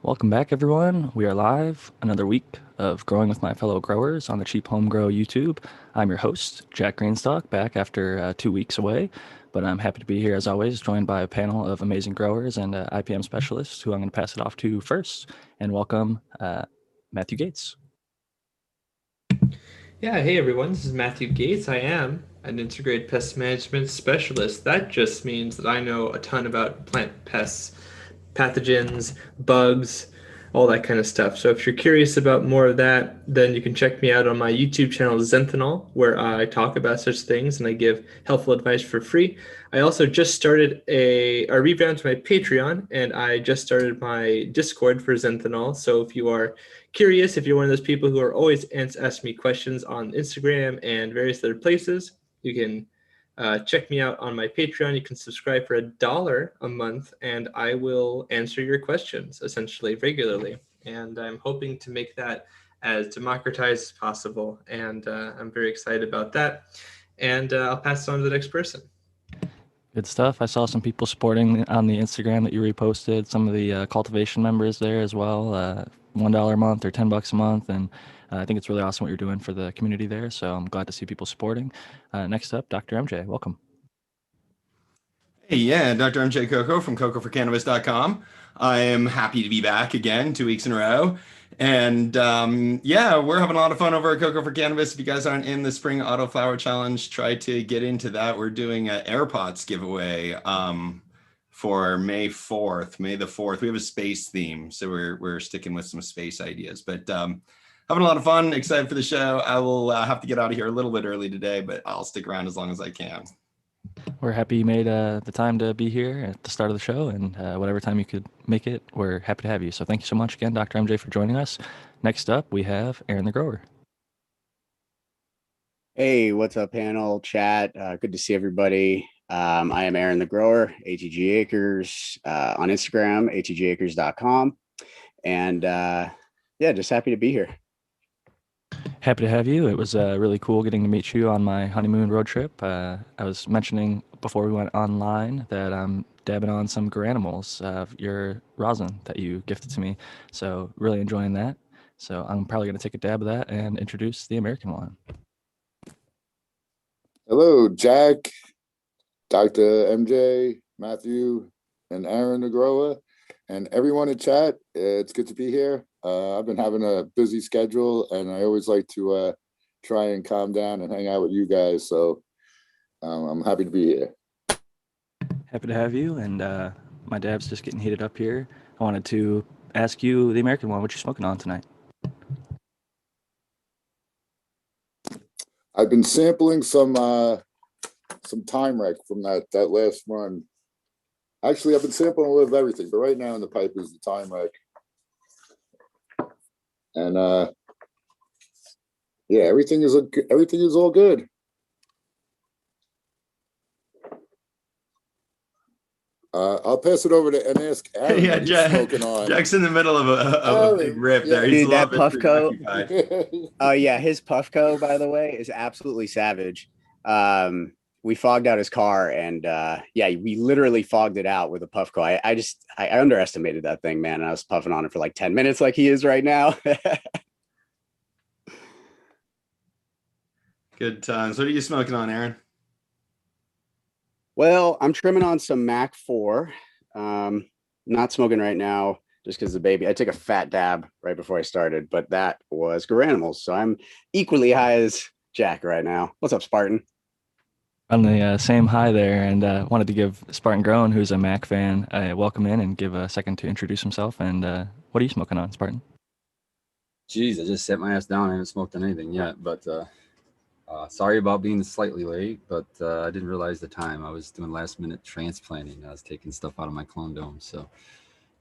Welcome back, everyone. We are live, another week of growing with my fellow growers on the Cheap Home Grow YouTube. I'm your host, Jack Greenstock, back after 2 weeks away, but I'm happy to be here as always, joined by a panel of amazing growers and IPM specialists who I'm going to pass it off to first. And welcome Matthew Gates. Yeah, hey everyone, this is Matthew Gates. I am an integrated pest management specialist. That just means that I know a ton about plant pests, pathogens, bugs, all that kind of stuff. So if you're curious about more of that, then you can check me out on my YouTube channel, Zenthanol, where I talk about such things and I give helpful advice for free. I also just started I revamped my Patreon and I just started my Discord for Zenthanol. So if you are curious, if you're one of those people who are always ask me questions on Instagram and various other places, you can check me out on my Patreon. You can subscribe for $1 a month, and I will answer your questions essentially regularly. And I'm hoping to make that as democratized as possible. And I'm very excited about that. And I'll pass it on to the next person. Good stuff. I saw some people sporting on the Instagram that you reposted, some of the cultivation members there as well, $1 a month or $10 a month. And I think it's really awesome what you're doing for the community there. So I'm glad to see people supporting. Next up, Dr. MJ, welcome. Hey, yeah, Dr. MJ Coco from cocoforcannabis.com. I am happy to be back again 2 weeks in a row. And yeah, we're having a lot of fun over at Coco for Cannabis. If you guys aren't in the Spring Auto Flower Challenge, try to get into that. We're doing an AirPods giveaway for May 4th, May the 4th. We have a space theme, so we're sticking with some space ideas. But having a lot of fun, excited for the show. I will have to get out of here a little bit early today, but I'll stick around as long as I can. We're happy you made the time to be here at the start of the show, and whatever time you could make it, we're happy to have you. So thank you so much again, Dr. MJ, for joining us. Next up, we have Aaron the Grower. Hey, what's up, panel, chat? Good to see everybody. I am Aaron the Grower, ATG Acres on Instagram, atgacres.com. And yeah, just happy to be here. Happy to have you. It was really cool getting to meet you on my honeymoon road trip. I was mentioning before we went online that I'm dabbing on some Garanimals of your rosin that you gifted to me. So really enjoying that. So I'm probably going to take a dab of that and introduce the American one. Hello, Jack, Dr. MJ, Matthew, and Aaron the Grower, and everyone in chat. It's good to be here. I've been having a busy schedule, and I always like to try and calm down and hang out with you guys. So I'm happy to be here. Happy to have you. And my dab's just getting heated up here. I wanted to ask you, the American one, what you smoking on tonight? I've been sampling some time wreck from that last run. Actually, I've been sampling a little of everything, but right now in the pipe is the time wreck. And yeah, everything is all good. I'll pass it over to and ask Aaron. Yeah, Jack's in the middle of a big rip there. He's Dude, that Puffco. Oh yeah, his Puffco, by the way, is absolutely savage. We fogged out his car, and yeah, we literally fogged it out with a Puffco. I underestimated that thing, man. I was puffing on it for like 10 minutes, like he is right now. Good times. What are you smoking on, Aaron? Well, I'm trimming on some Mac 4. Not smoking right now just because the baby. I took a fat dab right before I started, but that was Garanimals. So I'm equally high as Jack right now. What's up, Spartan? On the same high there, and wanted to give Spartan Grown, who's a Mac fan, a welcome in and give a second to introduce himself. And what are you smoking on, Spartan? Jeez, I just sat my ass down. I haven't smoked on anything yet, but sorry about being slightly late, but I didn't realize the time. I was doing last minute transplanting. I was taking stuff out of my clone dome. So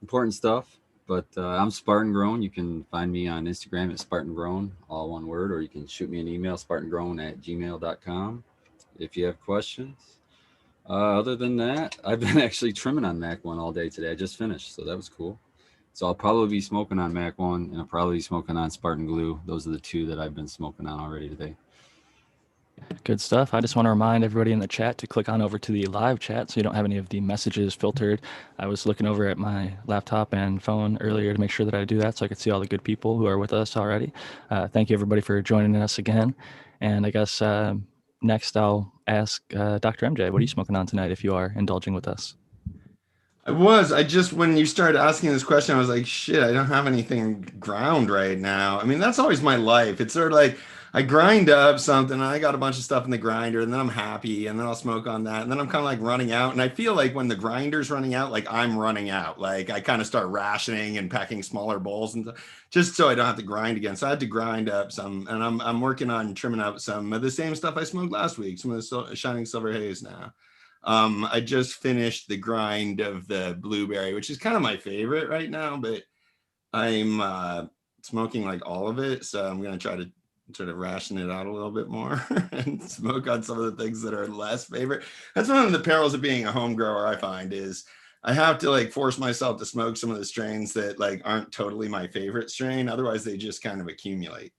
important stuff, but I'm Spartan Grown. You can find me on Instagram at Spartan Grown, all one word, or you can shoot me an email, spartangrown@gmail.com. if you have questions. Other than that, I've been actually trimming on Mac 1 all day today. I just finished, so that was cool. So I'll probably be smoking on Mac 1, and I'll probably be smoking on Spartan Glue. Those are the two that I've been smoking on already today. Good stuff. I just want to remind everybody in the chat to click on over to the live chat so you don't have any of the messages filtered. I was looking over at my laptop and phone earlier to make sure that I do that so I could see all the good people who are with us already. Thank you, everybody, for joining us again. And I guess next I'll ask Dr. MJ, what are you smoking on tonight if you are indulging with us? I just, when you started asking this question, I was like, shit, I don't have anything ground right now. I mean, that's always my life. It's sort of like I grind up something and I got a bunch of stuff in the grinder and then I'm happy and then I'll smoke on that. And then I'm kind of like running out. And I feel like when the grinder's running out, like I'm running out. Like I kind of start rationing and packing smaller bowls and just so I don't have to grind again. So I had to grind up some, and I'm working on trimming out some of the same stuff I smoked last week, some of the Shining Silver Haze now. I just finished the grind of the blueberry, which is kind of my favorite right now, but I'm smoking like all of it. So I'm going to try to sort of ration it out a little bit more and smoke on some of the things that are less favorite. That's one of the perils of being a home grower, I find, is I have to like force myself to smoke some of the strains that like aren't totally my favorite strain. Otherwise they just kind of accumulate.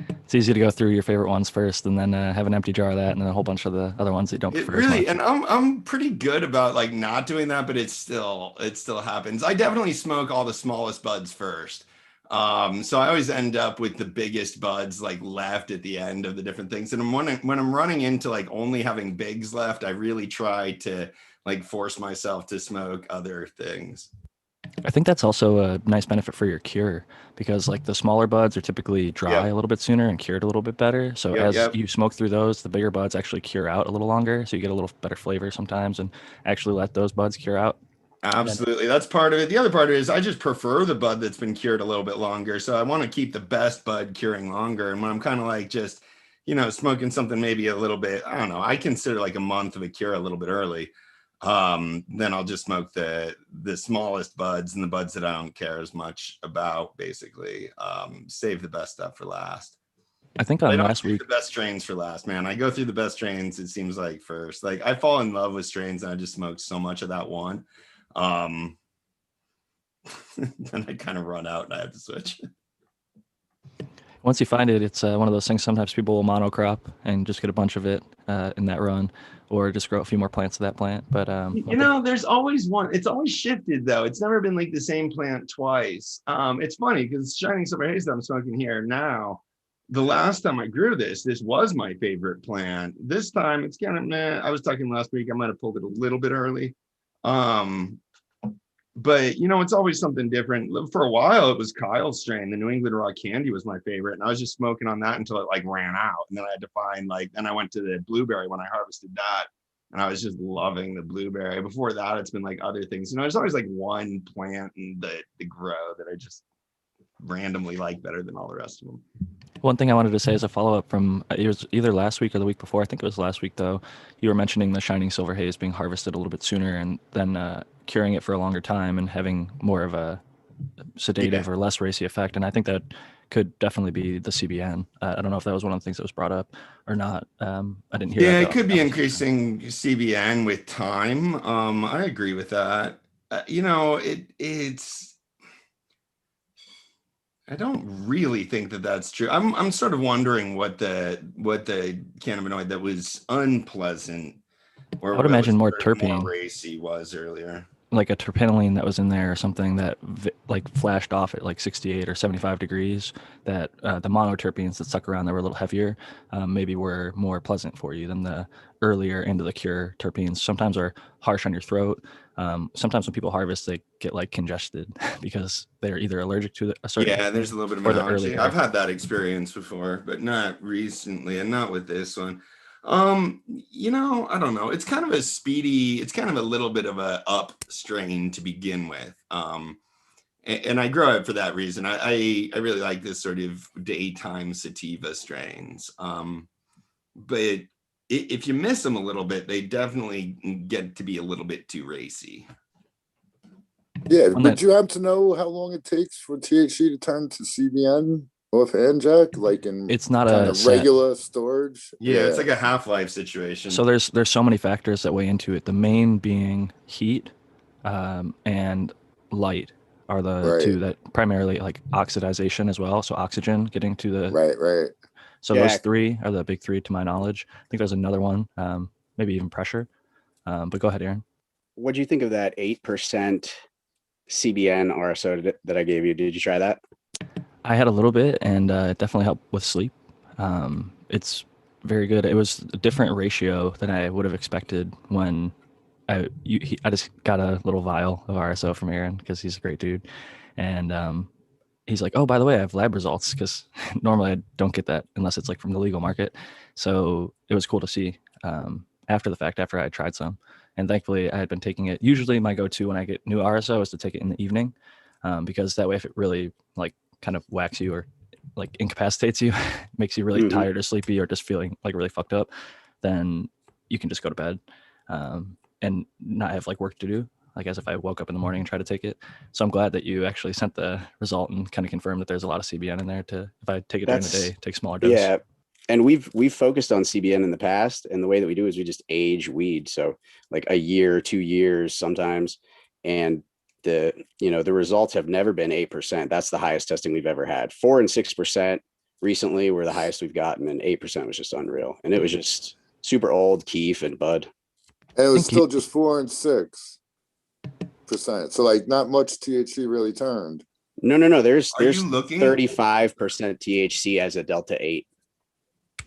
It's easy to go through your favorite ones first and then have an empty jar of that and then a whole bunch of the other ones that you don't It prefer as really, much. and I'm pretty good about like not doing that, but it still happens. I definitely smoke all the smallest buds first. So I always end up with the biggest buds like left at the end of the different things. And when I'm running into like only having bigs left, I really try to like force myself to smoke other things. I think that's also a nice benefit for your cure because like the smaller buds are typically dry Yep. a little bit sooner and cured a little bit better. So as you smoke through those, the bigger buds actually cure out a little longer. So you get a little better flavor sometimes and actually let those buds cure out. Absolutely. That's part of it. The other part is I just prefer the bud that's been cured a little bit longer. So I want to keep the best bud curing longer. And when I'm kind of like just, smoking something maybe a little bit, I don't know, I consider like a month of a cure a little bit early. Then I'll just smoke the smallest buds and the buds that I don't care as much about, basically. Save the best stuff for last. I think on last Save week, the best strains for last, man. I go through the best strains, it seems like first. Like I fall in love with strains and I just smoke so much of that one. Then I kind of run out and I have to switch. once you find it, it's one of those things. Sometimes people will monocrop and just get a bunch of it in that run, or just grow a few more plants of that plant. But there's always one. It's always shifted though. It's never been like the same plant twice. It's funny because Shining Silver Haze that I'm smoking here now. The last time I grew this was my favorite plant. This time it's kind of meh. I was talking last week. I might have pulled it a little bit early. But it's always something different. For a while, it was Kyle's strain. The New England Raw Candy was my favorite, and I was just smoking on that until it like ran out. And then I had to find then I went to the blueberry when I harvested that, and I was just loving the blueberry. Before that, it's been like other things. There's always like one plant in the grow that I just randomly like better than all the rest of them. one thing I wanted to say as a follow-up from it was either last week or the week before. I think it was last week though. You were mentioning the Shining Silver Haze being harvested a little bit sooner and then curing it for a longer time and having more of a sedative or less racy effect. And I think that could definitely be the CBN. I don't know if that was one of the things that was brought up or not. I didn't hear that. Yeah, it could be increasing CBN with time. I agree with that. It's. I don't really think that that's true. I'm sort of wondering what the cannabinoid that was unpleasant, or I would imagine more terpene, more racy was earlier. Like a terpinolene that was in there or something that like flashed off at like 68 or 75 degrees, that the monoterpenes that stuck around that were a little heavier maybe were more pleasant for you than the earlier into the cure terpenes. Sometimes are harsh on your throat. Sometimes when people harvest, they get like congested because they're either allergic to a certain. Yeah, there's a little bit of an allergy. I've had that experience before, but not recently and not with this one. I don't know. It's kind of a little bit of a up strain to begin with. And I grow it for that reason. I really like this sort of daytime sativa strains. But if you miss them a little bit, they definitely get to be a little bit too racy. Yeah, but you have to know how long it takes for THC to turn to CBN offhand, Jack? Like it's not a regular storage. Yeah, it's like a half-life situation. So there's so many factors that weigh into it. The main being heat and light are the two that primarily, like oxidization as well. So oxygen getting to the So those Jack, three are the big three to my knowledge. I think there's another one, maybe even pressure. But go ahead, Aaron. what do you think of that 8% CBN RSO that I gave you? Did you try that? I had a little bit, and it definitely helped with sleep. It's very good. It was a different ratio than I would have expected when I just got a little vial of RSO from Aaron because he's a great dude, and he's like, "Oh, by the way, I have lab results," because normally I don't get that unless it's like from the legal market. So it was cool to see after the fact, after I tried some, and thankfully I had been taking it. Usually my go-to when I get new RSO is to take it in the evening, because that way if it really like kind of whacks you or like incapacitates you, makes you really tired or sleepy or just feeling like really fucked up, then you can just go to bed and not have like work to do, like as if I woke up in the morning and tried to take it. So I'm glad that you actually sent the result and kind of confirmed that there's a lot of CBN in there to, if I take it during the day, take smaller dose. Yeah. And we've focused on CBN in the past, and the way that we do is we just age weed. So like a year, 2 years sometimes. And the results have never been 8%. That's the highest testing we've ever had. 4 and 6% recently were the highest we've gotten, and 8% was just unreal. And it was just super old Keef and Bud. And it was still just 4 and 6%. So like not much THC really turned. No. There's you looking? 35% THC as a Delta 8.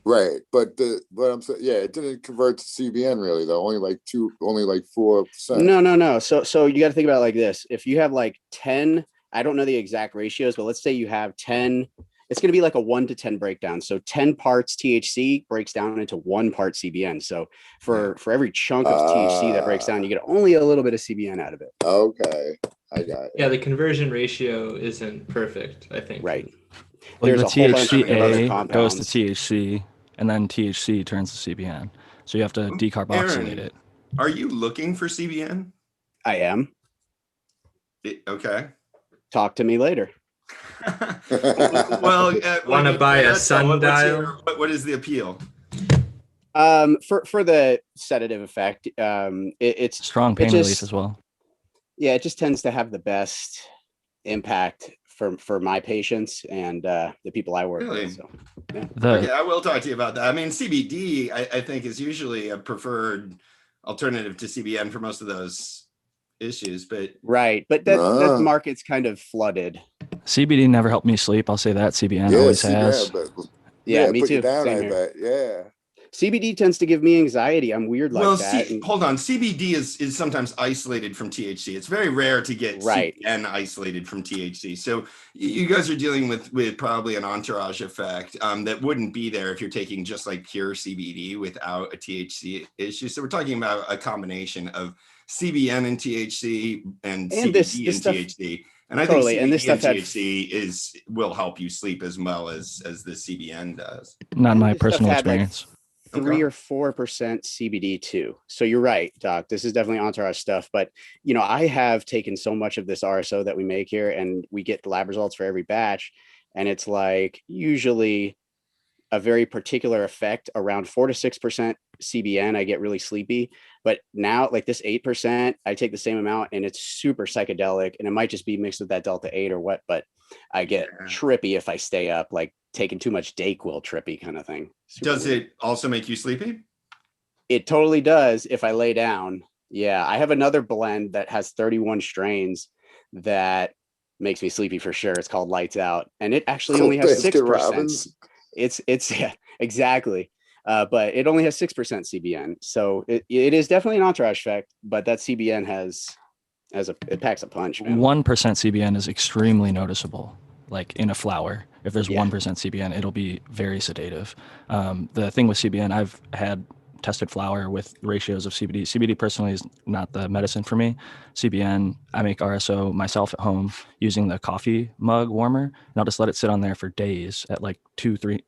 Right, but I'm saying, yeah, it didn't convert to CBN really though. Only like 4%. No. So you got to think about it like this: if you have like 10, I don't know the exact ratios, but let's say you have 10. It's going to be like a 1 to 10 breakdown. So 10 parts THC breaks down into 1 part CBN. So for every chunk of THC that breaks down, you get only a little bit of CBN out of it. Okay, I got it. Yeah, the conversion ratio isn't perfect, I think. Right. Like There's the a whole bunch of other THCA goes to compounds. THC, and then THC turns to CBN. So you have to decarboxylate Aaron, it. Are you looking for CBN? I am. Okay. Talk to me later. Well, Want to buy a sundial? What is the appeal? For the sedative effect, it's Strong pain relief as well. Yeah, it just tends to have the best impact for my patients and the people I work with. So, yeah. Okay, I will talk to you about that. I mean, CBD, I think, is usually a preferred alternative to CBN for most of those issues, but that market's kind of flooded. CBD never helped me sleep. I'll say that. CBN always has. Me put too. You down, Same I here. bet. Yeah. CBD tends to give me anxiety. I'm weird like that. Hold on. CBD is sometimes isolated from THC. It's very rare to get CBN isolated from THC. So you guys are dealing with probably an entourage effect that wouldn't be there if you're taking just like pure CBD without a THC issue. So we're talking about a combination of CBN and THC and CBD and THC. And I think CBD and THC will help you sleep as well as the CBN does. Not my personal experience. 3 or 4% CBD too. So you're right, Doc. This is definitely entourage stuff. But I have taken so much of this RSO that we make here, and we get the lab results for every batch, and it's like usually a very particular effect around 4 to 6% CBN. I get really sleepy, but now like this 8%, I take the same amount and it's super psychedelic, and it might just be mixed with that Delta 8 or what, but I get trippy if I stay up, like taking too much Dayquil trippy kind of thing. Does it also make you sleepy? It totally does if I lay down. Yeah, I have another blend that has 31 strains that makes me sleepy for sure. It's called Lights Out, and it actually only has 6%. It's yeah, exactly. But it only has 6% CBN. So it is definitely an entourage effect, but that CBN it packs a punch, man. 1% CBN is extremely noticeable. Like in a flower, if there's 1% CBN, it'll be very sedative. The thing with CBN, I've had tested flower with ratios of CBD. CBD personally is not the medicine for me. CBN, I make RSO myself at home using the coffee mug warmer, and I'll just let it sit on there for days at like 2-3,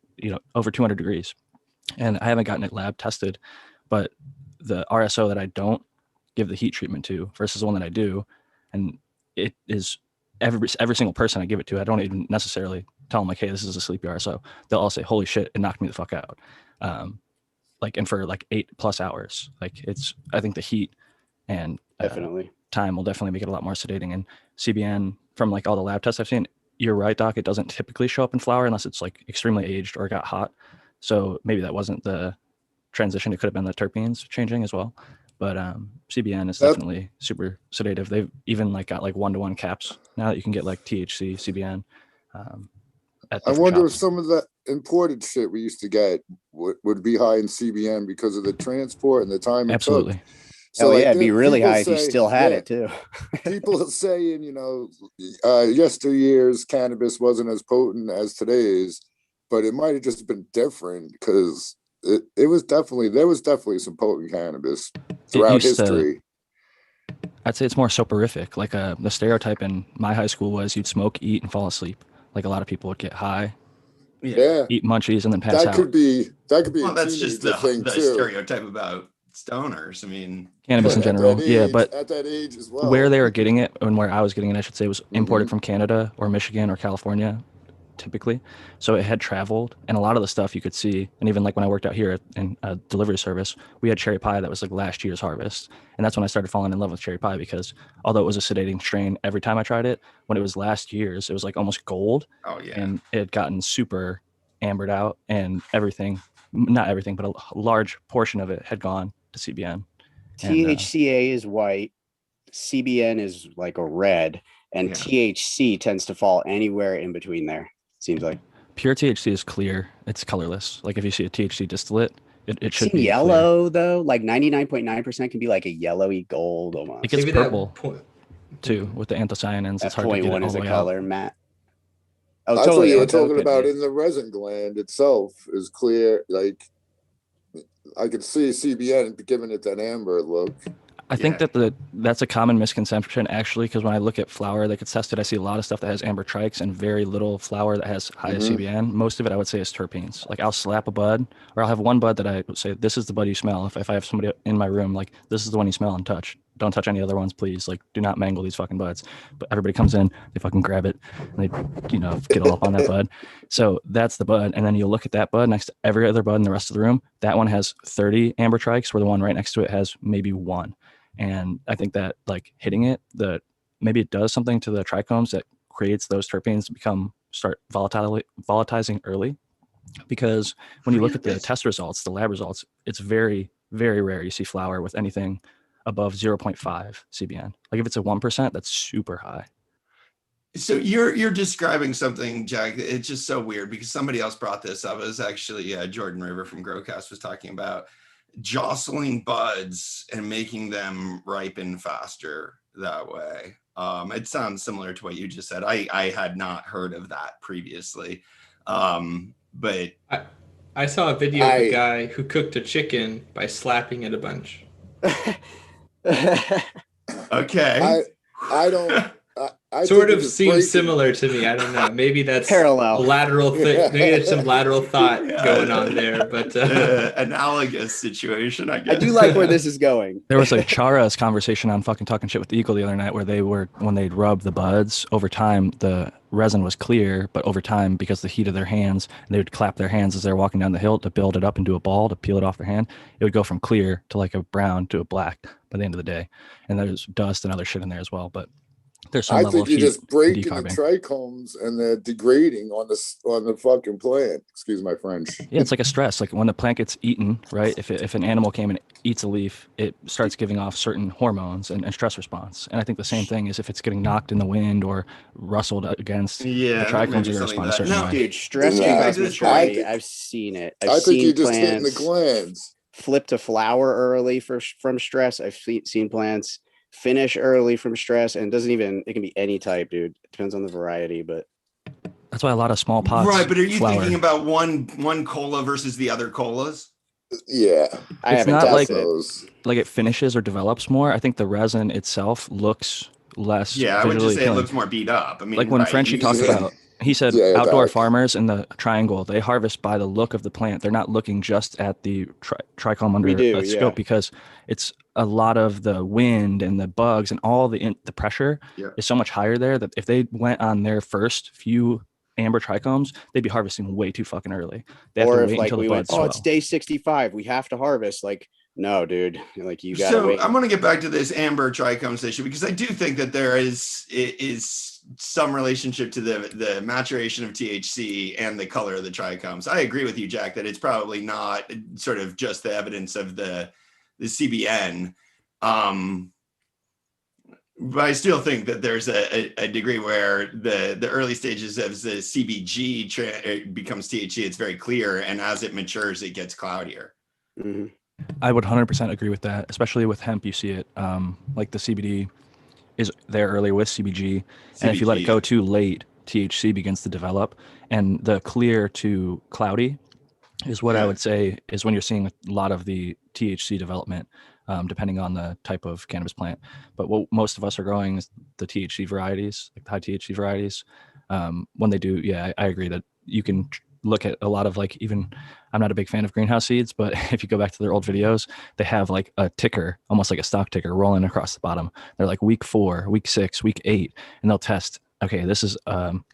over 200 degrees. And I haven't gotten it lab tested, but the RSO that I don't give the heat treatment to versus the one that I do, and it is every single person I give it to, I don't even necessarily tell them like, hey, this is a sleepy RSO. They'll all say, holy shit, it knocked me the fuck out. And for like 8+ hours, I think the heat and definitely time will definitely make it a lot more sedating. And CBN, from like all the lab tests I've seen, you're right, Doc. It doesn't typically show up in flower unless it's like extremely aged or got hot. So maybe that wasn't the transition. It could have been the terpenes changing as well. But CBN is definitely super sedative. They've even like got like 1-to-1 caps now that you can get like THC, CBN. I wonder if some of that imported shit we used to get would be high in CBN because of the transport and the time it Absolutely. took. So it'd be really high if you still had it too. People saying, yesteryear's cannabis wasn't as potent as today's, but it might have just been different because there was definitely some potent cannabis throughout history. I'd say it's more soporific. Like the stereotype in my high school was you'd smoke, eat, and fall asleep. Like a lot of people would get high, eat munchies, and then pass out. That could be. Well, that's just the stereotype about stoners. I mean, cannabis in general. But at that age as well. Where they were getting it and where I was getting it, I should say, was imported from Canada or Michigan or California, typically. So it had traveled, and a lot of the stuff you could see, and even like when I worked out here in a delivery service, we had cherry pie that was like last year's harvest. And that's when I started falling in love with cherry pie, because although it was a sedating strain every time I tried it, when it was last year's, it was like almost gold. Oh yeah. And it had gotten super ambered out, and everything, not everything, but a large portion of it had gone to CBN. THCA is white, CBN is like a red, and THC tends to fall anywhere in between there. Seems like pure THC is clear. It's colorless. Like if you see a THC distillate, it should be yellow clear. Though. Like 99.9% can be like a yellowy gold almost. It gets purple too with the anthocyanins. It's hard to get it all is the the way color, out. Matt. Oh, that's what you were talking about. In the resin gland itself is clear. Like I could see CBN giving it that amber look. I think that's a common misconception, actually, because when I look at flower that gets tested, I see a lot of stuff that has amber trikes and very little flower that has high CBN. Most of it, I would say, is terpenes. Like I'll slap a bud, or I'll have one bud that I would say, this is the bud you smell. If I have somebody in my room, like, this is the one you smell and touch. Don't touch any other ones, please. Like, do not mangle these fucking buds. But everybody comes in, they fucking grab it, and they, get all up on that bud. So that's the bud. And then you'll look at that bud next to every other bud in the rest of the room. That one has 30 amber trikes, where the one right next to it has maybe 1. And I think that like hitting it, maybe it does something to the trichomes that creates those terpenes to start volatilizing early. Because when you look at the test results, the lab results, it's very, very rare you see flower with anything above 0.5 CBN. Like if it's a 1%, that's super high. So you're describing something, Jack. It's just so weird because somebody else brought this up. It was actually Jordan River from Growcast was talking about jostling buds and making them ripen faster that way. It sounds similar to what you just said. I had not heard of that previously. But I saw a video of a guy who cooked a chicken by slapping it a bunch. Okay. I don't I sort of seems similar to me. I don't know. Maybe that's parallel. A lateral thing. Maybe there's some lateral thought going on there, but analogous situation, I guess. I do like where this is going. There was a Chara's conversation on fucking Talking Shit with the Eagle the other night, where when they'd rub the buds, over time the resin was clear, but over time, because the heat of their hands, they would clap their hands as they're walking down the hill to build it up into a ball to peel it off their hand. It would go from clear to like a brown to a black by the end of the day. And there's dust and other shit in there as well, but there's some level of heat. I think you're just breaking the trichomes and they're degrading on the fucking plant. Excuse my French. Yeah, it's like a stress. Like when the plant gets eaten, right? If an animal came and eats a leaf, it starts giving off certain hormones and stress response. And I think the same thing is if it's getting knocked in the wind or rustled against, the trichomes are going to respond a certain way. Dude, stress gives maturity. I've seen it. I think you're just hitting the glands. Flip to flower early from stress. I've seen plants finish early from stress, and it can be any type, dude. It depends on the variety, but that's why a lot of small pots. Right, but are you thinking about one cola versus the other colas? Yeah, it's not like it finishes or develops more. I think the resin itself looks less. Yeah, I would just say it looks more beat up. I mean, like when Frenchie talked about. He said outdoor farmers in the triangle, they harvest by the look of the plant. They're not looking just at the trichome under a scope because it's a lot of the wind and the bugs and all the pressure is so much higher there that if they went on their first few amber trichomes, they'd be harvesting way too fucking early. They have to wait until the buds swell. It's day 65. We have to harvest. Like, no, dude. Like you gotta wait. I'm gonna get back to this amber trichomes issue because I do think that there is some relationship to the maturation of THC and the color of the trichomes. I agree with you, Jack, that it's probably not sort of just the evidence of the CBN. But I still think that there's a degree where the early stages of the CBG becomes THC, it's very clear. And as it matures, it gets cloudier. Mm-hmm. I would 100% agree with that, especially with hemp. You see it, like the CBD is there earlier with CBG, and if you let it go too late, THC begins to develop, and the clear to cloudy is what I would say is when you're seeing a lot of the THC development, depending on the type of cannabis plant. But what most of us are growing is the THC varieties, like the high THC varieties. When they do, I agree that you can look at a lot of like, even I'm not a big fan of greenhouse seeds, but if you go back to their old videos, they have like a ticker, almost like a stock ticker rolling across the bottom. They're like week 4, week 6, week 8, and they'll test, okay, this is 11%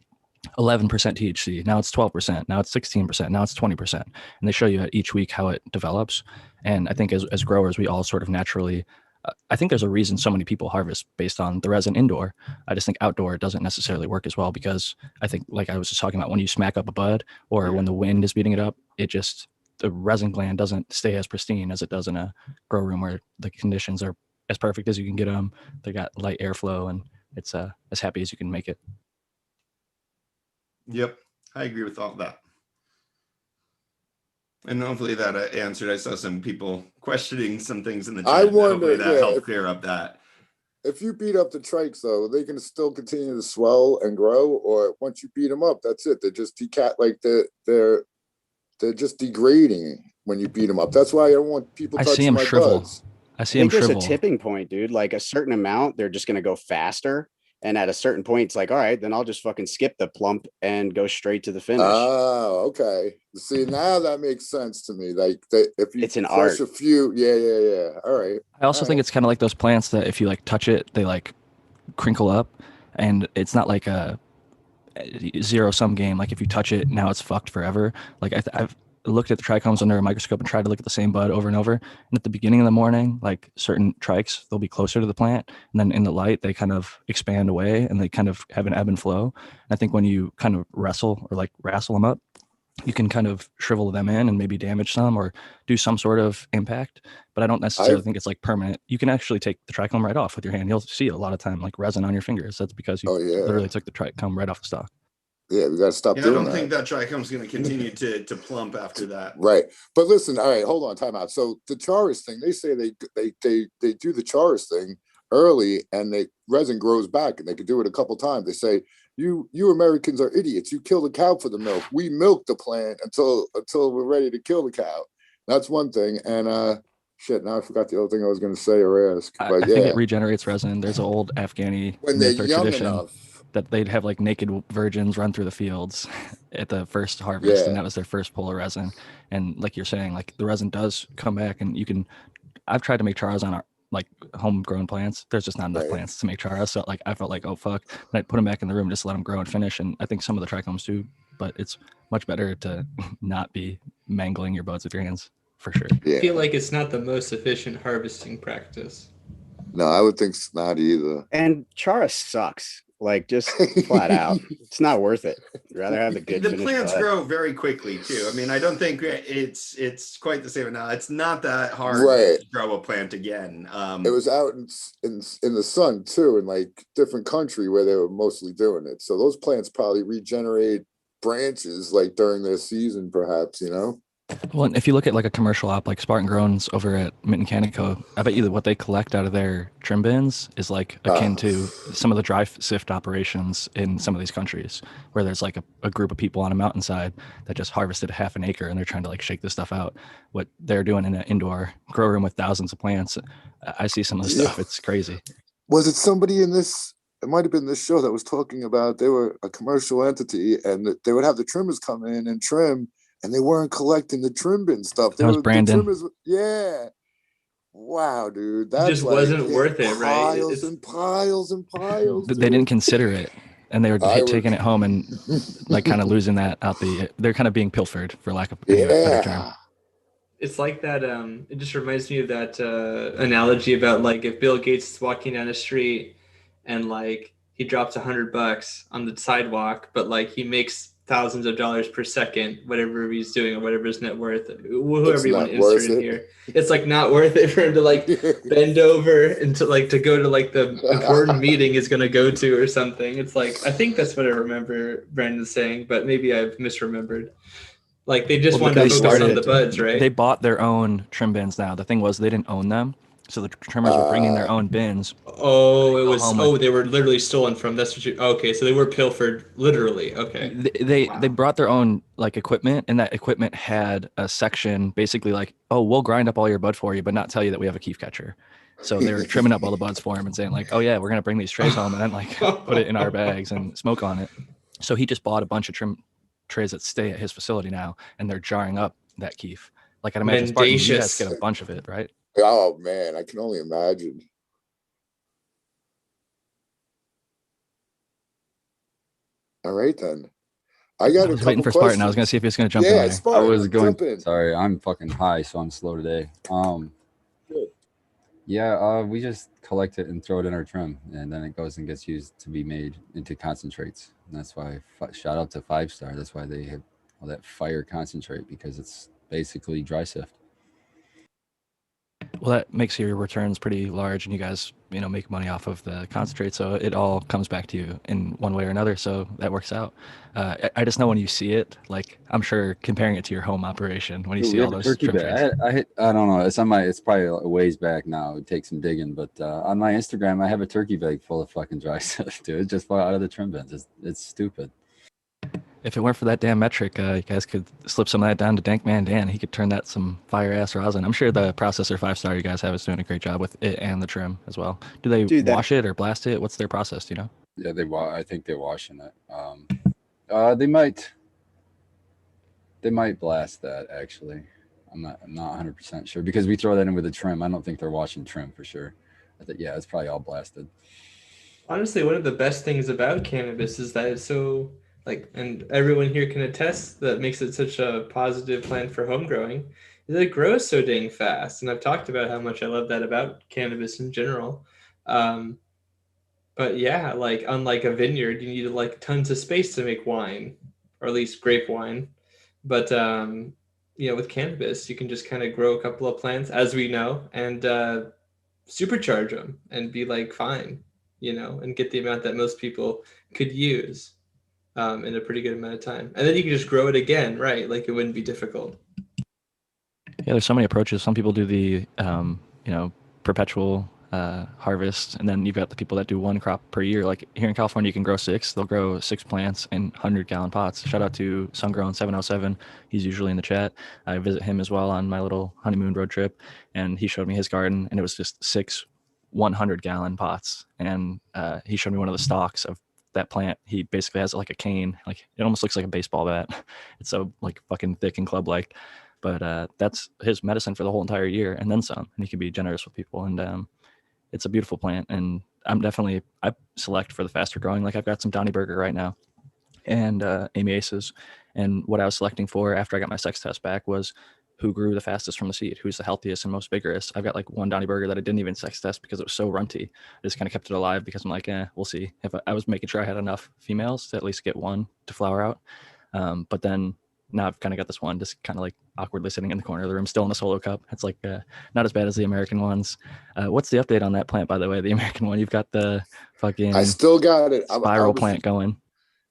THC. Now it's 12%. Now it's 16%. Now it's 20%. And they show you each week how it develops. And I think as growers, we all sort of naturally, I think there's a reason so many people harvest based on the resin indoor. I just think outdoor it doesn't necessarily work as well, because I think, like I was just talking about, when you smack up a bud or when the wind is beating it up, the resin gland doesn't stay as pristine as it does in a grow room where the conditions are as perfect as you can get them. They got light airflow and it's as happy as you can make it. Yep, I agree with all that. And hopefully that answered. I saw some people questioning some things in the chat. I wonder, hopefully that helped clear up that. If you beat up the trikes, though, they can still continue to swell and grow, or once you beat them up, that's it. They're just they're just degrading when you beat them up. That's why I don't want people touching my buds. I think there's a tipping point, dude. Like a certain amount, they're just gonna go faster. And at a certain point, it's like, all right, then I'll just fucking skip the plump and go straight to the finish. Oh, okay. See, now that makes sense to me. Like, if you it's an crush art. a few, yeah. All right. I also think it's kind of like those plants that if you like touch it, they like crinkle up, and it's not like a zero sum game. Like if you touch it, now it's fucked forever. Like I've looked at the trichomes under a microscope and tried to look at the same bud over and over. And at the beginning of the morning, like certain trikes, they'll be closer to the plant. And then in the light, they kind of expand away and they kind of have an ebb and flow. And I think when you kind of wrestle or like wrestle them up, you can kind of shrivel them in and maybe damage some or do some sort of impact. But I don't necessarily think it's like permanent. You can actually take the trichome right off with your hand. You'll see a lot of time like resin on your fingers. That's because you literally took the trichome right off the stalk. Yeah, we got to stop doing that. I don't think that trichome's going to continue to plump after that. Right. But listen, all right, hold on, time out. So the Charis thing, they say they do the Charis thing early and resin grows back and they can do it a couple times. They say, you Americans are idiots. You kill the cow for the milk. We milk the plant until we're ready to kill the cow. That's one thing. And shit, now I forgot the other thing I was going to say or ask. But I think it regenerates resin. There's an old Afghani when they're young tradition enough that they'd have like naked virgins run through the fields at the first harvest, and that was their first pull of resin. And like you're saying, like the resin does come back, and I've tried to make charas on our like homegrown plants. There's just not enough plants to make charas, so like I felt like, oh fuck, and I'd put them back in the room, just let them grow and finish. And I think some of the trichomes too, but it's much better to not be mangling your buds with your hands for sure. I feel like it's not the most efficient harvesting practice. No, I would think it's not either. And charas sucks. Like just flat out, it's not worth it. I'd rather have the good. The plants grow very quickly too. I mean, I don't think it's quite the same now. It's not that hard to grow a plant again. It was out in the sun too, in like different country where they were mostly doing it. So those plants probably regenerate branches like during their season, perhaps. Well, and if you look at like a commercial op like Spartan Groans over at Mint and Canico, I bet you what they collect out of their trim bins is like akin to some of the dry sift operations in some of these countries where there's like a group of people on a mountainside that just harvested half an acre and they're trying to like shake this stuff out. What they're doing in an indoor grow room with thousands of plants, I see some of the stuff. It's crazy. Was it somebody in this? It might have been this show that was talking about they were a commercial entity and they would have the trimmers come in and trim. And they weren't collecting the trim bin stuff. That was Brandon. Wow, dude. That just wasn't worth it, right? Piles and piles and piles. They didn't consider it. And they were taking it home and like kind of losing that out they're kind of being pilfered for lack of a better term. It's like that. It just reminds me of that analogy about like if Bill Gates is walking down the street and like he drops $100 on the sidewalk, but like he makes thousands of dollars per second, whatever he's doing or whatever his net worth, whoever you want to insert in here. It's like not worth it for him to like bend over and to go to like the important meeting he's going to go to or something. It's like, I think that's what I remember Brandon saying, but maybe I've misremembered. Like they just wanted to focus on the buds, right? They bought their own trim bins now. The thing was they didn't own them. So the trimmers were bringing their own bins. Oh, it was. They were literally stolen from. That's what you. Okay, so they were pilfered, literally. Okay. They brought their own like equipment, and that equipment had a section basically like, oh, we'll grind up all your bud for you, but not tell you that we have a keef catcher. So they were trimming up all the buds for him and saying like, oh yeah, we're gonna bring these trays home and then like put it in our bags and smoke on it. So he just bought a bunch of trim trays that stay at his facility now, and they're jarring up that keef. Like I'd imagine Spartan, you guys get a bunch of it, right? Oh man, I can only imagine. All right then. I was waiting for Spartan. I was gonna see if he was gonna jump in there. Spartan, I was going. Sorry, I'm fucking high, so I'm slow today. Good. Yeah, we just collect it and throw it in our trim, and then it goes and gets used to be made into concentrates. And that's why shout out to 5 Star. That's why they have all that fire concentrate, because it's basically dry sift. Well, that makes your returns pretty large, and you guys, make money off of the concentrate. So it all comes back to you in one way or another. So that works out. I just know when you see it, like I'm sure comparing it to your home operation, when you see all those turkey trim bag. trays. I don't know. It's probably a ways back now. It takes some digging, but on my Instagram, I have a turkey bag full of fucking dry stuff, dude. It just fell out of the trim bins. It's stupid. If it weren't for that damn metric, you guys could slip some of that down to Dank Man Dan. He could turn that some fire ass rosin. I'm sure the processor 5 Star you guys have is doing a great job with it and the trim as well. Do they wash it or blast it? What's their process? Do you know? Yeah, I think they're washing it. They might blast that actually. I'm not 100% sure, because we throw that in with the trim. I don't think they're washing trim for sure. It's probably all blasted. Honestly, one of the best things about cannabis is that it's so and everyone here can attest that makes it such a positive plant for home growing, is that it grows so dang fast. And I've talked about how much I love that about cannabis in general. But yeah, like unlike a vineyard, you need like tons of space to make wine, or at least grape wine. But with cannabis, you can just kind of grow a couple of plants, as we know, and supercharge them and be like fine, and get the amount that most people could use in a pretty good amount of time. And then you can just grow it again, right? Like it wouldn't be difficult. Yeah, there's so many approaches. Some people do the perpetual harvest, and then you've got the people that do one crop per year. Like here in California, you can grow 6. They'll grow 6 plants in 100-gallon pots. Shout out to Sungrown 707. He's usually in the chat. I visit him as well on my little honeymoon road trip, and he showed me his garden, and it was just 6 100-gallon pots. And he showed me one of the stalks of that plant. He basically has like a cane, like it almost looks like a baseball bat. It's so like fucking thick and club-like. But that's his medicine for the whole entire year, and then some. And he can be generous with people, and it's a beautiful plant. And I select for the faster growing. Like I've got some Donnyburger right now, and Amy Aces. And what I was selecting for after I got my sex test back was who grew the fastest from the seed, who's the healthiest and most vigorous. I've got like one Donnyburger that I didn't even sex test because it was so runty. I just kind of kept it alive because I'm like, we'll see. If I was making sure I had enough females to at least get one to flower out. But then now I've kind of got this one just kind of like awkwardly sitting in the corner of the room, still in a solo cup. It's like not as bad as the American ones. What's the update on that plant, by the way? The American one, you've got the fucking I still got it. Spiral plant going.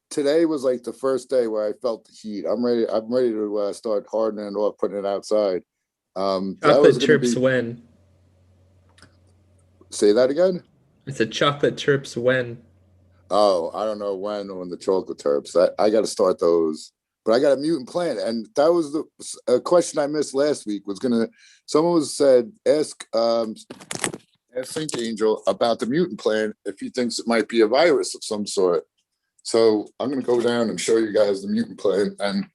Today was like the first day where I felt the heat. I'm ready to start hardening it off, putting it outside. Chocolate chirps when? Say that again? It's a chocolate chirps when. Oh, I don't know when on the chocolate terps. I got to start those. But I got a mutant plant, and that was a question I missed last week. Someone said ask Think Angel about the mutant plant if he thinks it might be a virus of some sort. So I'm gonna go down and show you guys the mutant plant. And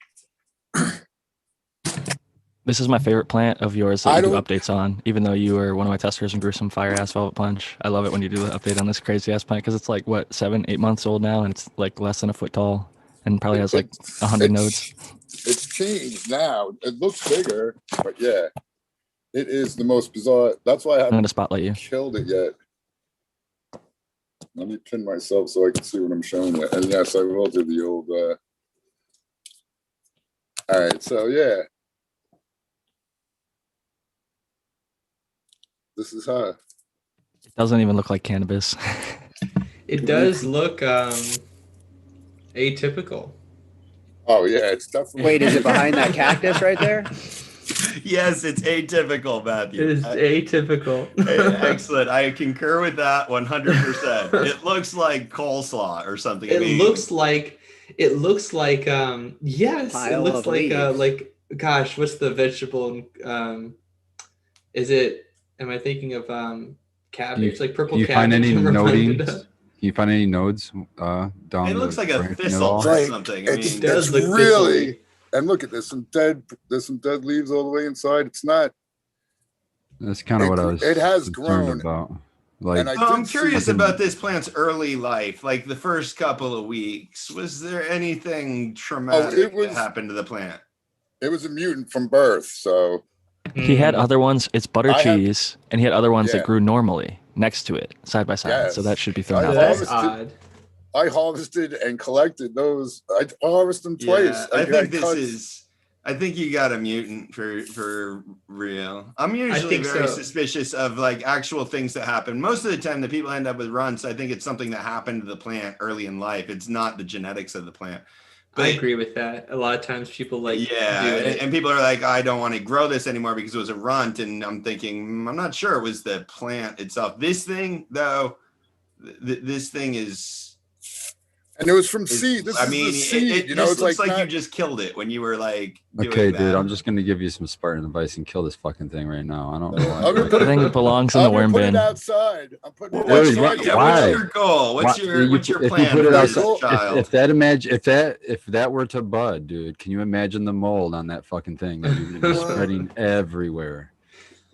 this is my favorite plant of yours that you do updates on, even though you were one of my testers and grew some fire ass velvet punch. I love it when you do the update on this crazy ass plant because it's like 7-8 months old now, and it's like less than a foot tall. And probably has like 100 nodes. It's changed now. It looks bigger, but yeah, it is the most bizarre. That's why I haven't I'm gonna spotlight you. Killed it yet. Let me pin myself so I can see what I'm showing you. And yes, I will do the old. All right, so yeah, this is how. It doesn't even look like cannabis. It does look atypical. Oh yeah, it's definitely. Wait, is it behind that cactus right there? Yes, it's atypical, Matthew. It is atypical. Excellent. I concur with that 100%. It looks like coleslaw or something. It looks like yes, it Pile looks of like leaves. gosh, what's the vegetable? Is it? Am I thinking of cabbage? Like purple Do you cabbage? find any Never minded nodings? up. Can you find any nodes down? It looks like a branching at thistle all? or Right. something. I It's, mean, does it's look really. thistly. And look at this. There's some dead leaves all the way inside. It's not. That's kind of what I was. It has concerned grown. about. Like, And I I'm did see curious something- about this plant's early life, like the first couple of weeks. Was there anything traumatic that happened to the plant? It was a mutant from birth, so He had other ones. It's butter I had- cheese, and he had other ones Yeah. that grew normally next to it, side by side. Yes. So that should be thrown I out That's there. odd. I harvested and collected those. I harvested them twice. Yeah, I got think this cuts. is. I think you got a mutant for real. I'm usually think very so. suspicious of like actual things that happen. Most of the time, the people end up with runts. I think it's something that happened to the plant early in life. It's not the genetics of the plant. I agree with that. A lot of times people do Yeah, it. and people are like, I don't want to grow this anymore because it was a runt, and I'm thinking, I'm not sure it was the plant itself. This thing, though, this thing is. And it was from seed. This I is mean, the seed. it You know, just it's looks like like you not- just killed it when you were like. Doing okay, that. dude, I'm just gonna give you some Spartan advice and kill this fucking thing right now. I don't know why. I'm gonna put I think it belongs in the I'm gonna worm put it bin. outside. I'm putting it Dude, outside. Yeah, why? what's your goal? What's Why- your if you plan put it for outside, this child? if that were to bud, dude, can you imagine the mold on that fucking thing that you're gonna be spreading everywhere?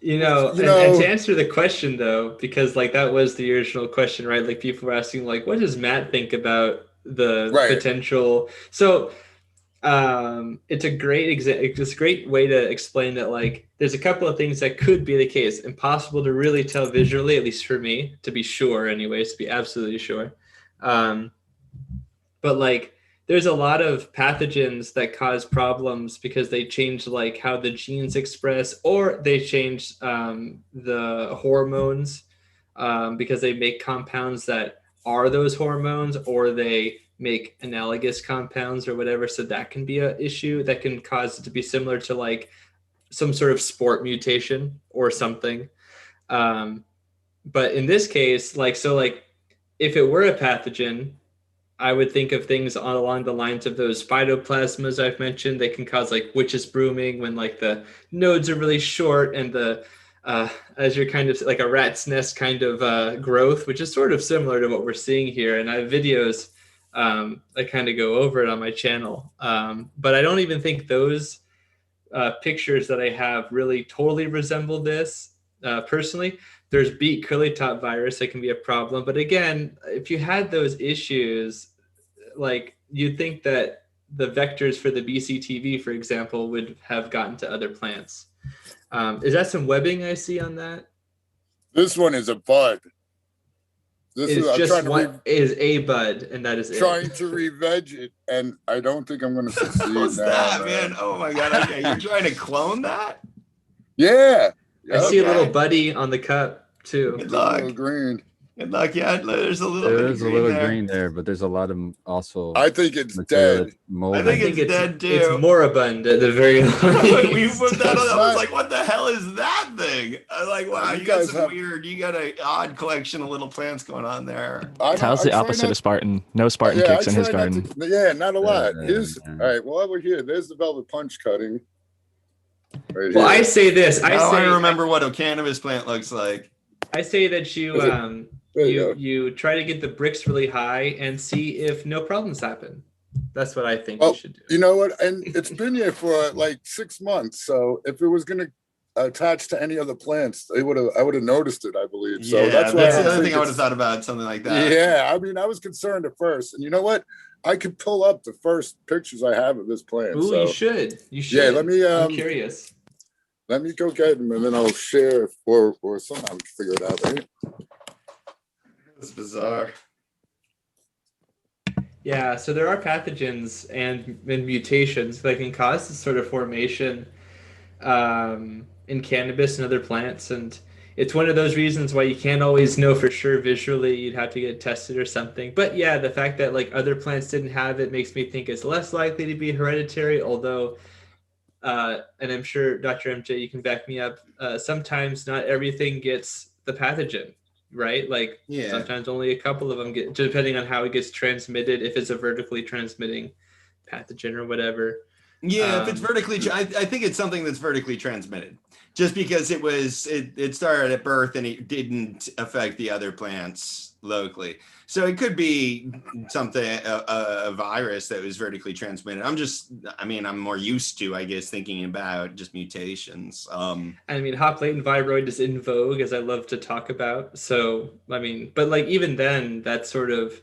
You know, You and know- to answer the question though, because like that was the original question, right? Like people were asking, like, what does Matt think about the Right. potential? So it's a great it's a great way to explain that like there's a couple of things that could be the case. Impossible to really tell visually, at least for me, to be sure anyways, to be absolutely sure. But like there's a lot of pathogens that cause problems because they change like how the genes express, or they change the hormones because they make compounds that are those hormones, or they make analogous compounds or whatever. So that can be an issue that can cause it to be similar to like some sort of sport mutation or something. But in this case, like if it were a pathogen, I would think of things along the lines of those phytoplasmas I've mentioned. They can cause like witch's brooming when like the nodes are really short and the as you're kind of like a rat's nest kind of growth, which is sort of similar to what we're seeing here. And I have videos that kind of go over it on my channel. But I don't even think those pictures that I have really totally resemble this personally. There's beet curly top virus that can be a problem. But again, if you had those issues, like you'd think that the vectors for the BCTV, for example, would have gotten to other plants. Is that some webbing I see on that? This one is a bud. This It's I'm just trying to one is a bud, and that is trying it. to re-veg it, and I don't think I'm going to succeed. What's now, that, man? Oh my god! Okay, you're trying to clone that? Yeah. I see a Okay. little buddy on the cup too. Good It's a little luck. green. Good luck. Yeah, there's a little. There bit is of a little there. green there, but there's a lot of also I think it's material dead. that's molded. I think it's dead, too. It's moribund at the very least. We put that on. I was not- like, "What the hell is that thing?" I was like, "Wow, You you got guys some have- weird. You got an odd collection of little plants going on there." Tyle's the opposite of Spartan. No Spartan kicks in his garden. Not a lot. Yeah, Here's yeah. all right. Well, over here, there's the velvet punch cutting. Right Well, I here. say this. Now I remember what a cannabis plant looks like. I say that you There you go. you try to get the bricks really high and see if no problems happen. That's what I think Well, you should do. You know what? And it's been here for like 6 months. So if it was going to attach to any other plants, I would have noticed it, I believe. So Yeah, that's why that's I the other think thing I would have it's- thought about something like that. Yeah, I mean, I was concerned at first, and you know what? I could pull up the first pictures I have of this plant. Ooh, so you should. You should. yeah, let me I'm curious. let me go get them, and then I'll share, or somehow we can figure it out, right? It's bizarre. Yeah, so there are pathogens and mutations that can cause this sort of formation in cannabis and other plants, and it's one of those reasons why you can't always know for sure visually. You'd have to get tested or something. But yeah, the fact that like other plants didn't have it makes me think it's less likely to be hereditary, although and I'm sure Dr. MJ, you can back me up. Sometimes not everything gets the pathogen, right? Like sometimes only a couple of them get, depending on how it gets transmitted, if it's a vertically transmitting pathogen or whatever. Yeah, if it's vertically, I think it's something that's vertically transmitted. Just because it started at birth and it didn't affect the other plants locally. So it could be something, a virus that was vertically transmitted. I'm more used to, I guess, thinking about just mutations. I mean, hop latent viroid is in vogue, as I love to talk about. So, I mean, but like even then, that's sort of,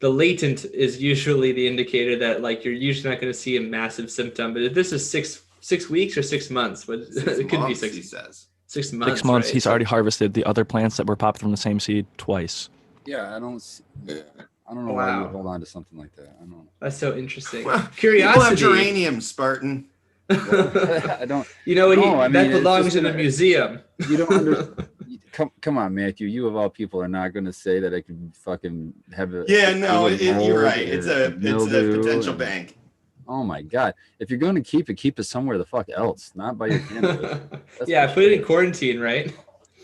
the latent is usually the indicator that like you're usually not going to see a massive symptom. But if this is six weeks or 6 months, but it could be six. He says 6 months. 6 months. Right? He's already harvested the other plants that were popped from the same seed twice. Yeah, I don't know why you would hold on to something like that. I don't know. That's so interesting. Well, Curiosity. People have geranium, Spartan. I don't. You know, that mean, belongs in a museum. You don't understand. Come on, Matthew. You of all people are not going to say that I could fucking have a. Yeah, no, you're right. It's a potential bank. Oh my God! If you're going to keep it somewhere the fuck else, not by your cannabis. Yeah, put it in quarantine, right?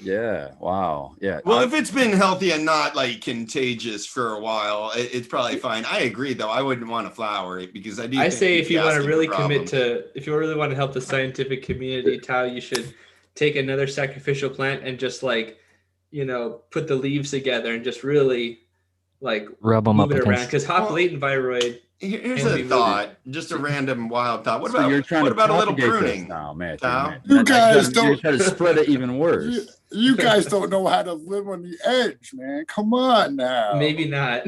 Yeah. Wow. Yeah. Well, if it's been healthy and not like contagious for a while, it's probably fine. I agree, though. I wouldn't want to flower it because I say if you want to really if you really want to help the scientific community, Tao, you should take another sacrificial plant and just like, put the leaves together and just really like rub them move up it around, because hop latent viroid. Here's a thought, just a random wild thought. What you're trying to about a little pruning now, man? You guys don't. You're trying to spread it even worse. You guys don't know how to live on the edge, man. Come on now. Maybe not.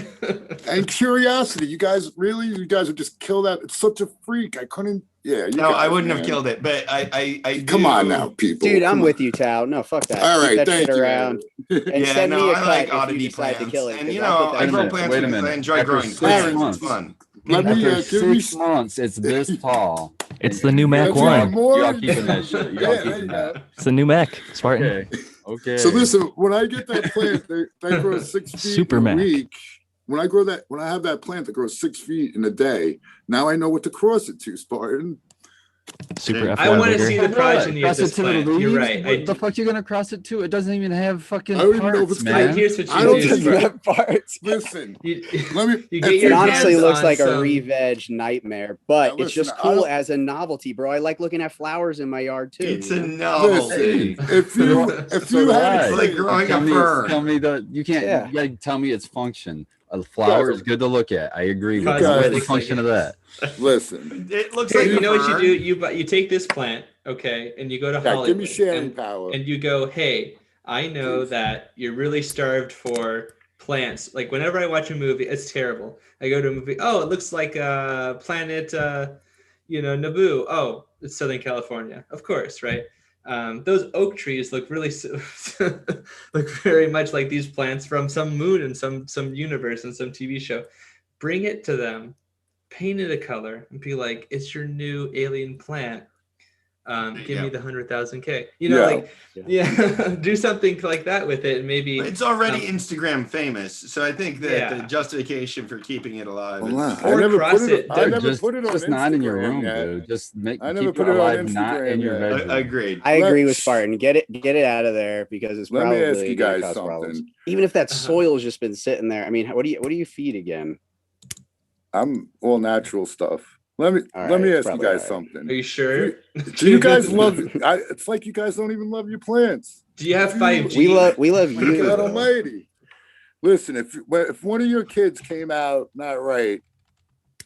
And curiosity, you guys would just kill that. It's such a freak. I couldn't. Yeah. No, I wouldn't have killed it, but I come on now, people. Dude, I'm with you, Tao. No, fuck that. All right, Keep that thank shit you. around. And send me a cut like if you oddity decide plants. to kill it. And I grow plants because I enjoy growing plants. It's fun. Let me After give me 6 months, it's this tall. It's the new Mac That's one. Y'all keeping that shit. Y'all keeping that. It's the new Mac, Spartan. Okay. So listen, when I get that plant, that grows 6 feet Super in a Mac. week. When I have that plant that grows 6 feet in a day, now I know what to cross it to, Spartan. Super F1 I want to bigger. see the progeny of Cross it this to the plant. You're leaves? right. What the fuck you gonna cross it to? It doesn't even have fucking I don't even know if parts, it's man. Here's what I you don't do. think Spartan. that parts. Listen, You let me. get It your honestly hands looks on like a some- re-veg nightmare, but Now, it's just listen, I cool don't- as a novelty, bro. I like looking at flowers in my yard too. It's you a know? novelty. if you had It's like growing a fern. Tell me you can't. Yeah. You gotta tell me its function. A flower is good to look at. I agree with Cause that. What's the looks function like of that? listen, It looks Here, like you know what you fern. do? You take this plant, okay, and you go to Hollywood. give me sharing and, power. and you go, hey, I know that you're really starved for plants. Like whenever I watch a movie, it's terrible. I go to a movie. Oh, it looks like planet, Naboo. Oh, it's Southern California, of course, right? Those oak trees look really look very much like these plants from some moon and some universe and some TV show. Bring it to them, paint it a color, and be like, "It's your new alien plant. Give me the 100,000 K." Do something like that with it, and maybe It's already Instagram famous, so I think that the justification for keeping it alive. I never put it on just not in your Instagram room, yet. dude. Just I never keep put it it on alive, not in your Instagram yet. bedroom. Agreed. I agree with Spartan. Get it out of there because it's Let probably me ask you gonna guys cause something. problems. Even if that soil's just been sitting there. I mean, what do you feed again? I'm all natural stuff. Let me All let me right, ask you probably guys all right. something. Are you sure? Do you guys love? It's like you guys don't even love your plants. Do you have 5G? We love My you. God though. Almighty! Listen, if one of your kids came out not right,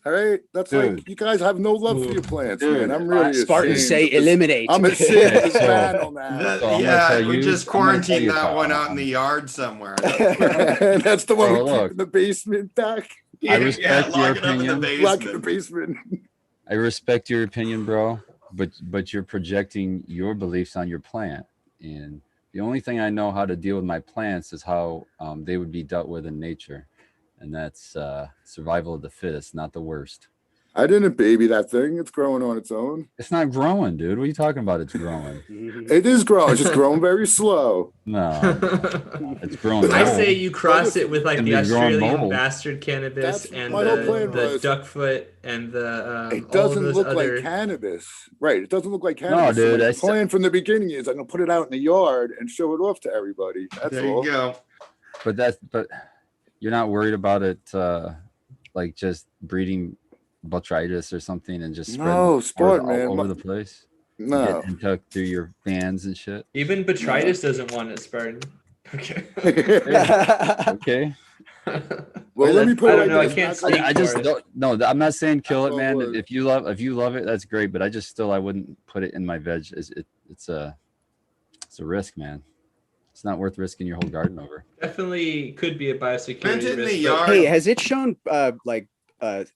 all right, that's Dude. like you guys have no love for your plants, Dude, man. I'm really Spartans ashamed say of this- eliminate. I'm ashamed of this So- panel now. So I'm gonna tell we you- just I'm gonna tell quarantined you, that Kyle, one out in the yard somewhere. That's the one Bro, we keep look. in the basement back. I respect your lock it up in the opinion. Lock in the basement. basement. I respect your opinion, bro, but you're projecting your beliefs on your plant, and the only thing I know how to deal with my plants is how they would be dealt with in nature, and that's survival of the fittest, not the worst. I didn't baby that thing. It's growing on its own. It's not growing, dude. What are you talking about? It's growing. It is growing. It's just growing very slow. No, it's growing. I mole. say you cross it with like Can the be growing Australian mole. bastard cannabis That's and my whole plan the was- duckfoot and the It all of doesn't those look other. like cannabis. Right. It doesn't look like cannabis. dude, So I the plan from the beginning is I'm going to put it out in the yard and show it off to everybody. That's There all. you go. But you're not worried about it like just breeding botrytis or something and just spreading No, spores Spartan, all man. over the place? No. Getting tucked through your fans and shit. Even botrytis doesn't want it, Spartan. Okay. Okay. Well, let me put I it don't like know, I this. can't Not speak gonna- I just for it. don't. No, I'm not saying kill it, Well, man. would. If you love it, that's great. But I just still I wouldn't put it in my veg. It's a risk, man. It's not worth risking your whole garden over. Definitely could be a Plant it biosecurity in the risk. yard. Hey, has it shown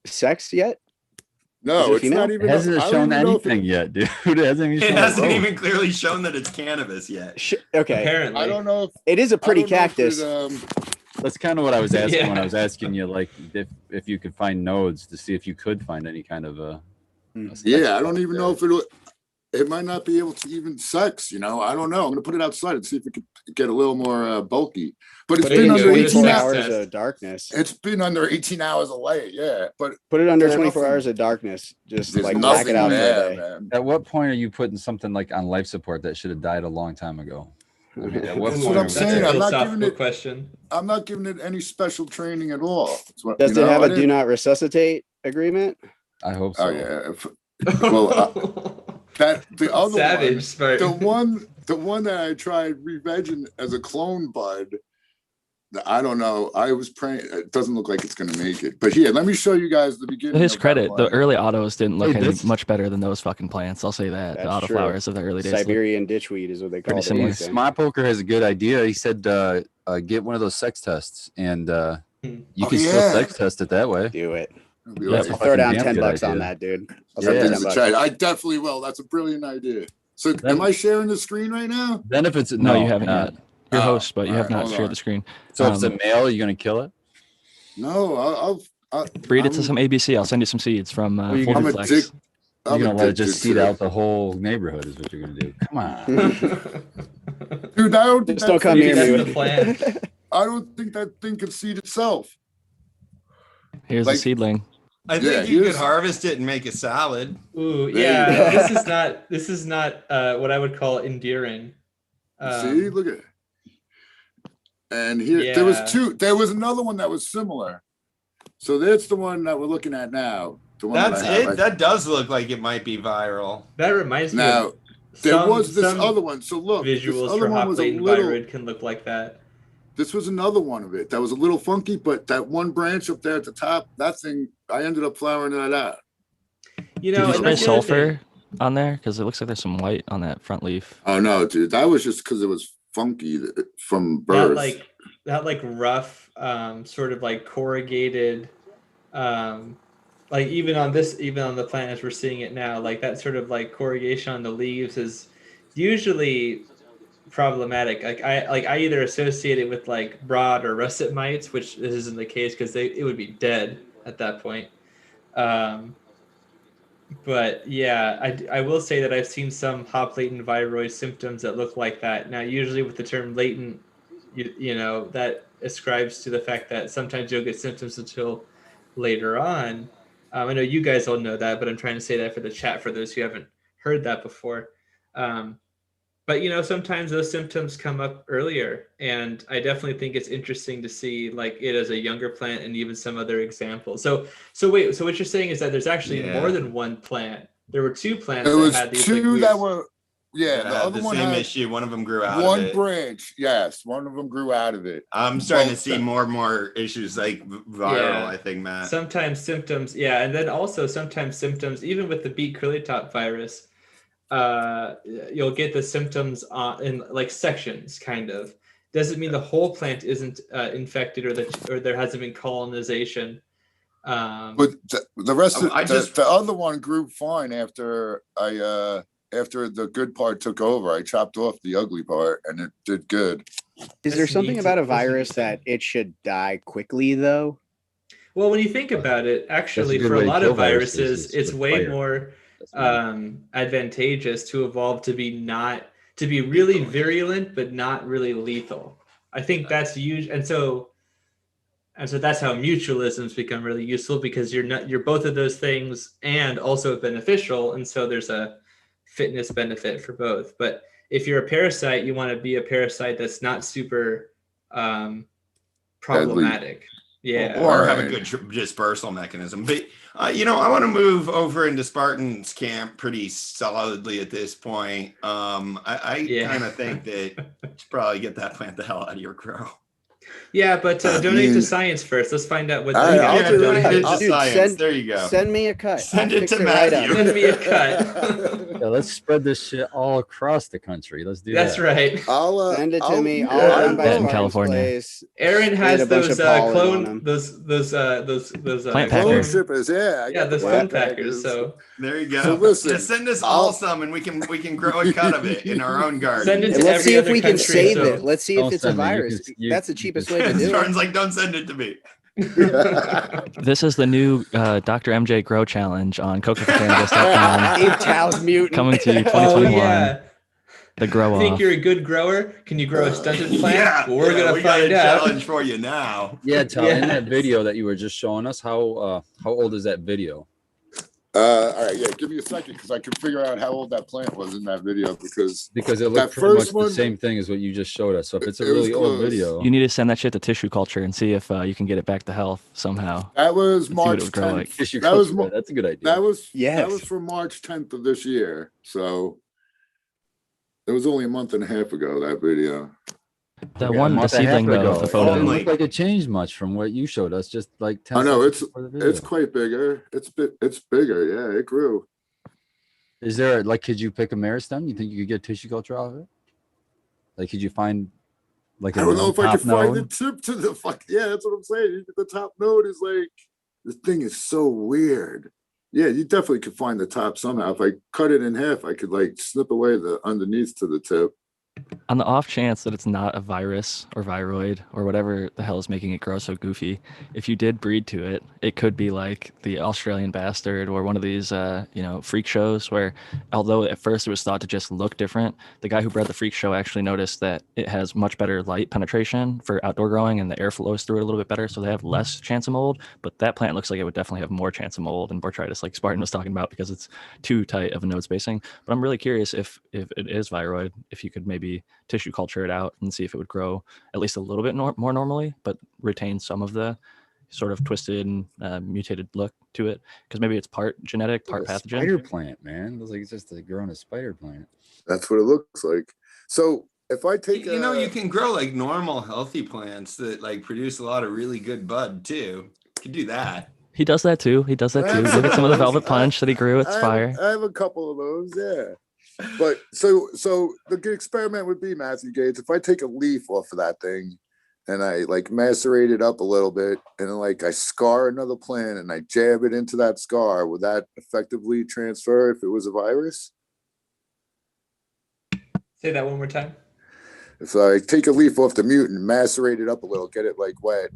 sex yet? No, Is it it's female? not It even. hasn't I don't shown even know if anything yet, dude. It hasn't even It shown hasn't growth. even clearly shown that it's cannabis yet. Okay, Apparently. I don't know if it is a pretty I don't know if cactus. That's kind of what I was asking when Yeah. I was asking you, like if you could find nodes to see if you could find any kind of a. Yeah, I don't even know if it might not be able to even sex. I don't know. I'm gonna put it outside and see if it could get a little more bulky. But it's There been you under go. 18 Just hours. hours test. of darkness. It's been under 18 hours of light. Yeah, but Put it under there's 24 nothing- hours of darkness. Just there's like black nothing it out for a there, day. man. At what point are you putting something like on life support that should have died a long time ago? I mean, at what That's point what I'm are we- saying. That's a I'm not giving philosophical it- question. I'm not giving it any special training at all. That's what- Does you it know, have I a do didn't- not resuscitate agreement? I hope so. Oh yeah. That the other Savage, one, Spartan. the one that I tried re-vegging as a clone bud. I don't know. I was praying. It doesn't look like it's going to make it. But here, let me show you guys the beginning. To his of that credit, the plant. early autos didn't look Hey, any this- much better than those fucking plants. I'll say that. That's The true. autoflowers of the early days. look- Siberian ditchweed is what they call pretty it. similar. back then. Smart Poker has a good idea. He said get one of those sex tests, and you Oh, can still yeah. sex test it that way. Do it. I'll be Yeah, like, That's I'll a throw down fucking damn good $10 on idea. that, dude. I'll Yeah. throw in down the $10. chat. I definitely will. That's a brilliant idea. So, am I sharing the screen right now? Then if it's No, you haven't not. yet. You're Oh, host, but you have alright, not hold shared on. the screen. So if it's a Um, male, you're gonna kill it. No, I'll Breed it to I'm- some ABC. I'll send you some seeds from Well, you Full can- I'm a Duplex. dick. You're I'm gonna let it addicted just seed to it. out the whole neighborhood, is what you're gonna do. Come on. Dude, I don't think Just don't that come thing- near That's me. the with- plan. I don't think that thing can seed itself. Here's like- a seedling. I think Yeah, you could here's- harvest it and make a salad. Ooh, There yeah. you go. This is not what I would call endearing. See, look at it. And here, there was Yeah. two. There was another one that was similar. So that's the one that we're looking at now. The one That's that I have. it. That does look like it might be viral. That reminds me. Now, of there some- was this some other one. So look, this visuals other for one hot was a latent little. viroid can look like that. This was another one of it that was a little funky, but that one branch up there at the top, that thing, I ended up flowering that out. You Did know, you and spray that's the other thing. sulfur on there? Because it looks like there's some white on that front leaf. Oh no, dude, that was just because it was funky from birth. That like rough, sort of like corrugated, like even on the plant as we're seeing it now, like that sort of like corrugation on the leaves is usually problematic. I either associate it with like broad or russet mites, which this isn't the case because it would be dead at that point. But yeah, I will say that I've seen some hop latent viroid symptoms that look like that. Now, usually with the term latent, you know, that ascribes to the fact that sometimes you'll get symptoms until later on. I know you guys all know that, but I'm trying to say that for the chat for those who haven't heard that before. But you know, sometimes those symptoms come up earlier, and I definitely think it's interesting to see like it as a younger plant and even some other examples. So wait, so what you're saying is that there's actually Yeah. more than one plant. There were two plants There that was had these two like, weird- that were, the Had other the one same had issue. One of them grew out one of it. branch. Yes, one of them grew out of it. I'm starting to Both see of- more and more issues like viral. Yeah. I think, Matt. sometimes symptoms, yeah, and then also sometimes symptoms, even with the beet curly top virus, you'll get the symptoms in like sections, kind of. Doesn't mean the whole plant isn't infected or there hasn't been colonization. But the rest of I just- the other one grew fine after after the good part took over. I chopped off the ugly part and it did good. Is there That's something neat. about a That's virus interesting. that it should die quickly though? Well, when you think about it, That's a actually, good for a way to lot kill of viruses viruses, is it's with way fire. more That's what advantageous to evolve to be really virulent, but not really lethal. I think that's huge, and so that's how mutualisms become really useful, because you're both of those things and also beneficial, and so there's a fitness benefit for both. But if you're a parasite, you want to be a parasite that's not super um, Deadly. problematic. Yeah. Or have a Right. good dispersal mechanism. But I want to move over into Spartan's camp pretty solidly at this point. I Yeah. kind of think that you should probably get that plant the hell out of your grow. Yeah, but I donate to mean- science first. Let's find out what All right, the I'll Yeah, do donate it it. to Dude, science. There you go. Send me a cut. Send I'll it fix to it right up. Matthew. Send me a cut. Yeah, let's spread this shit all across the country. Let's do That's that. right. Send it to I'll- me. yeah, All I done by Yeah, in will. Spartan's California. Place. Aaron Sprayed has a bunch those of pollen on clone them. those Plant Clone packer. shippers, yeah. I yeah, got those the phone plant packers. packers. So There you go. So listen, Just send us all I'll- some, and we can grow a cut of it in our own garden. send it And to let's every see if other we can country. save So it. Let's see if Don't it's a send me. You virus. can- you- That's the you cheapest can- way to do it. Jordan's like, don't send it to me. This is the new Dr. MJ Grow Challenge on cocoforcannabis.com. Ape Tao's mutant. Coming to you oh 2021. yeah. The grow Think off. you're a good grower? Can you grow a stunted plant? Yeah, well, we're gonna we got a find out. challenge for you now. Yeah, Tal, in that Yes. video that you were just showing us, how old is that video? all right, yeah, give me a second because I can figure out how old that plant was in that video because Because it That looked pretty much first one- the same thing as what you just showed us. So if it's a It was really old close. video, You need to send that shit to tissue culture and see if you can get it back to health somehow. that was Let's see what March it would grow 10th. like. tissue That was culture, mo- that's a good idea. That was Yes. from March 10th of this year. So it was only a month and a half ago, that video. The Yeah, a one, the month and a half seedling though, ago. the It photo. didn't Only- look like it changed much from what you showed us. Just like 10 I know seconds before the video. it's quite bigger. It's bigger. Yeah, it grew. Is there like, could you pick a meristem? You think you could get tissue culture out of it? Like, could you find like I don't know if I top could find the node? tip to the fuck. Yeah, that's what I'm saying. The top node is like, this thing is so weird. Yeah, you definitely could find the top somehow. If I cut it in half, I could like snip away the underneath to the tip. On the off chance that it's not a virus or viroid or whatever the hell is making it grow so goofy, if you did breed to it, it could be like the Australian bastard or one of these, freak shows where, although at first it was thought to just look different, the guy who bred the freak show actually noticed that it has much better light penetration for outdoor growing and the air flows through it a little bit better, so they have less chance of mold. But that plant looks like it would definitely have more chance of mold and botrytis, like Spartan was talking about, because it's too tight of a node spacing. But I'm really curious if it is viroid, if you could maybe tissue culture it out and see if it would grow at least a little bit more normally, but retain some of the sort of twisted and mutated look to it, because maybe it's part genetic, part It's a pathogen. spider plant, man. It looks like it's just growing a spider plant. That's what it looks like. So if I take You can grow like normal healthy plants that like produce a lot of really good bud too. You can do that. He does that too. Give it some of the velvet punch that he grew. It's fire. I have a couple of those, yeah. But so the good experiment would be, Matthew Gates, if I take a leaf off of that thing and I like macerate it up a little bit and then like I scar another plant and I jab it into that scar, would that effectively transfer if it was a virus? Say that one more time. If I take a leaf off the mutant, macerate it up a little, get it like wet,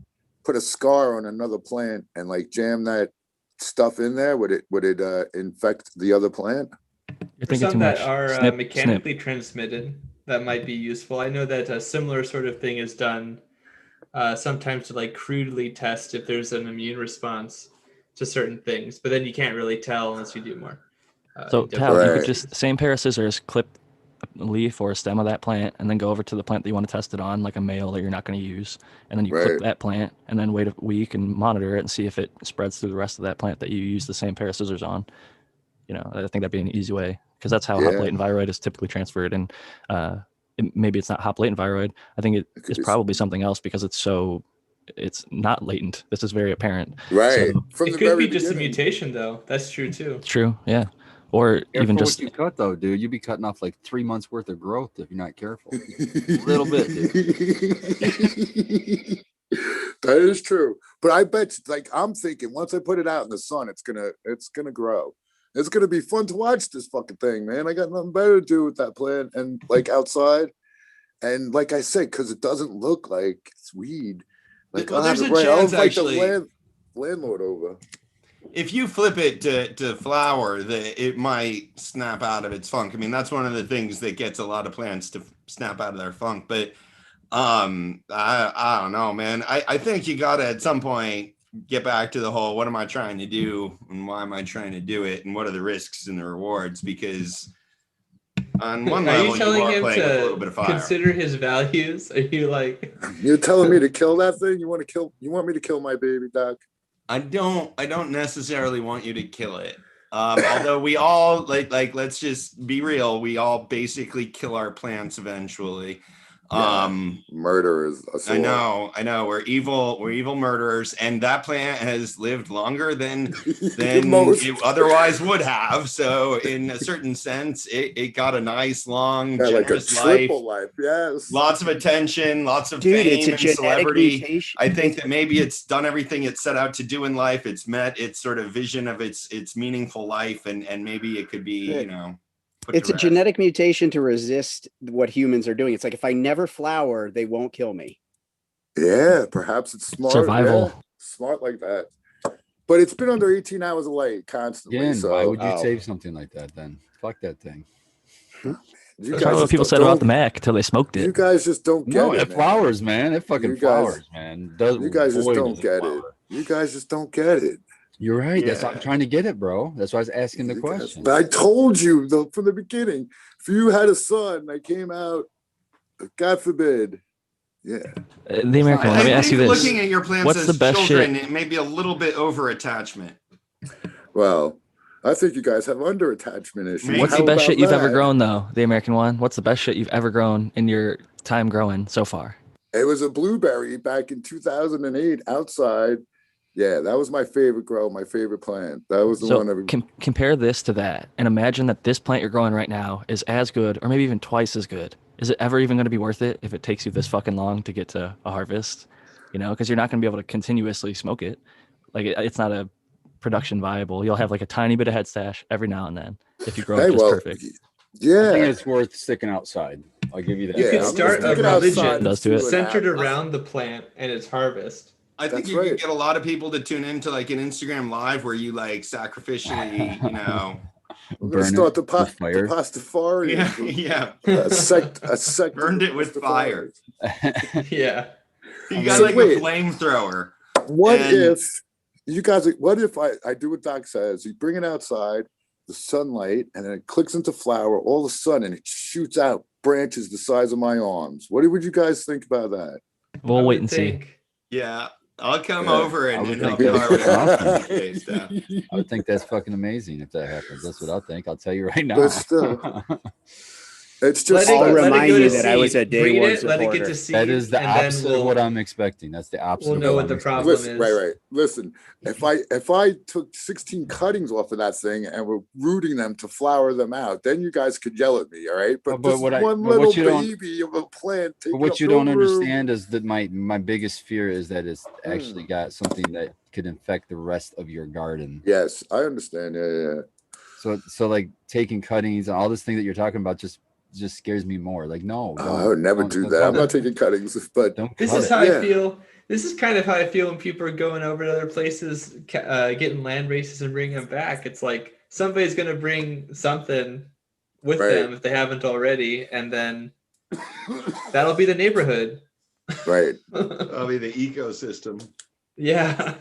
put a scar on another plant and like jam that stuff in there, would it infect the other plant? You're For thinking some too much. that are Snip, mechanically transmitted, that might be useful. I know that a similar sort of thing is done sometimes to like crudely test if there's an immune response to certain things, but then you can't really tell unless you do more. So in-depth Tal, you Right. could just, same pair of scissors, clip a leaf or a stem of that plant, and then go over to the plant that you want to test it on, like a male that you're not going to use, and then you clip Right. that plant, and then wait a week and monitor it and see if it spreads through the rest of that plant that you use the same pair of scissors on. I think that'd be an easy way, because that's how hop Yeah. latent viroid is typically transferred. And maybe it's not hop latent viroid. I think it could is be probably something else, because it's not latent. This is very apparent. Right. So From It the could very be just a beginning. mutation, though. That's true too. it's true, yeah. Or even Careful just what you cut though, dude. You'd be cutting off like 3 months worth of growth if you're not careful. Little bit, That is true. But I bet like I'm thinking once I put it out in the sun, it's gonna grow. It's gonna be fun to watch this fucking thing, man. I got nothing better to do with that plant and like outside. And like I said, because it doesn't look like it's weed. Like Well, I'll have there's it a right. I'll chance, invite the actually. landlord over. If you flip it to flower, it might snap out of its funk. I mean, that's one of the things that gets a lot of plants to snap out of their funk. But I don't know, man. I think you gotta at some point get back to the whole, what am I trying to do and why am I trying to do it and what are the risks and the rewards? Because on one Are level you telling you are him playing with a little bit to of fire. consider his values? Are you like You're telling me to kill that thing? You want me to kill my baby, Doc? I don't necessarily want you to kill it. Although we all like let's just be real, we all basically kill our plants eventually. Murder is I know we're evil murderers, and that plant has lived longer than it otherwise would have. So in a certain sense, it got a nice long generous like a triple life. Yes, lots of attention, lots of Dude, fame it's a and genetic celebrity. mutation. I think that maybe it's done everything it set out to do in life. It's met its sort of vision of its meaningful life, and maybe it could be, It's a genetic mutation to resist what humans are doing. It's like, if I never flower, they won't kill me. Yeah, perhaps it's smart. Survival. Yeah, smart like that. But it's been under 18 hours of light constantly. Again, so why would you save something like that then? Fuck that thing. You That's probably what people said about the Mac until they smoked it. You guys just don't get No, it. it flowers, man. It fucking flowers, man. You guys just don't get it. You guys just don't get it. You're right. That's why I'm trying to get it, bro. That's why I was asking the question. But I told you from the beginning, if you had a son that came out, God forbid. Yeah. The American one. Let me ask you this. Looking at your plants What's as the best children, shit? it may be a little bit over attachment. Well, I think you guys have under attachment issues. What's How the best about shit you've ever that? grown, though? The American one. What's the best shit you've ever grown in your time growing so far? It was a blueberry back in 2008 outside. Yeah, that was my favorite grow, my favorite plant. That was the one that compare this to that and imagine that this plant you're growing right now is as good or maybe even twice as good. Is it ever even going to be worth it if it takes you this fucking long to get to a harvest? Because you're not going to be able to continuously smoke it. Like it's not a production viable. You'll have like a tiny bit of head stash every now and then if you grow it just perfect. Yeah, I think it's worth sticking outside. I'll give you that. You could start a religion centered happens. around the plant and its harvest. I think you could get a lot of people to tune into like an Instagram live where you like sacrificially, We're gonna start the Pastafari. Yeah. A sect burned it with fire. Yeah. You got like a flamethrower. What if I do what Doc says? You bring it outside, the sunlight, and then it clicks into flower all of a sudden, and it shoots out branches the size of my arms. What would you guys think about that? We'll wait and see. Yeah. I'll come over and help you. I would think that's fucking amazing if that happens. That's what I think. I'll tell you right now. But still, it's just. I'll remind you that I was a day one supporter. Let it get to seed. That is the opposite of what I'm expecting. That's the opposite. We'll know what the problem is. Right. Listen, if I took 16 cuttings off of that thing and were rooting them to flower them out, then you guys could yell at me, all right? But this one little baby of a plant. But what you don't understand is that my biggest fear is that it's actually got something that could infect the rest of your garden. Yes, I understand. Yeah. So like taking cuttings and all this thing that you're talking about just scares me more. Like, no, I would never do that. I'm not taking cuttings, but this is how I feel. This is kind of how I feel when people are going over to other places, getting land races and bringing them back. It's like somebody's going to bring something with them if they haven't already, and then that'll be the neighborhood. Right. That'll be the ecosystem. Yeah.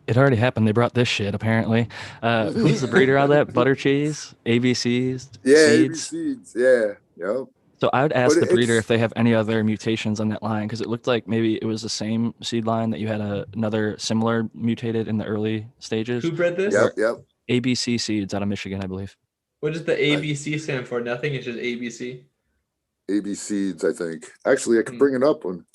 It already happened. They brought this shit, apparently. Who's the breeder on that? Butter cheese? ABCs? Yeah, seeds? ABCs. Yeah. Yep. So I would ask the breeder if they have any other mutations on that line, because it looked like maybe it was the same seed line that you had another similar mutated in the early stages. Who bred this? Yep. ABC Seeds out of Michigan, I believe. What does the ABC stand for? Nothing. It's just ABC. ABCs, I think. Actually, I could bring it up one.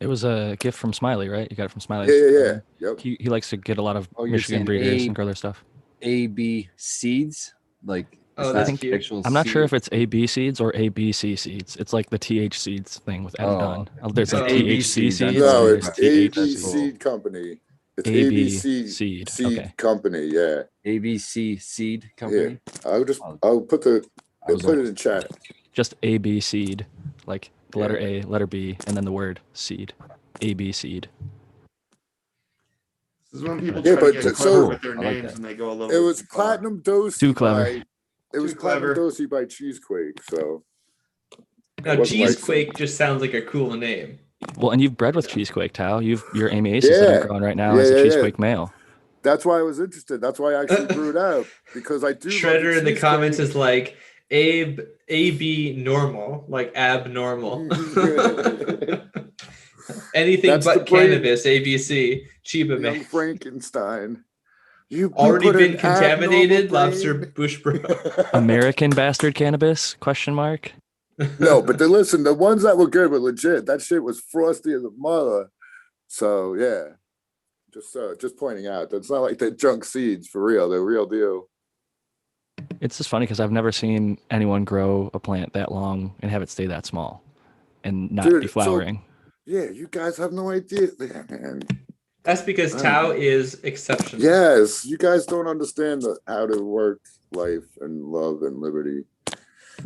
It was a gift from Smiley, right? You got it from Smiley. Yeah. Yep. He likes to get a lot of Michigan breeders and grow their stuff. AB seeds, like. That's cute. I'm not sure if it's AB seeds or ABC seeds. It's like the TH seeds thing with added on. There's like THC seeds. No, it's ABC Seed Company. It's ABC Seed Company. Yeah. ABC Seed Company. Yeah. I'll put it in chat. Just AB Seed. like the letter A, letter B, and then the word seed. AB seed. This is when people Yeah, try to but get so- clever with their I like names that. and they go a little It was too far. Platinum Dosey Too clever. It was Too Platinum clever. Dosey by Cheesequake. So Now, wasn't like- Cheesequake just sounds like a cool name. Well, and you've bred with Cheesequake, Tao. Your Amy Aces that Yeah. I'm growing right now Yeah, is a yeah, yeah. Cheesequake male. that's why I was interested. That's why I actually grew it out because I do. love Shredder in the Cheesequake. comments is like Abe AB normal, like abnormal. Anything That's but the brain- cannabis, ABC, Chiba Young man. Frankenstein. You Already put been an contaminated, abnormal lobster brain- bush bro. American bastard cannabis? Question mark. No, but listen, the ones that were good were legit. That shit was frosty as a mother. So yeah, just pointing out that's not like they're junk seeds for real. They're real deal. It's just funny because I've never seen anyone grow a plant that long and have it stay that small and not Dude, be so- flowering. Yeah, you guys have no idea, man. That's because Tao is exceptional. Yes, you guys don't understand how to work life and love and liberty.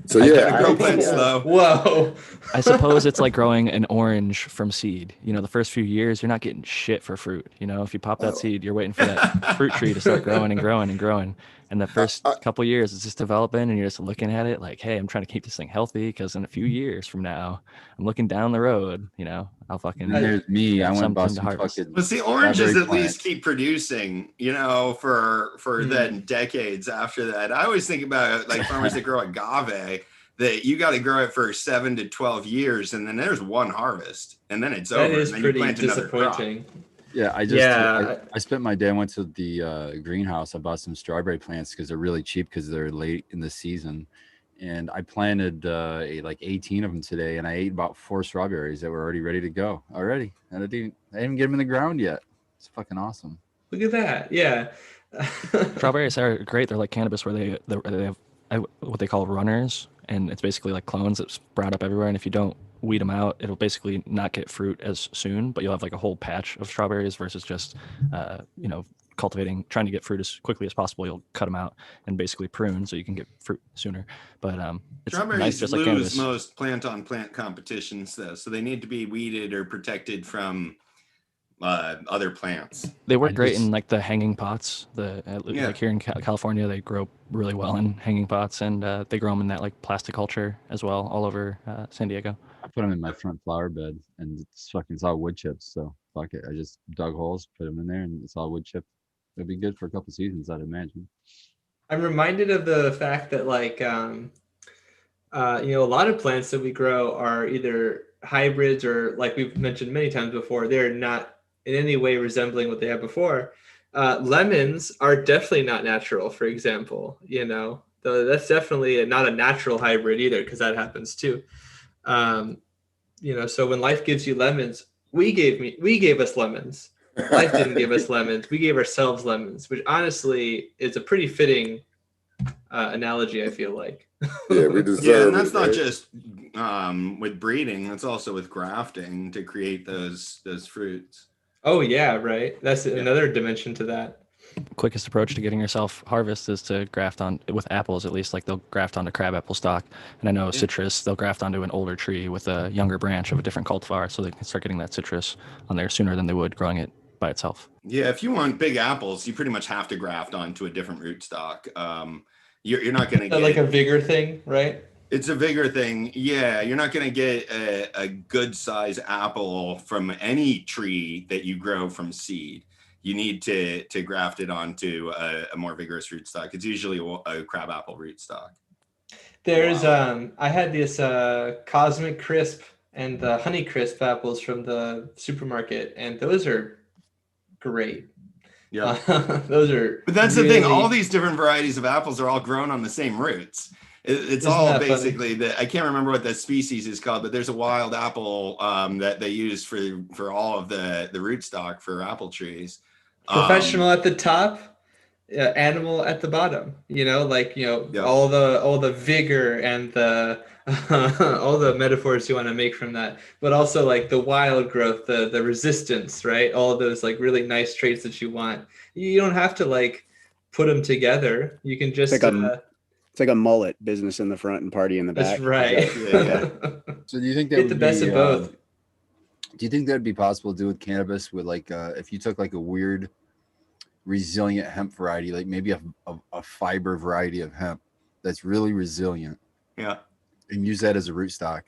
So I yeah, gotta grow plants though. Whoa. I suppose it's like growing an orange from seed. You know, the first few years, you're not getting shit for fruit. You know, if you pop that Oh. seed, you're waiting for that fruit tree to start growing and growing and growing. And the first couple years, it's just developing, and you're just looking at it like, hey, I'm trying to keep this thing healthy because in a few years from now, I'm looking down the road. You know, I'll fucking. And then there's me. I went and bought something to some harvest. fucking. But see, oranges strawberry at least plants. keep producing, you know, for then decades after that. I always think about like farmers that grow agave, that you got to grow it for 7 to 12 years, and then there's one harvest, and then it's That over. is and then you pretty plant another crop. disappointing. Yeah, I spent my day. I went to the greenhouse. I bought some strawberry plants because they're really cheap because they're late in the season, and I planted like 18 of them today, and I ate about 4 strawberries that were already ready to go already. And I didn't get them in the ground yet. It's fucking awesome. Look at that. Yeah. Strawberries are great. They're like cannabis, where they have what they call runners, and it's basically like clones that sprout up everywhere. And if you don't weed them out, it'll basically not get fruit as soon, but you'll have like a whole patch of strawberries versus just cultivating, trying to get fruit as quickly as possible. You'll cut them out and basically prune so you can get fruit sooner. But it's Strawberries nice, just like lose cannabis. most plant-on-plant competitions, though, so they need to be weeded or protected from other plants. They work I great just- in like the hanging pots. Like here in California, they grow really well in hanging pots, and they grow them in that like plastic culture as well, all over San Diego. I put them in my front flower bed, and it's all wood chips. So fuck it. I just dug holes, put them in there, and it's all wood chip. It'll be good for a couple seasons, I'd imagine. I'm reminded of the fact that like a lot of plants that we grow are either hybrids or, like we've mentioned many times before, they're not in any way resembling what they had before. Lemons are definitely not natural, for example, though that's definitely not a natural hybrid either, because that happens too. So when life gives you lemons, we gave us lemons. Life didn't give us lemons. We gave ourselves lemons, which honestly is a pretty fitting analogy, I feel like. Yeah, we deserve Yeah, and that's it, not right? just with breeding; that's also with grafting to create those fruits. Oh yeah, right. That's another dimension to that. Quickest approach to getting yourself harvest is to graft on, with apples at least, like they'll graft onto crabapple stock. And I know citrus, they'll graft onto an older tree with a younger branch of a different cultivar, so they can start getting that citrus on there sooner than they would growing it by itself. Yeah, if you want big apples, you pretty much have to graft onto a different rootstock. You're not going to get Like a vigor thing, right? It's a vigor thing. Yeah, you're not going to get a good size apple from any tree that you grow from seed. You need to graft it onto a more vigorous rootstock. It's usually a crabapple rootstock. There's I had this Cosmic Crisp and the Honey Crisp apples from the supermarket, and those are great. Yeah, those are. but that's the thing. really- All these different varieties of apples are all grown on the same roots. It's Isn't all that funny? basically I can't remember what the species is called, but there's a wild apple that they use for all of the rootstock for apple trees. Professional at the top, animal at the bottom. Yeah. All the vigor and the all the metaphors you want to make from that, but also like the wild growth, the resistance, right? All of those like really nice traits that you want. You don't have to like put them together. You can just It's It's like a mullet, business in the front and party in the back. That's right. Yeah. So do you think that Get would the best be, of both. do you think that'd be possible to do with cannabis with like if you took like a weird resilient hemp variety, like maybe a fiber variety of hemp that's really resilient, Yeah. and use that as a rootstock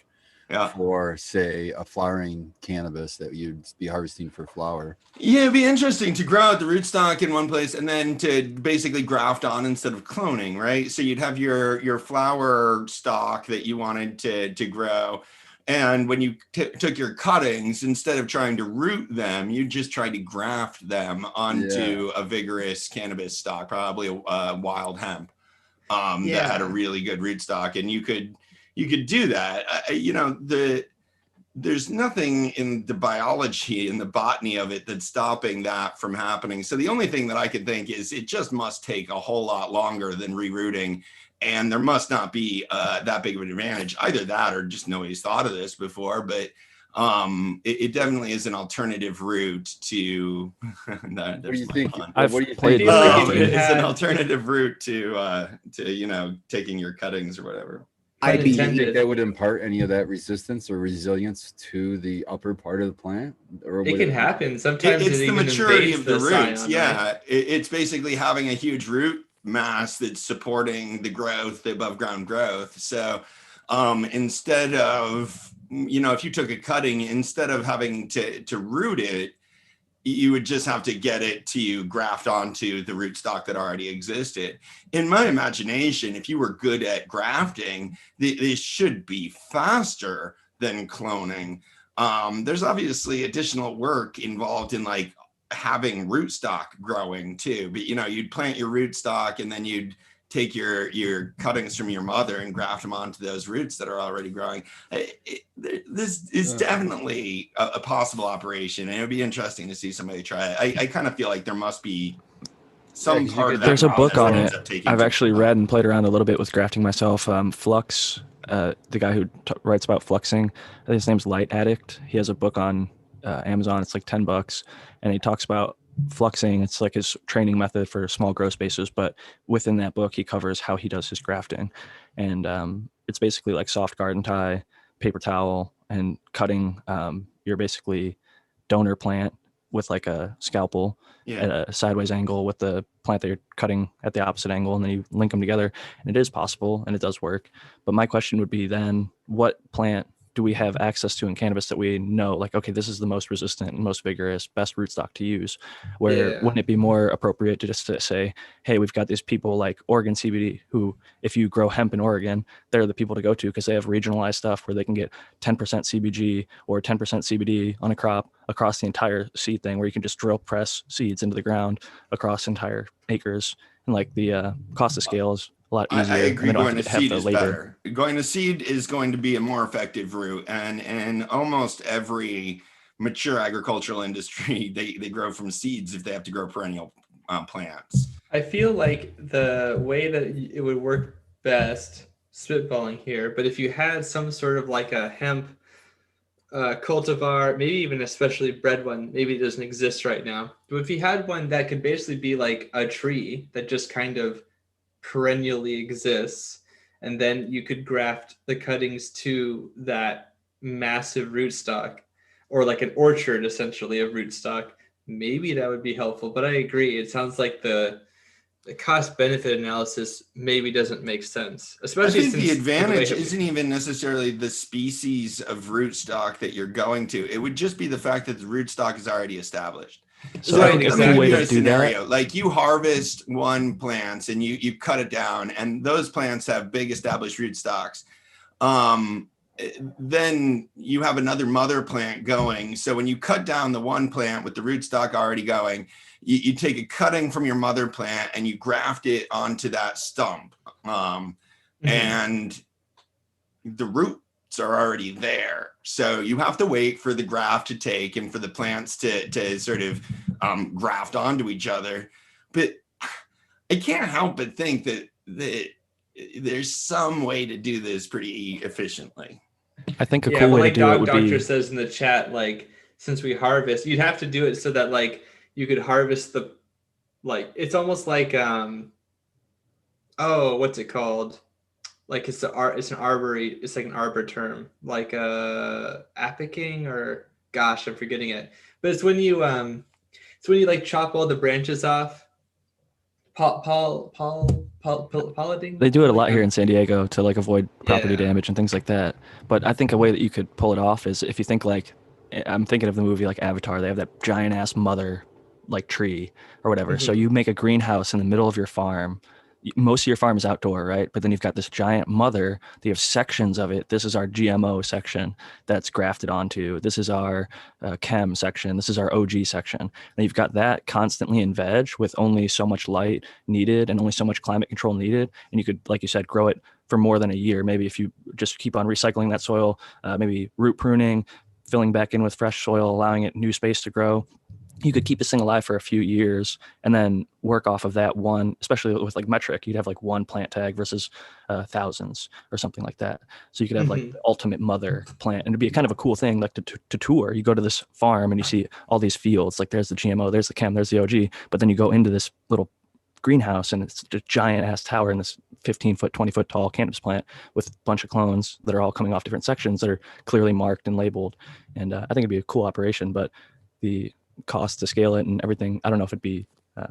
Yeah. for, say, a flowering cannabis that you'd be harvesting for flower? Yeah, it'd be interesting to grow out the rootstock in one place and then to basically graft on instead of cloning, right? So you'd have your flower stock that you wanted to grow. And when you took your cuttings, instead of trying to root them, you just tried to graft them onto a vigorous cannabis stock, probably a wild hemp that had a really good rootstock. And you could do that. There's nothing in the biology and the botany of it that's stopping that from happening. So the only thing that I could think is it just must take a whole lot longer than rerooting, and there must not be that big of an advantage. Either that or just nobody's thought of this before, but it definitely is an alternative route to What do you think? I've What do you played think? with like grafting. it's an alternative route to taking your cuttings or whatever. Pun Do you think intended. that would impart any of that resistance or resilience to the upper part of the plant? Or It would can happen. Sometimes It's it the even maturity invades of the roots. scion, Yeah, right? it's basically having a huge root mass that's supporting the growth, the above ground growth. So instead of, if you took a cutting, instead of having to root it, you would just have to get it to graft onto the rootstock that already existed. In my imagination, if you were good at grafting, this should be faster than cloning. There's obviously additional work involved in like having rootstock growing too, but you'd plant your rootstock and then you'd take your cuttings from your mother and graft them onto those roots that are already growing. This is definitely a possible operation, and it would be interesting to see somebody try it. I kind of feel like there must be some 'cause you part get of that. There's a book process on that it. ends up taking I've too actually long. read and played around a little bit with grafting myself. Flux, the guy who writes about fluxing, I think his name's Light Addict. He has a book on Amazon. It's like $10, and he talks about fluxing. It's like his training method for small grow spaces. But within that book, he covers how he does his grafting, and it's basically like soft garden tie, paper towel, and cutting your basically donor plant with like a scalpel Yeah. at a sideways angle with the plant that you're cutting at the opposite angle, and then you link them together, and it is possible and it does work. But my question would be then, what plant do we have access to in cannabis that we know, like, okay, this is the most resistant and most vigorous, best rootstock to use? Where Yeah. wouldn't it be more appropriate to just to say, hey, we've got these people like Oregon CBD, who, if you grow hemp in Oregon, they're the people to go to because they have regionalized stuff where they can get 10% CBG or 10% CBD on a crop across the entire seed thing, where you can just drill press seeds into the ground across entire acres. And like the cost of scale is a lot easier. I agree. And they don't Going have to to have seed the is labor. better. Going to seed is going to be a more effective route, and almost every mature agricultural industry they grow from seeds if they have to grow perennial plants. I feel like the way that it would work best, spitballing here, but if you had some sort of like a hemp cultivar, maybe even a specially bred one, maybe it doesn't exist right now. But if you had one that could basically be like a tree that just kind of perennially exists, and then you could graft the cuttings to that massive rootstock, or like an orchard essentially of rootstock, maybe that would be helpful. But I agree, it sounds like the cost benefit analysis maybe doesn't make sense, I especially think since the advantage way isn't even necessarily the species of rootstock that you're going to. It would just be the fact that the rootstock is already established. So Right, I think a exactly. cool way Give to you a do scenario. that. Like you harvest one plants and you cut it down, and those plants have big established rootstocks. Then you have another mother plant going. So when you cut down the one plant with the rootstock already going, you take a cutting from your mother plant and you graft it onto that stump. And the roots are already there. So you have to wait for the graft to take and for the plants to sort of graft onto each other. But I can't help but think that there's some way to do this pretty efficiently. I think a Yeah, cool well, way like to do it Dog would Doctor be, says in the chat, like since we harvest, you'd have to do it so that like you could harvest the, like it's almost like a what's it called? Like it's an arbor term, like apicing, or gosh, I'm forgetting it. But it's when you like chop all the branches off. Pollarding. They do it a lot here in San Diego to like avoid property damage and things like that. But I think a way that you could pull it off is if you think like, I'm thinking of the movie like Avatar. They have that giant ass mother like tree or whatever. So you make a greenhouse in the middle of your farm. Most of your farm is outdoor, right? But then you've got this giant mother. You have sections of it. This is our GMO section that's grafted onto. This is our chem section. This is our OG section. And you've got that constantly in veg with only so much light needed and only so much climate control needed. And you could, like you said, grow it for more than a year. Maybe if you just keep on recycling that soil, maybe root pruning, filling back in with fresh soil, allowing it new space to grow. You could keep this thing alive for a few years and then work off of that one, especially with like metric, you'd have like one plant tag versus thousands or something like that. So you could have like the ultimate mother plant, and it'd be kind of a cool thing like to tour. You go to this farm and you see all these fields, like there's the GMO, there's the chem, there's the OG, but then you go into this little greenhouse and it's a giant ass tower in this 15-foot, 20-foot tall cannabis plant with a bunch of clones that are all coming off different sections that are clearly marked and labeled. And I think it'd be a cool operation, but the cost to scale it and everything, I don't know if it'd be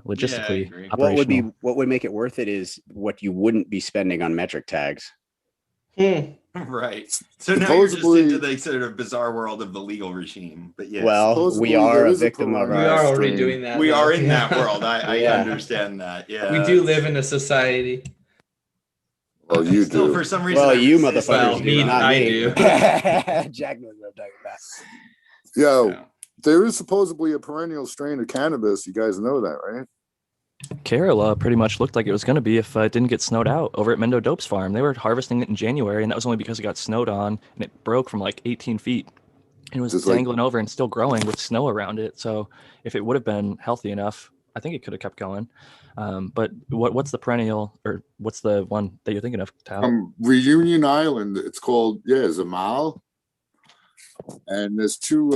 logistically operational. What would make it worth it is what you wouldn't be spending on metric tags. Right. So now you're just into the sort of bizarre world of the legal regime. But yes. Well, we are a victim of we are already doing that. We are in that world. I understand that. Yeah. We do live in a society. Well, you Still, do. for some reason. Well, you motherfuckers do, not I me. do. Jack knows what I'm talking about. Yo, there is supposedly a perennial strain of cannabis. You guys know that, right? Kerala pretty much looked like it was going to be if it didn't get snowed out over at Mendo Dope's farm. They were harvesting it in January, and that was only because it got snowed on, and it broke from like 18 feet. And it was Just dangling over and still growing with snow around it. So if it would have been healthy enough, I think it could have kept going. But what's the perennial, or what's the one that you're thinking of, Tao? Reunion Island. It's called, Zamal. And there's two.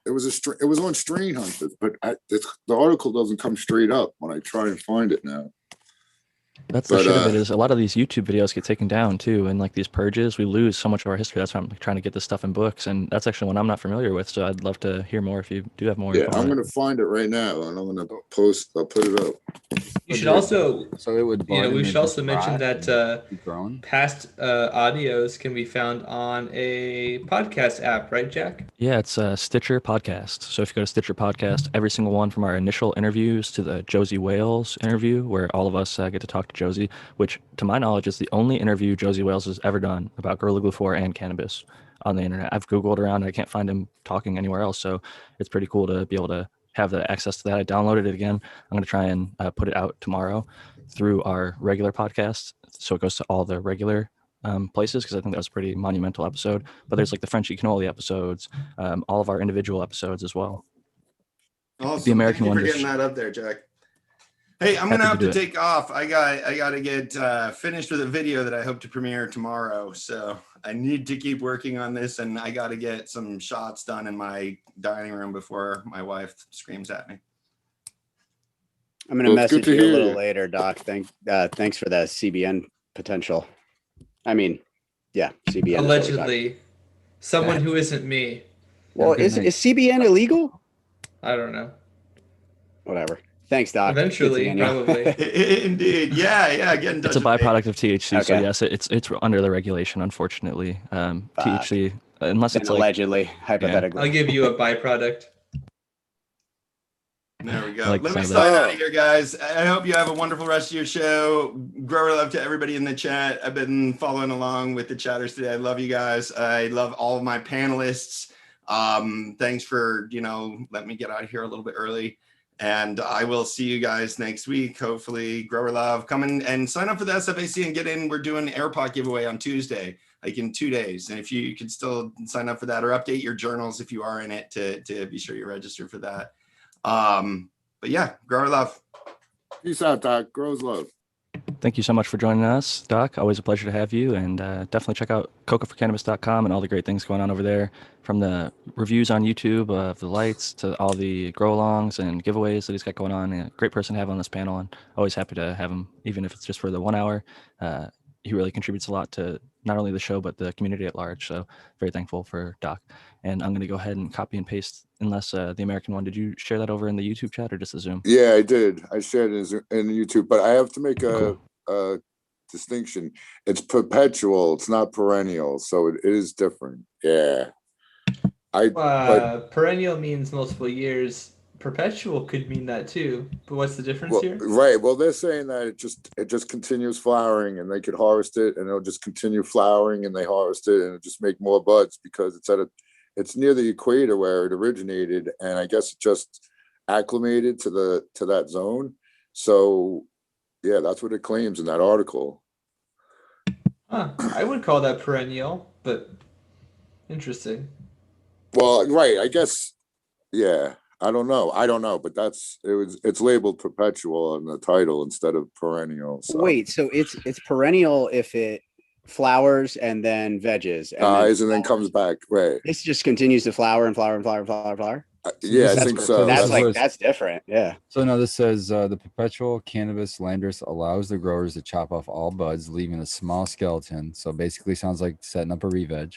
It was on Strain Hunters, but the article doesn't come straight up when I try and find it now. That's the shit of it, is a lot of these YouTube videos get taken down too, and like these purges, we lose so much of our history. That's why I'm trying to get this stuff in books, and that's actually one I'm not familiar with. So I'd love to hear more if you do have more. Yeah, I'm gonna find it right now, and I'm gonna post. I'll put it up. You should also, So it would. we should also mention that keep growing. past audios can be found on a podcast app, right, Jack? Yeah, it's a Stitcher podcast. So if you go to Stitcher podcast, every single one from our initial interviews to the Josie Wales interview, where all of us get to talk to Josie, which to my knowledge is the only interview Josie Wales has ever done about Gorilla Glue 4 and cannabis on the internet. I've Googled around, I can't find him talking anywhere else. So it's pretty cool to be able to have the access to that. I downloaded it again. I'm going to try and put it out tomorrow through our regular podcast. So it goes to all the regular places, because I think that was a pretty monumental episode. But there's like the Frenchy Cannoli episodes, all of our individual episodes as well. Awesome. The American Thank you one. for getting that up there, Jack. Hey, I'm gonna have to take off. I got to get finished with a video that I hope to premiere tomorrow. So I need to keep working on this, and I got to get some shots done in my dining room before my wife screams at me. I'm gonna message you a little later, Doc. Thanks for the CBN potential. I mean, yeah, CBN. Allegedly, someone who isn't me. Well, is CBN illegal? I don't know. Whatever. Thanks, Doc. Eventually, probably. Indeed. Yeah. Get in touch. It's a byproduct of THC, Okay. so yes, it's under the regulation, unfortunately. THC, unless it's allegedly, hypothetically. I'll give you a byproduct. There we go. Like Let me that. sign out of here, guys. I hope you have a wonderful rest of your show. Grower love to everybody in the chat. I've been following along with the chatters today. I love you guys. I love all of my panelists. Thanks for, letting me get out of here a little bit early. And I will see you guys next week. Hopefully, Grower Love, come in and sign up for the SFAC and get in. We're doing an AirPod giveaway on Tuesday, like in 2 days. And if you could still sign up for that, or update your journals if you are in it, to be sure you register for that. But yeah, Grower Love. Peace out, Doc. Grows love. Thank you so much for joining us, Doc. Always a pleasure to have you. And definitely check out cocoforcannabis.com and all the great things going on over there, from the reviews on YouTube of the lights to all the grow alongs and giveaways that he's got going on. And a great person to have on this panel, and always happy to have him, even if it's just for the 1 hour. He really contributes a lot to not only the show, but the community at large. So very thankful for Doc. And I'm going to go ahead and copy and paste, unless the American one, did you share that over in the YouTube chat or just the Zoom? Yeah, I did. I shared it in YouTube, but I have to make a distinction. It's perpetual. It's not perennial, so it is different. Yeah. But Perennial means multiple years. Perpetual could mean that too. But what's the difference here? right. Well, they're saying that it just continues flowering, and they could harvest it, and it'll just continue flowering, and they harvest it, and it'll just make more buds because it's near the equator where it originated, and I guess it just acclimated to that zone. So yeah, that's what it claims in that article. I would call that perennial, but interesting. Well, right, I guess, yeah. I don't know, but it's labeled perpetual in the title instead of perennial. So. Wait, so it's perennial if it flowers and then veges and dies and then comes back, right? This just continues to flower and flower and flower and flower and flower. Yeah, I think so. That's different. Yeah. So now this says the perpetual cannabis landrace allows the growers to chop off all buds, leaving a small skeleton. So basically, sounds like setting up a re-veg.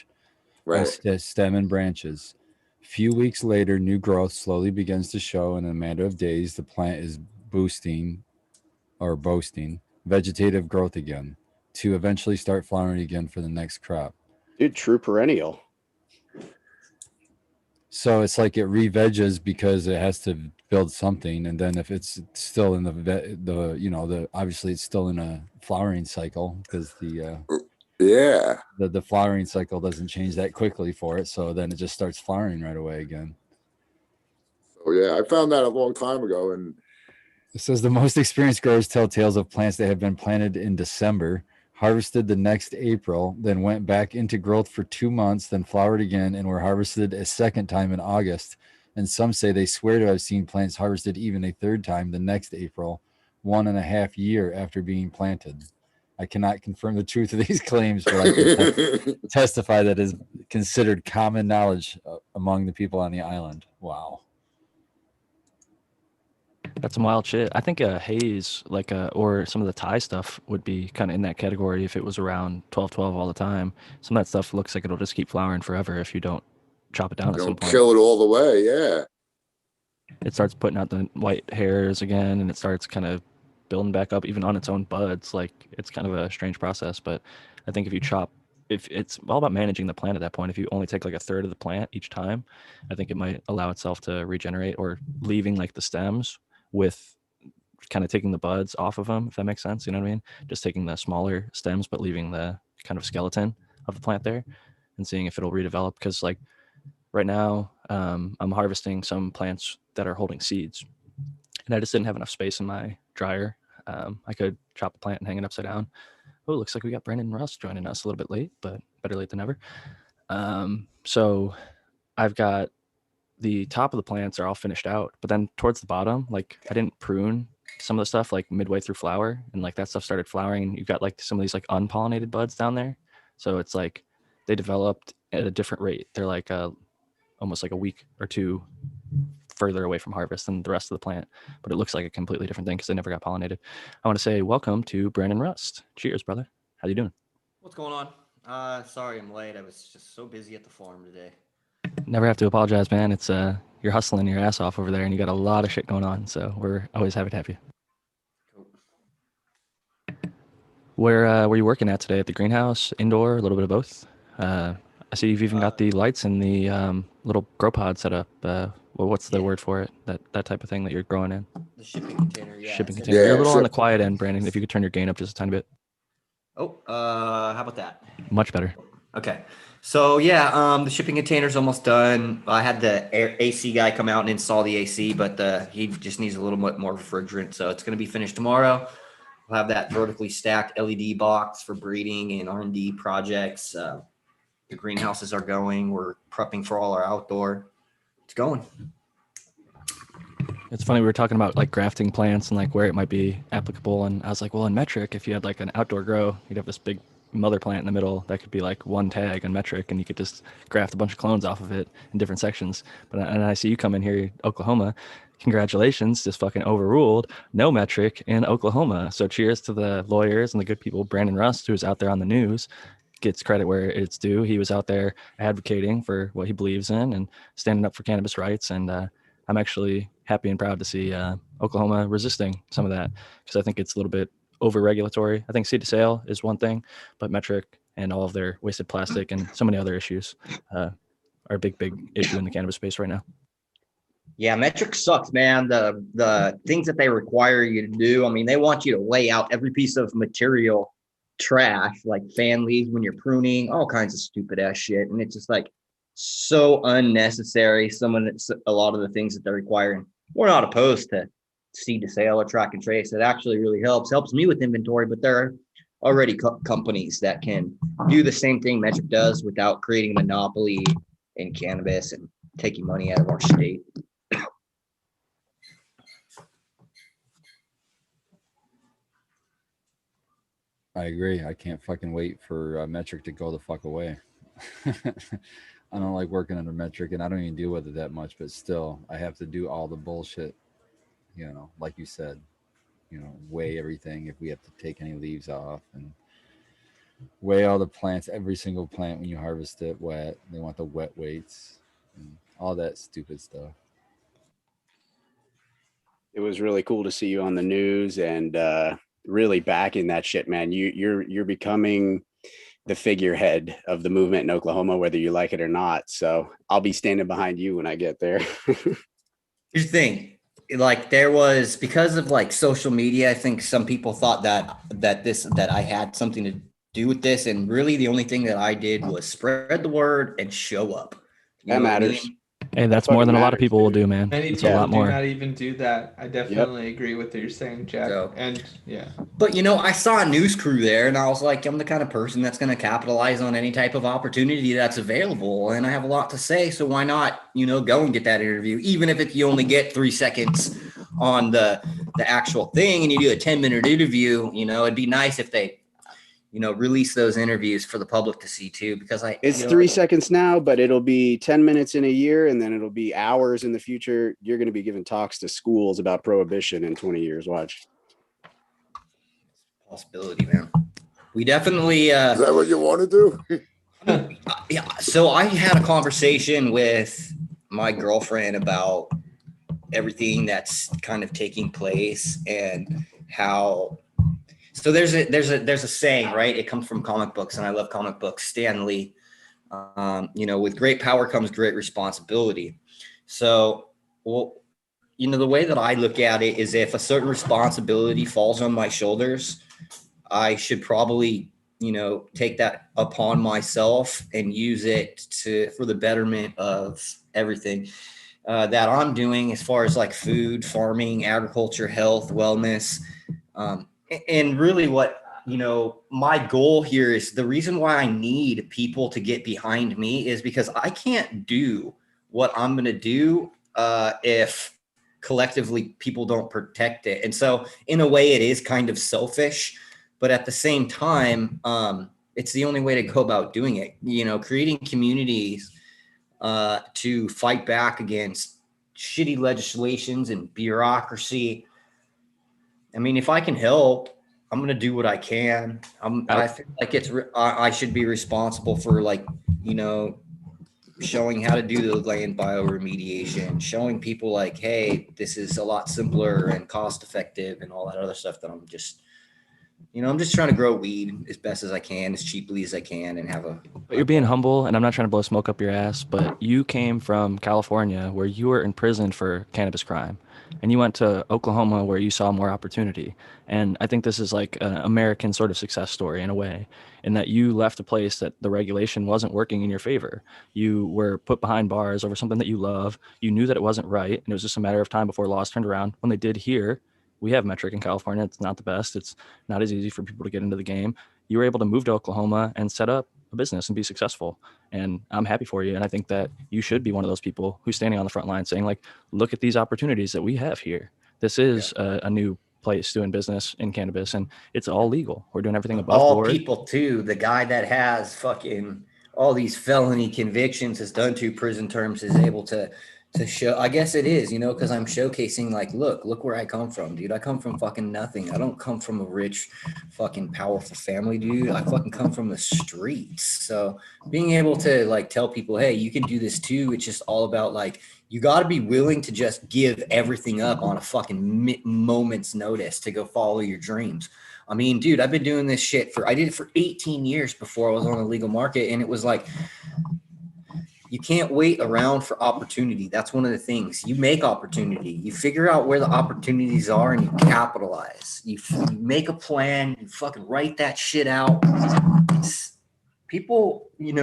Right. Stem and branches. Few weeks later, new growth slowly begins to show. In a matter of days, the plant is boasting vegetative growth again, to eventually start flowering again for the next crop. Dude, true perennial. So it's like it re-veges because it has to build something, and then if it's still in the obviously it's still in a flowering cycle because the flowering cycle doesn't change that quickly for it, so then it just starts flowering right away again. So yeah, I found that a long time ago, and it says the most experienced growers tell tales of plants that have been planted in December, harvested the next April, then went back into growth for 2 months, then flowered again, and were harvested a second time in August. And some say they swear to have seen plants harvested even a third time the next April, 1.5 years after being planted. I cannot confirm the truth of these claims, but I can testify that is considered common knowledge among the people on the island. Wow. That's some wild shit. I think a haze, or some of the Thai stuff would be kind of in that category if it was around 12/12 all the time. Some of that stuff looks like it'll just keep flowering forever if you don't chop it down at some point. Kill it all the way, yeah. It starts putting out the white hairs again, and it starts kind of building back up even on its own buds. Like, it's kind of a strange process, but I think if it's all about managing the plant at that point. If you only take like a third of the plant each time, I think it might allow itself to regenerate, or leaving like the stems with kind of taking the buds off of them, if that makes sense. You know what I mean? Just taking the smaller stems, but leaving the kind of skeleton of the plant there and seeing if it'll redevelop. Because like right now, I'm harvesting some plants that are holding seeds, and I just didn't have enough space in my dryer. I could chop a plant and hang it upside down. Oh, it looks like we got Brandon Russ joining us a little bit late, but better late than never. So I've got the top of the plants are all finished out, but then towards the bottom, like I didn't prune some of the stuff like midway through flower, and like that stuff started flowering, and you've got like some of these like unpollinated buds down there. So it's like they developed at a different rate. They're like almost like a week or two further away from harvest than the rest of the plant, but it looks like a completely different thing because they never got pollinated. I want to say welcome to Brandon Rust. Cheers, brother. How you doing? What's going on? Sorry I'm late. I was just so busy at the farm today. Never have to apologize, man. It's you're hustling your ass off over there, and you got a lot of shit going on, so we're always happy to have you. Cool. Where were you working at today? At the greenhouse, indoor, a little bit of both? I see you've even got the lights and the little grow pod set up. What's the word for it? That type of thing that you're growing in? The shipping container, yeah. Shipping container. You're a little on the quiet end, Brandon. If you could turn your gain up just a tiny bit. Oh, how about that? Much better. Okay. So yeah, the shipping container's almost done. I had the AC guy come out and install the AC, but he just needs a little bit more refrigerant. So it's going to be finished tomorrow. We'll have that vertically stacked LED box for breeding and R&D projects. The greenhouses are going. We're prepping for all our outdoor. It's going. It's funny, we were talking about like grafting plants and like where it might be applicable, and I was like, well, in metric, if you had like an outdoor grow, you'd have this big mother plant in the middle that could be like one tag on metric, and you could just graft a bunch of clones off of it in different sections. But and I see you come in here, Oklahoma. Congratulations, just fucking overruled. No metric in Oklahoma. So cheers to the lawyers and the good people. Brandon Rust, who's out there on the news, gets credit where it's due. He was out there advocating for what he believes in and standing up for cannabis rights. And I'm actually happy and proud to see Oklahoma resisting some of that, because I think it's a little bit over regulatory. I think seed to sale is one thing, but metric and all of their wasted plastic and so many other issues are a big issue in the cannabis space right now. Yeah, metric sucks, man. The things that they require you to do. I mean, they want you to lay out every piece of material trash, like fan leaves when you're pruning, all kinds of stupid ass shit. And it's just like so unnecessary. A lot of the things that they're requiring. We're not opposed to seed to sale or track and trace. It actually really helps me with inventory, but there are already companies that can do the same thing metric does without creating a monopoly in cannabis and taking money out of our state. I agree. I can't fucking wait for metric to go the fuck away. I don't like working under metric, and I don't even deal with it that much, but still, I have to do all the bullshit, you know, like you said, you know, weigh everything if we have to take any leaves off, and weigh all the plants, every single plant when you harvest it wet. They want the wet weights and all that stupid stuff. It was really cool to see you on the news and really backing that shit, man. You're becoming the figurehead of the movement in Oklahoma, whether you like it or not. So I'll be standing behind you when I get there. Here's the thing, like there was, because of like social media, I think some people thought that I had something to do with this, and really the only thing that I did was spread the word and show up. That matters. Hey, that's more than a lot of people will do, man. Many It's people a lot do more. not even do that. I definitely agree with what you're saying, Jack. So- And yeah, But you know, I saw a news crew there, and I was like, I'm the kind of person that's going to capitalize on any type of opportunity that's available, and I have a lot to say, so why not, you know, go and get that interview, even if you only get 3 seconds on the actual thing, and you do a 10-minute interview. You know, it'd be nice if they, you know, release those interviews for the public to see too, because It's 3 seconds now, but it'll be 10 minutes in a year, and then it'll be hours in the future. You're going to be giving talks to schools about prohibition in 20 years. Watch. Possibility, man. We definitely Is that what you want to do? yeah. So I had a conversation with my girlfriend about everything that's kind of taking place, and how. So there's a saying, right? It comes from comic books, and I love comic books. Stan Lee, you know, with great power comes great responsibility. So, well, you know, the way that I look at it is, if a certain responsibility falls on my shoulders, I should probably, you know, take that upon myself and use it for the betterment of everything that I'm doing, as far as like food, farming, agriculture, health, wellness. And really what, you know, my goal here is, the reason why I need people to get behind me is because I can't do what I'm going to do if collectively people don't protect it. And so in a way it is kind of selfish, but at the same time, it's the only way to go about doing it, you know, creating communities to fight back against shitty legislations and bureaucracy. I mean, if I can help, I'm going to do what I can. I feel like I should be responsible for, like, you know, showing how to do the land bioremediation, showing people like, hey, this is a lot simpler and cost effective and all that other stuff that I'm just, you know, I'm just trying to grow weed as best as I can, as cheaply as I can, and have a. But you're being humble, and I'm not trying to blow smoke up your ass, but you came from California, where you were imprisoned for cannabis crime, and you went to Oklahoma, where you saw more opportunity. And I think this is like an American sort of success story in a way, in that you left a place that the regulation wasn't working in your favor. You were put behind bars over something that you love. You knew that it wasn't right, and it was just a matter of time before laws turned around. When they did here, we have metric in California. It's not the best. It's not as easy for people to get into the game. You were able to move to Oklahoma and set up a business and be successful. And I'm happy for you. And I think that you should be one of those people who's standing on the front line saying, like, look at these opportunities that we have here. This is a new place doing business in cannabis, and it's all legal. We're doing everything above All board. people too. The guy that has fucking all these felony convictions, has done 2 prison terms, is able to show. I guess it is, because I'm showcasing, like, look where I come from, dude. I come from fucking nothing. I don't come from a rich, fucking powerful family, dude. I fucking come from the streets. So being able to, like, tell people, hey, you can do this too. It's just all about, like, you got to be willing to just give everything up on a fucking moment's notice to go follow your dreams. I mean, dude, I've been doing this shit I did it for 18 years before I was on the legal market. And it was like, you can't wait around for opportunity. That's one of the things. You make opportunity. You figure out where the opportunities are and you capitalize. You make a plan. You fucking write that shit out. People, you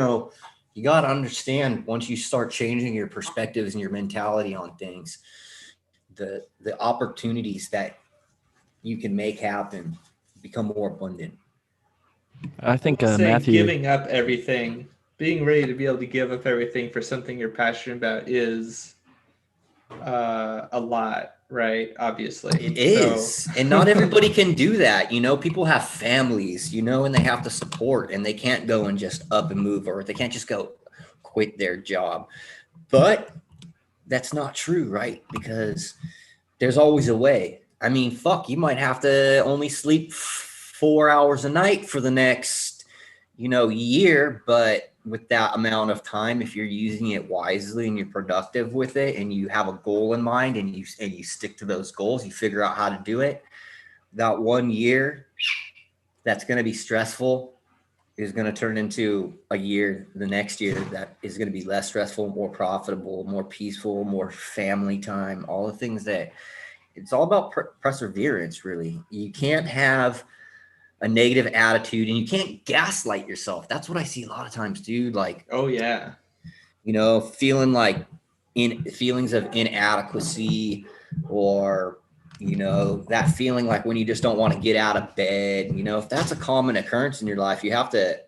got to understand, once you start changing your perspectives and your mentality on things, the opportunities that you can make happen become more abundant. I think Matthew, Matthew, giving up everything, being ready to be able to give up everything for something you're passionate about is a lot, right? Obviously it is. And not everybody can do that. People have families, and they have to support, and they can't go and just up and move, or they can't just go quit their job. But that's not true, right? Because there's always a way. I mean, fuck, you might have to only sleep 4 hours a night for the next, year, but with that amount of time, if you're using it wisely and you're productive with it, and you have a goal in mind, and you stick to those goals, you figure out how to do it. That 1 year that's going to be stressful is going to turn into a year, the next year, that is going to be less stressful, more profitable, more peaceful, more family time, all the things that it's all about perseverance, really. You can't have a negative attitude, and you can't gaslight yourself. That's what I see a lot of times, dude. Like, oh yeah, feeling like feelings of inadequacy, or that feeling like when you just don't want to get out of bed. If that's a common occurrence in your life, you have to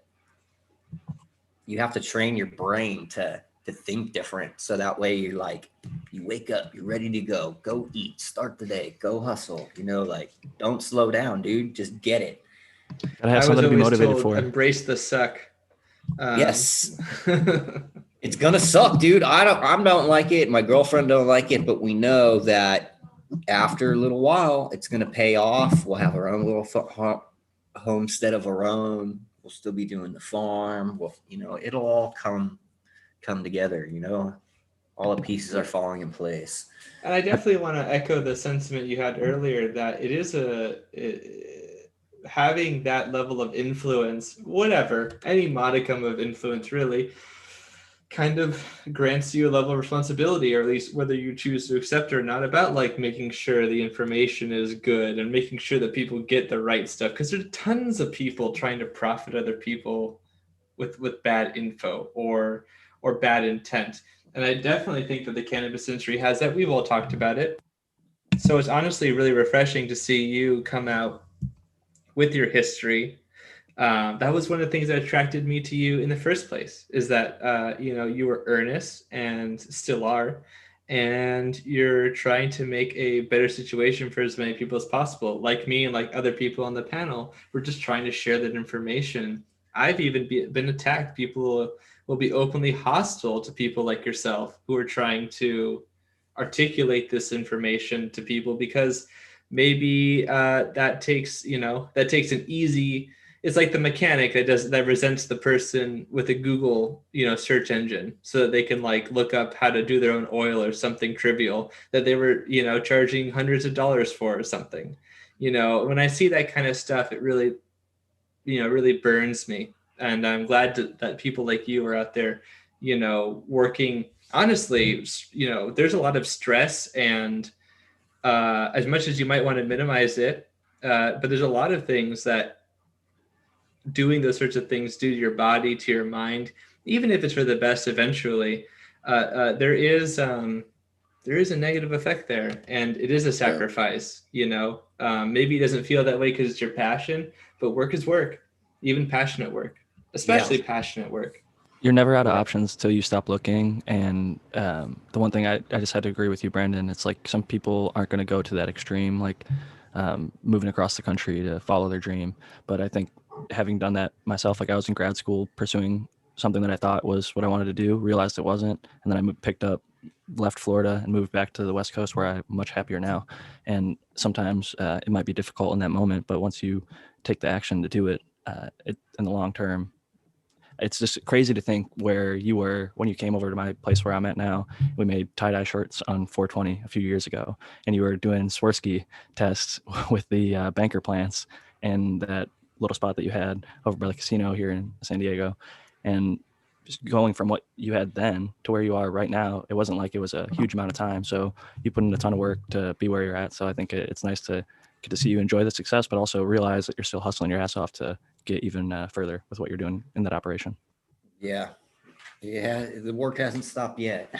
train your brain to think different, so that way you're like, you wake up, you're ready to go eat, start the day, go hustle. Like, don't slow down, dude. Just get it. gotta have something to be motivated for. Embrace the suck. Yes. It's gonna suck, dude. I don't like it. My girlfriend don't like it, but we know that after a little while, it's gonna pay off. We'll have our own little homestead of our own. We'll still be doing the farm. It'll all come together. All the pieces are falling in place. And I definitely want to echo the sentiment you had earlier, that it is having that level of influence, whatever, any modicum of influence really, kind of grants you a level of responsibility, or at least whether you choose to accept it or not, about like making sure the information is good and making sure that people get the right stuff, because there's tons of people trying to profit other people with bad info or bad intent. And I definitely think that the cannabis industry has that. We've all talked about it. So it's honestly really refreshing to see you come out with your history. That was one of the things that attracted me to you in the first place, is that, you were earnest, and still are, and you're trying to make a better situation for as many people as possible. Like me and like other people on the panel, we're just trying to share that information. I've even been attacked. People will be openly hostile to people like yourself who are trying to articulate this information to people, because maybe that takes an easy, it's like the mechanic that resents the person with a Google, search engine, so that they can like look up how to do their own oil or something trivial that they were, charging hundreds of dollars for or something. When I see that kind of stuff, it really, really burns me. And I'm glad that people like you are out there, working. Honestly, there's a lot of stress, and as much as you might want to minimize it, but there's a lot of things that doing those sorts of things do to your body, to your mind, even if it's for the best eventually, there is a negative effect there, and it is a sacrifice. Maybe it doesn't feel that way because it's your passion, but work is work, even passionate work. especially passionate work. You're never out of Yeah. options till you stop looking. And the one thing I just had to agree with you, Brandon, it's like some people aren't going to go to that extreme, like moving across the country to follow their dream. But I think having done that myself, like I was in grad school pursuing something that I thought was what I wanted to do, realized it wasn't. And then left Florida and moved back to the West Coast where I'm much happier now. And sometimes it might be difficult in that moment, but once you take the action to do it, in the long term, it's just crazy to think where you were when you came over to my place where I'm at now. We made tie-dye shirts on 420 a few years ago, and you were doing Swirsky tests with the banker plants and that little spot that you had over by the casino here in San Diego. And just going from what you had then to where you are right now, it wasn't like it was a huge amount of time. So you put in a ton of work to be where you're at. So I think it's nice to get to see you enjoy the success, but also realize that you're still hustling your ass off to get even further with what you're doing in that operation. Yeah. Yeah. The work hasn't stopped yet.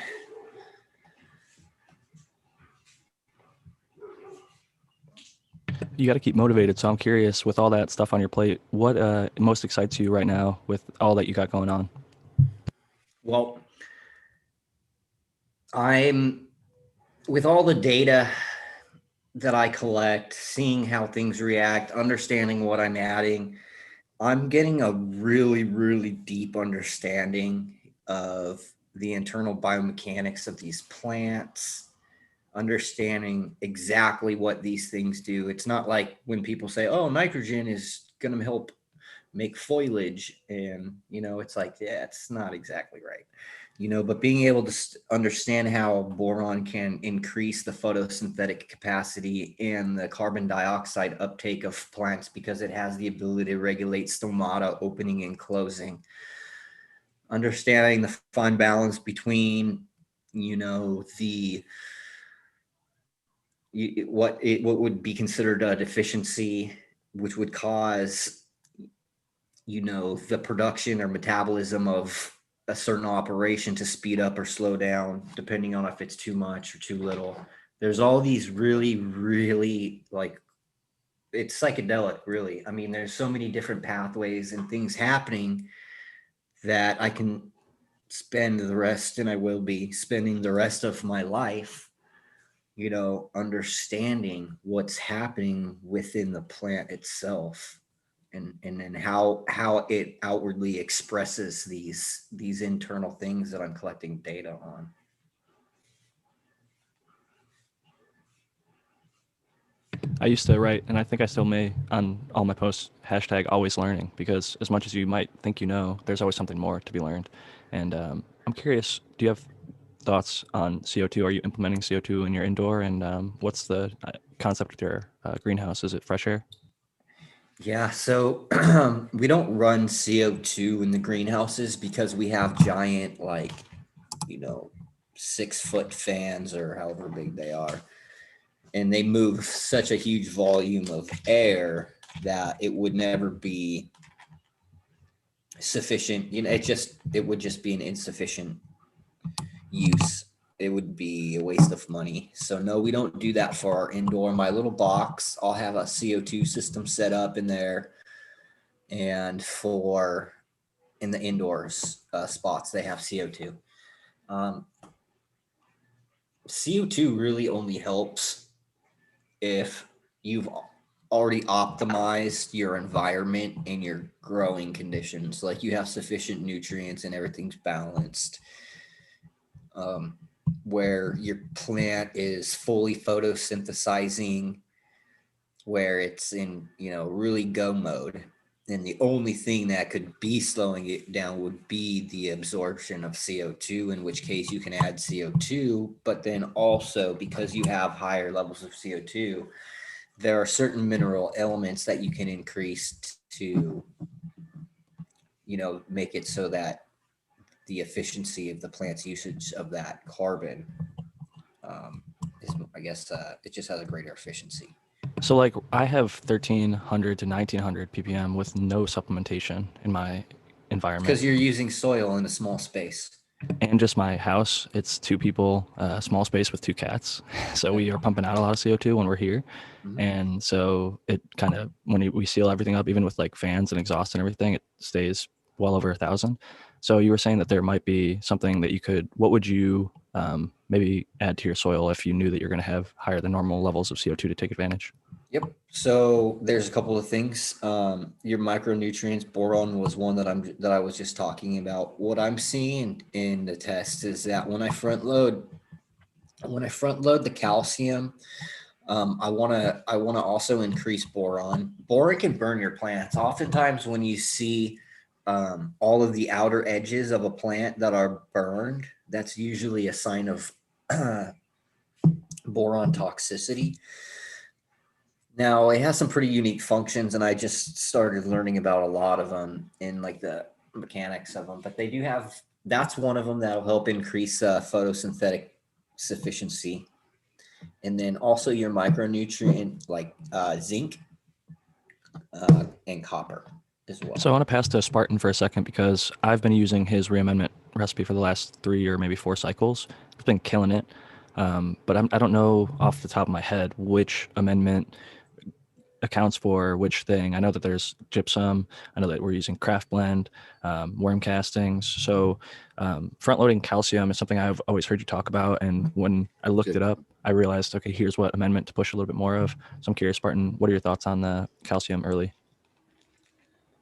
You got to keep motivated. So I'm curious, with all that stuff on your plate, what most excites you right now with all that you got going on? Well, I'm with all the data that I collect, seeing how things react, understanding what I'm adding, I'm getting a really, really deep understanding of the internal biomechanics of these plants, understanding exactly what these things do. It's not like when people say, oh, nitrogen is going to help make foliage. And, it's like, yeah, it's not exactly right. But being able to understand how boron can increase the photosynthetic capacity and the carbon dioxide uptake of plants because it has the ability to regulate stomata opening and closing. Understanding the fine balance between, what would be considered a deficiency, which would cause, the production or metabolism of a certain operation to speed up or slow down, depending on if it's too much or too little. There's all these really, really it's psychedelic, really. I mean, there's so many different pathways and things happening that I can spend the rest, and I will be spending the rest of my life, understanding what's happening within the plant itself. And then how it outwardly expresses these internal things that I'm collecting data on. I used to write, and I think I still may, on all my posts, #always learning, because as much as you might think there's always something more to be learned. And I'm curious, do you have thoughts on CO2? Are you implementing CO2 in your indoor? And what's the concept with your greenhouse? Is it fresh air? Yeah, so we don't run CO2 in the greenhouses because we have giant, 6-foot fans or however big they are. And they move such a huge volume of air that it would never be sufficient. It would just be an insufficient use. It would be a waste of money. So no, we don't do that for our indoor. My little box, I'll have a CO2 system set up in there. And in the indoors spots, they have CO2. CO2 really only helps if you've already optimized your environment and your growing conditions. Like you have sufficient nutrients and everything's balanced. Where your plant is fully photosynthesizing, where it's in, really go mode. And the only thing that could be slowing it down would be the absorption of CO2, in which case you can add CO2, but then also because you have higher levels of CO2, there are certain mineral elements that you can increase to, make it so that the efficiency of the plant's usage of that carbon it just has a greater efficiency. So I have 1300 to 1900 ppm with no supplementation in my environment. Because you're using soil in a small space. And just my house, it's 2 people, small space with 2 cats. So we are pumping out a lot of CO2 when we're here. Mm-hmm. And so it kind of, when we seal everything up, even with fans and exhaust and everything, it stays well over 1,000. So you were saying that there might be something that you could, what would you maybe add to your soil if you knew that you're going to have higher than normal levels of CO2 to take advantage? Yep. So there's a couple of things. Your micronutrients, boron was one that I was just talking about. What I'm seeing in the test is that when I front load the calcium, I wanna also increase boron. Boron can burn your plants. Oftentimes, when you see all of the outer edges of a plant that are burned, that's usually a sign of boron toxicity. Now, it has some pretty unique functions, and I just started learning about a lot of them in like the mechanics of them. But they do have, that's one of them that'll help increase photosynthetic sufficiency. And then also your micronutrient like zinc and copper as well. So I want to pass to Spartan for a second because I've been using his reamendment recipe for the last 3 or maybe 4 cycles. It's been killing it. But I don't know off the top of my head which amendment accounts for which thing. I know that there's gypsum. I know that we're using craft blend, worm castings. So front loading calcium is something I've always heard you talk about. And when I looked it up, I realized, okay, here's what amendment to push a little bit more of. So I'm curious, Spartan, what are your thoughts on the calcium early?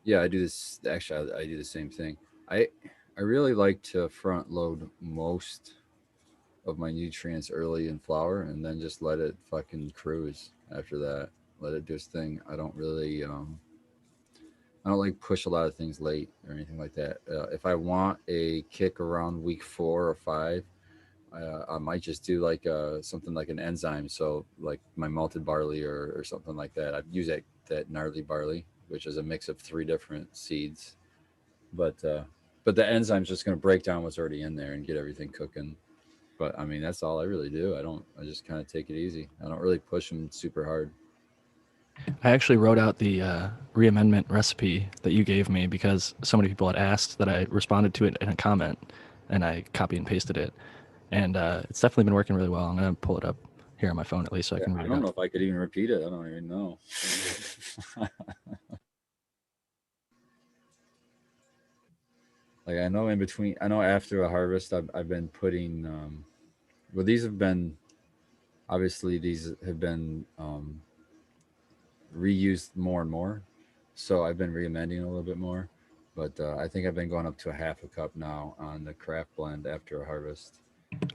Yeah, I do this. Actually, I do the same thing. I really like to front load most of my nutrients early in flower, and then just let it fucking cruise after that. Let it do its thing. I don't really I don't like push a lot of things late or anything like that. If I want a kick around week 4 or 5, I might just do like something like an enzyme. So like my malted barley or something like that. I've used that gnarly barley, which is a mix of 3 different seeds. But the enzyme's just going to break down what's already in there and get everything cooking. But I mean, that's all I really do. I just kind of take it easy. I don't really push them super hard. I actually wrote out the reamendment recipe that you gave me because so many people had asked that I responded to it in a comment, and I copy and pasted it. And it's definitely been working really well. I'm going to pull it up here on my phone at least so I can read I it don't out. know if I could even repeat it. I don't even know. Like I know after a harvest, I've been putting, well, these have been reused more and more. So I've been reamending a little bit more, but I think I've been going up to a half a cup now on the craft blend after a harvest.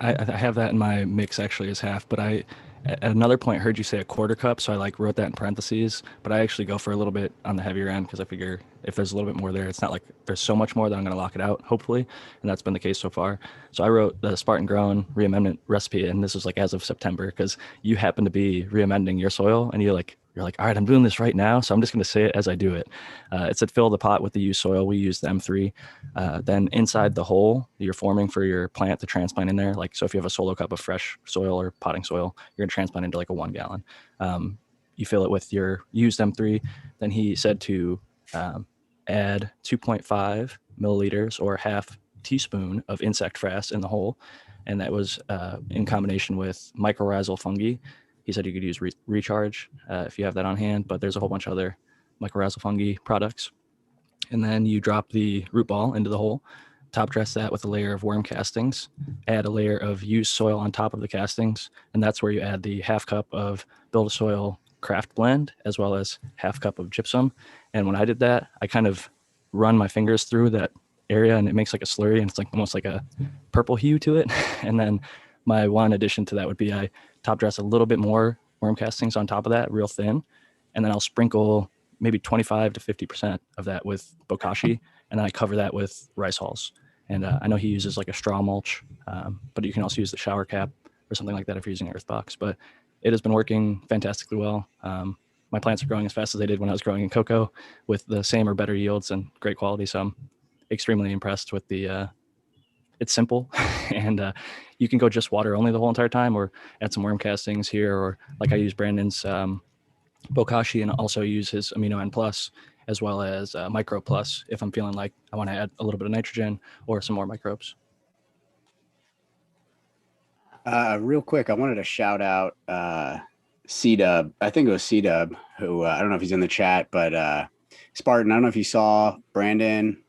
I have that in my mix actually as half, but I at another point heard you say a quarter cup, so I like wrote that in parentheses. But I actually go for a little bit on the heavier end because I figure if there's a little bit more there, it's not like there's so much more that I'm going to lock it out, hopefully, and that's been the case so far. So I wrote the Spartan Grown reamendment recipe, and this was like as of September because you happen to be reamending your soil, and you're like, all right, I'm doing this right now, so I'm just going to say it as I do it. It said fill the pot with the used soil. We used the M3. Then inside the hole you're forming for your plant to transplant in there, like so if you have a solo cup of fresh soil or potting soil, you're going to transplant into like a 1 gallon. You fill it with your used M3. Then he said to add 2.5 milliliters or half teaspoon of insect frass in the hole. And that was in combination with mycorrhizal fungi. He said you could use Recharge if you have that on hand, but there's a whole bunch of other mycorrhizal fungi products. And then you drop the root ball into the hole, top dress that with a layer of worm castings, add a layer of used soil on top of the castings, and that's where you add the half cup of Build a Soil craft blend as well as half cup of gypsum. And when I did that, I kind of run my fingers through that area and it makes like a slurry and it's like almost like a purple hue to it. And then my one addition to that would be I top dress a little bit more worm castings on top of that, real thin, and then I'll sprinkle maybe 25 to 50% of that with bokashi, and then I cover that with rice hulls. And I know he uses like a straw mulch, but you can also use the shower cap or something like that if you're using earth box. But it has been working fantastically well. My plants are growing as fast as they did when I was growing in cocoa with the same or better yields and great quality. So I'm extremely impressed with the it's simple and you can go just water only the whole entire time or add some worm castings here, or like I use Brandon's bokashi and also use his amino N plus as well as micro plus if I'm feeling like I want to add a little bit of nitrogen or some more microbes. Real quick, I wanted to shout out C-Dub. I think it was C-Dub who I don't know if he's in the chat, but Spartan, I don't know if you saw Brandon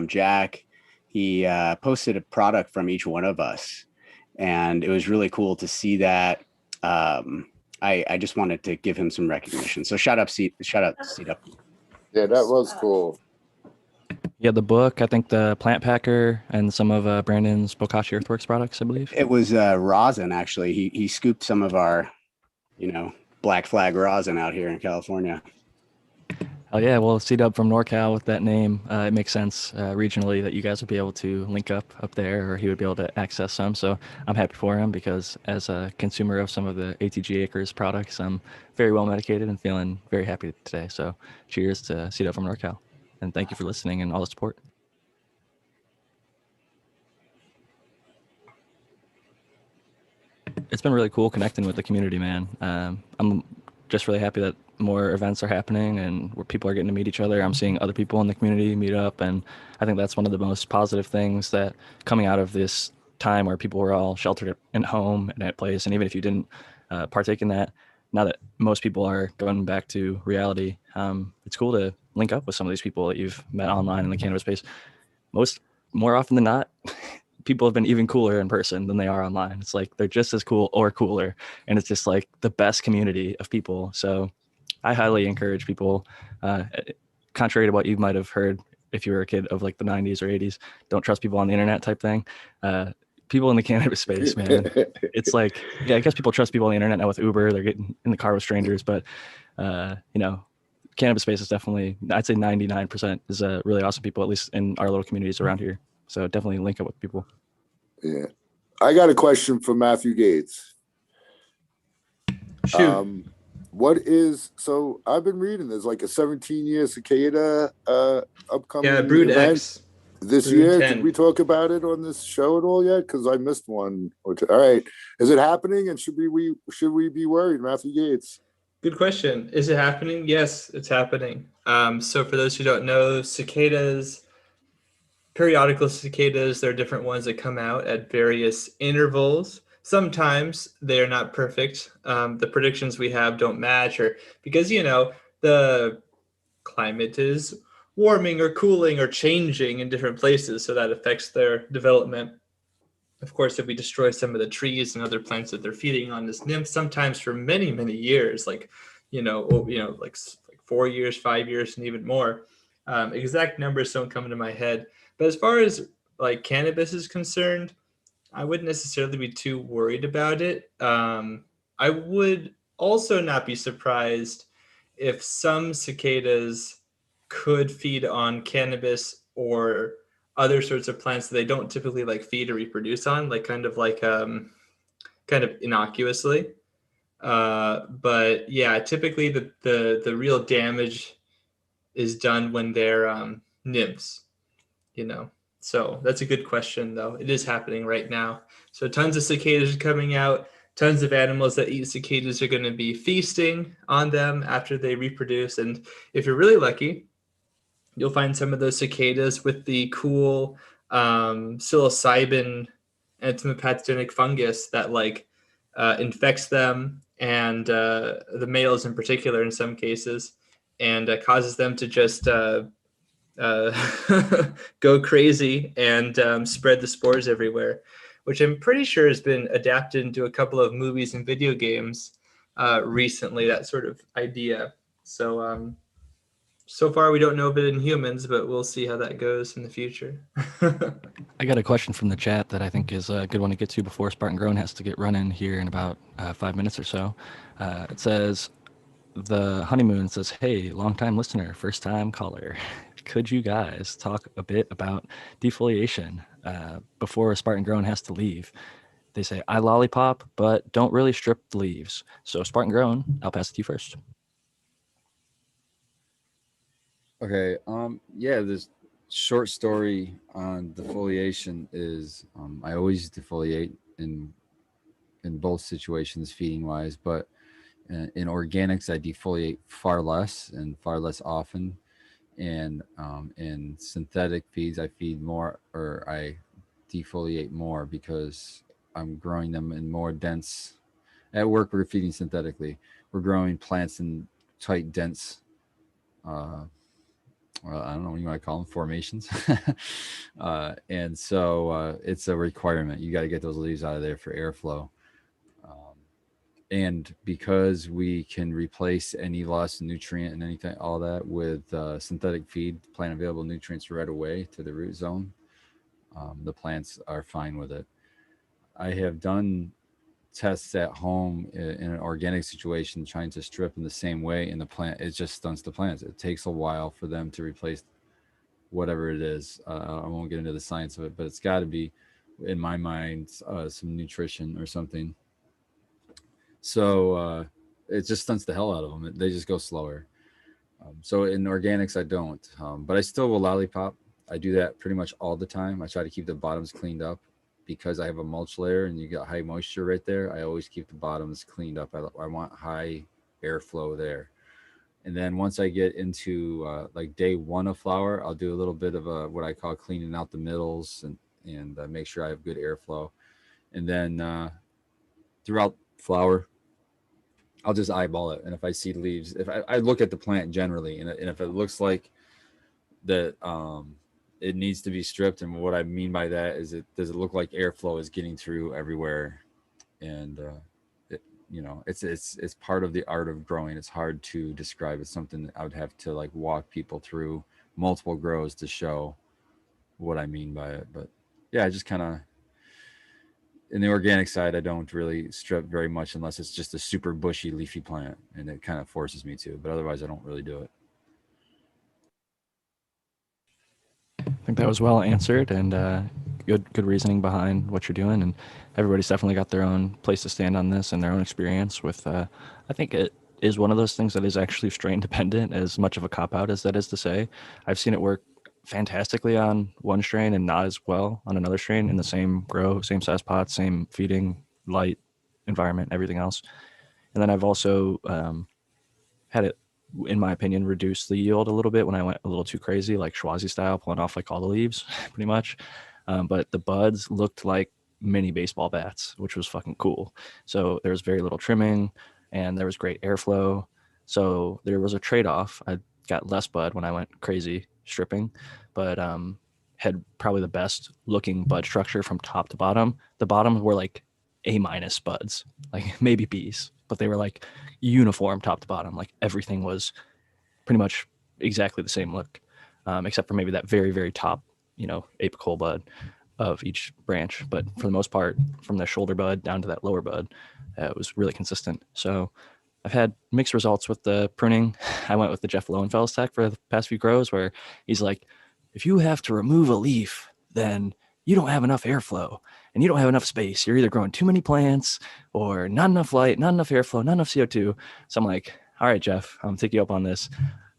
Jack, he posted a product from each one of us, and it was really cool to see that. I just wanted to give him some recognition. So shout out, C-Dup. Yeah, that was cool. Yeah, the book, I think the Plant Packer and some of Brandon's Bokashi Earthworks products, I believe. It was rosin, actually. He scooped some of our, black flag rosin out here in California. Oh yeah, well, C-Dub from NorCal with that name, it makes sense regionally that you guys would be able to link up there, or he would be able to access some. So I'm happy for him because as a consumer of some of the ATG Acres products, I'm very well medicated and feeling very happy today. So cheers to C-Dub from NorCal, and thank you for listening and all the support. It's been really cool connecting with the community, man. I'm just really happy that more events are happening and where people are getting to meet each other. I'm seeing other people in the community meet up, and I think that's one of the most positive things that coming out of this time where people were all sheltered at home and at place, and even if you didn't partake in that, now that most people are going back to reality, it's cool to link up with some of these people that you've met online in the cannabis space. More often than not, people have been even cooler in person than they are online. It's like they're just as cool or cooler, and it's just like the best community of people. So I highly encourage people, contrary to what you might have heard if you were a kid of like the 90s or 80s, don't trust people on the internet type thing. People in the cannabis space, man, it's like, yeah, I guess people trust people on the internet now with Uber. They're getting in the car with strangers, but cannabis space is definitely, I'd say 99% is really awesome people, at least in our little communities around here. So definitely link up with people. Yeah. I got a question for Matthew Gates. Shoot. So I've been reading there's like a 17-year cicada upcoming Brood event X this Brood year. 10. Did we talk about it on this show at all yet? Because I missed one or two. All right. Is it happening? And should we be worried, Matthew Gates? Good question. Is it happening? Yes, it's happening. So for those who don't know, periodical cicadas, there are different ones that come out at various intervals. Sometimes they are not perfect. The predictions we have don't match, or because, the climate is warming or cooling or changing in different places, so that affects their development. Of course, if we destroy some of the trees and other plants that they're feeding on as nymphs, sometimes for many, many years, like 4 years, 5 years, and even more. Exact numbers don't come into my head. But as far as like cannabis is concerned, I wouldn't necessarily be too worried about it. I would also not be surprised if some cicadas could feed on cannabis or other sorts of plants that they don't typically like feed or reproduce on, like kind of innocuously. But yeah, typically the real damage is done when they're nymphs, So that's a good question, though. It is happening right now. So tons of cicadas are coming out. Tons of animals that eat cicadas are going to be feasting on them after they reproduce. And if you're really lucky, you'll find some of those cicadas with the cool psilocybin entomopathogenic fungus that infects them, and the males in particular in some cases, and causes them to just go crazy and spread the spores everywhere, which I'm pretty sure has been adapted into a couple of movies and video games recently, that sort of idea. So far, we don't know of it in humans, but we'll see how that goes in the future. I got a question from the chat that I think is a good one to get to before Spartan Grown has to get running here in about 5 minutes or so. It says, the honeymoon says, hey, long-time listener, first-time caller. Could you guys talk a bit about defoliation before Spartan Grown has to leave? They say, I lollipop, but don't really strip the leaves. So Spartan Grown, I'll pass it to you first. Okay. Yeah, this short story on defoliation is I always defoliate in both situations, feeding wise, but in organics I defoliate far less and far less often, and in synthetic feeds I feed more, or I defoliate more because I'm growing them in more dense. At work we're feeding synthetically. We're growing plants in tight, dense I don't know what you want to call them, formations. And so it's a requirement. You got to get those leaves out of there for airflow. And because we can replace any loss of nutrient and anything, all that with synthetic feed, plant available nutrients right away to the root zone, the plants are fine with it. I have done tests at home in an organic situation, trying to strip in the same way, and the plant, it just stunts the plants. It takes a while for them to replace whatever it is. I won't get into the science of it, but it's got to be, in my mind, some nutrition or something. So it just stunts the hell out of them. They just go slower. So in organics, I don't, but I still will lollipop. I do that pretty much all the time. I try to keep the bottoms cleaned up because I have a mulch layer and you got high moisture right there. I always keep the bottoms cleaned up. I want high airflow there. And then once I get into like day one of flower, I'll do a little bit of what I call cleaning out the middles and make sure I have good airflow. And then throughout flower, I'll just eyeball it. And if I see leaves, if I look at the plant generally, and if it looks like that it needs to be stripped, and what I mean by that is, does it look like airflow is getting through everywhere? And it's part of the art of growing. It's hard to describe. It's something that I would have to like walk people through multiple grows to show what I mean by it. But yeah, I just kind of, in the organic side, I don't really strip very much unless it's just a super bushy leafy plant, and it kind of forces me to, but otherwise I don't really do it. I think that was well answered, and good reasoning behind what you're doing. And everybody's definitely got their own place to stand on this and their own experience with. I think it is one of those things that is actually strain dependent, as much of a cop out as that is to say. I've seen it work fantastically on one strain and not as well on another strain in the same grow, same size pot, same feeding, light, environment, everything else. And then I've also had it, in my opinion, reduce the yield a little bit when I went a little too crazy, like Schwazi style, pulling off like all the leaves, pretty much. But the buds looked like mini baseball bats, which was fucking cool. So there was very little trimming, and there was great airflow. So there was a trade-off. I got less bud when I went crazy stripping, but had probably the best looking bud structure from top to bottom. The bottoms were like A- buds, like maybe B's, but they were like uniform top to bottom. Like everything was pretty much exactly the same look, except for maybe that very, very top, apical bud of each branch. But for the most part, from the shoulder bud down to that lower bud, it was really consistent. So I've had mixed results with the pruning. I went with the Jeff Lowenfels tech for the past few grows, where he's like, if you have to remove a leaf, then you don't have enough airflow and you don't have enough space. You're either growing too many plants or not enough light, not enough airflow, not enough CO2. So I'm like, all right, Jeff, I'm gonna take you up on this.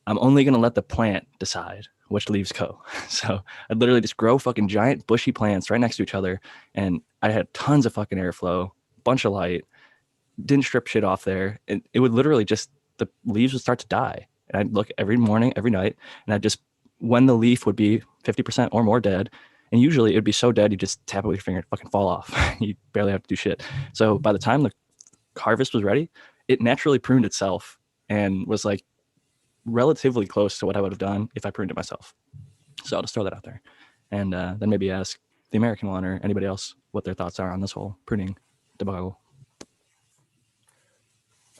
I'm only going to let the plant decide which leaves go. So I'd literally just grow fucking giant bushy plants right next to each other. And I had tons of fucking airflow, bunch of light, didn't strip shit off there. And it would literally just, the leaves would start to die. And I'd look every morning, every night, and I'd just, when the leaf would be 50% or more dead, and usually it would be so dead, you just tap it with your finger and fucking fall off. You barely have to do shit. So by the time the harvest was ready, it naturally pruned itself and was like relatively close to what I would have done if I pruned it myself. So I'll just throw that out there. And then maybe ask the American one or anybody else what their thoughts are on this whole pruning debacle.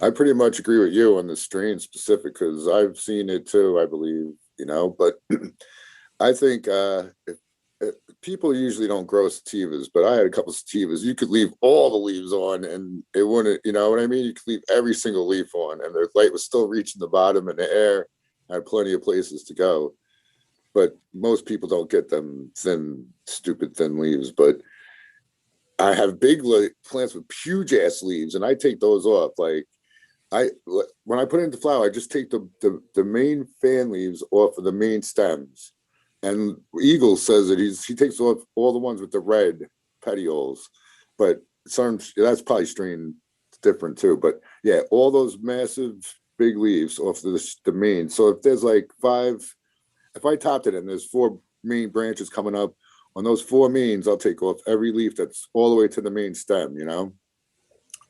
I pretty much agree with you on the strain specific, because I've seen it too, I believe, but I think if people usually don't grow sativas, but I had a couple of sativas. You could leave all the leaves on and it wouldn't, you know what I mean? You could leave every single leaf on and the light was still reaching the bottom, and the air had plenty of places to go. But most people don't get them thin, stupid thin leaves. But I have big plants with huge ass leaves, and I take those off. Like when I put it into flower, I just take the main fan leaves off of the main stems. And Eagle says that he takes off all the ones with the red petioles, but that's probably strain different too. But yeah, all those massive big leaves off the main. So if there's like if I topped it and there's 4 main branches coming up, on those 4 mains, I'll take off every leaf that's all the way to the main stem,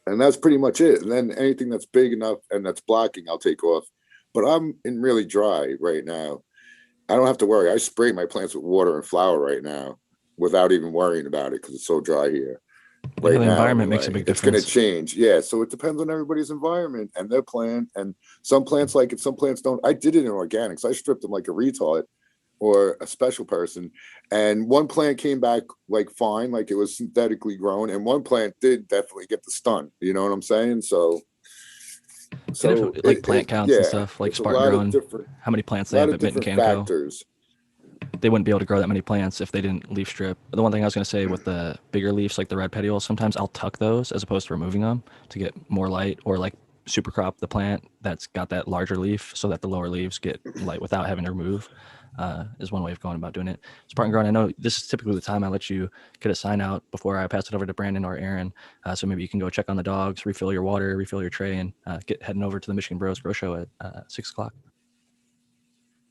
and that's pretty much it. And then anything that's big enough and that's blocking, I'll take off. But I'm in really dry right now. I don't have to worry. I spray my plants with water and flour right now without even worrying about it because it's so dry here. You know, Right the now, environment makes a anyway. big It's going to difference. change. Yeah. So it depends on everybody's environment and their plant. And some plants like it, some plants don't. I did it in organics. I stripped them like a retard or a special person. And one plant came back like fine, like it was synthetically grown. And one plant did definitely get the stun. You know what I'm saying? So Like plant counts and yeah, stuff, like it's a Spartan lot of growing, different, how many plants they have at Mint and Canco. factors. They wouldn't be able to grow that many plants if they didn't leaf strip. The one thing I was going to say with the bigger leaves, like the red petioles, sometimes I'll tuck those as opposed to removing them to get more light, or like super crop the plant that's got that larger leaf so that the lower leaves get light without having to remove. Is one way of going about doing it. Spartan growing, I know this is typically the time I let you get a sign out before I pass it over to Brandon or Aaron. So maybe you can go check on the dogs, refill your water, refill your tray, and get heading over to the Michigan Bros Grow Show at 6 o'clock.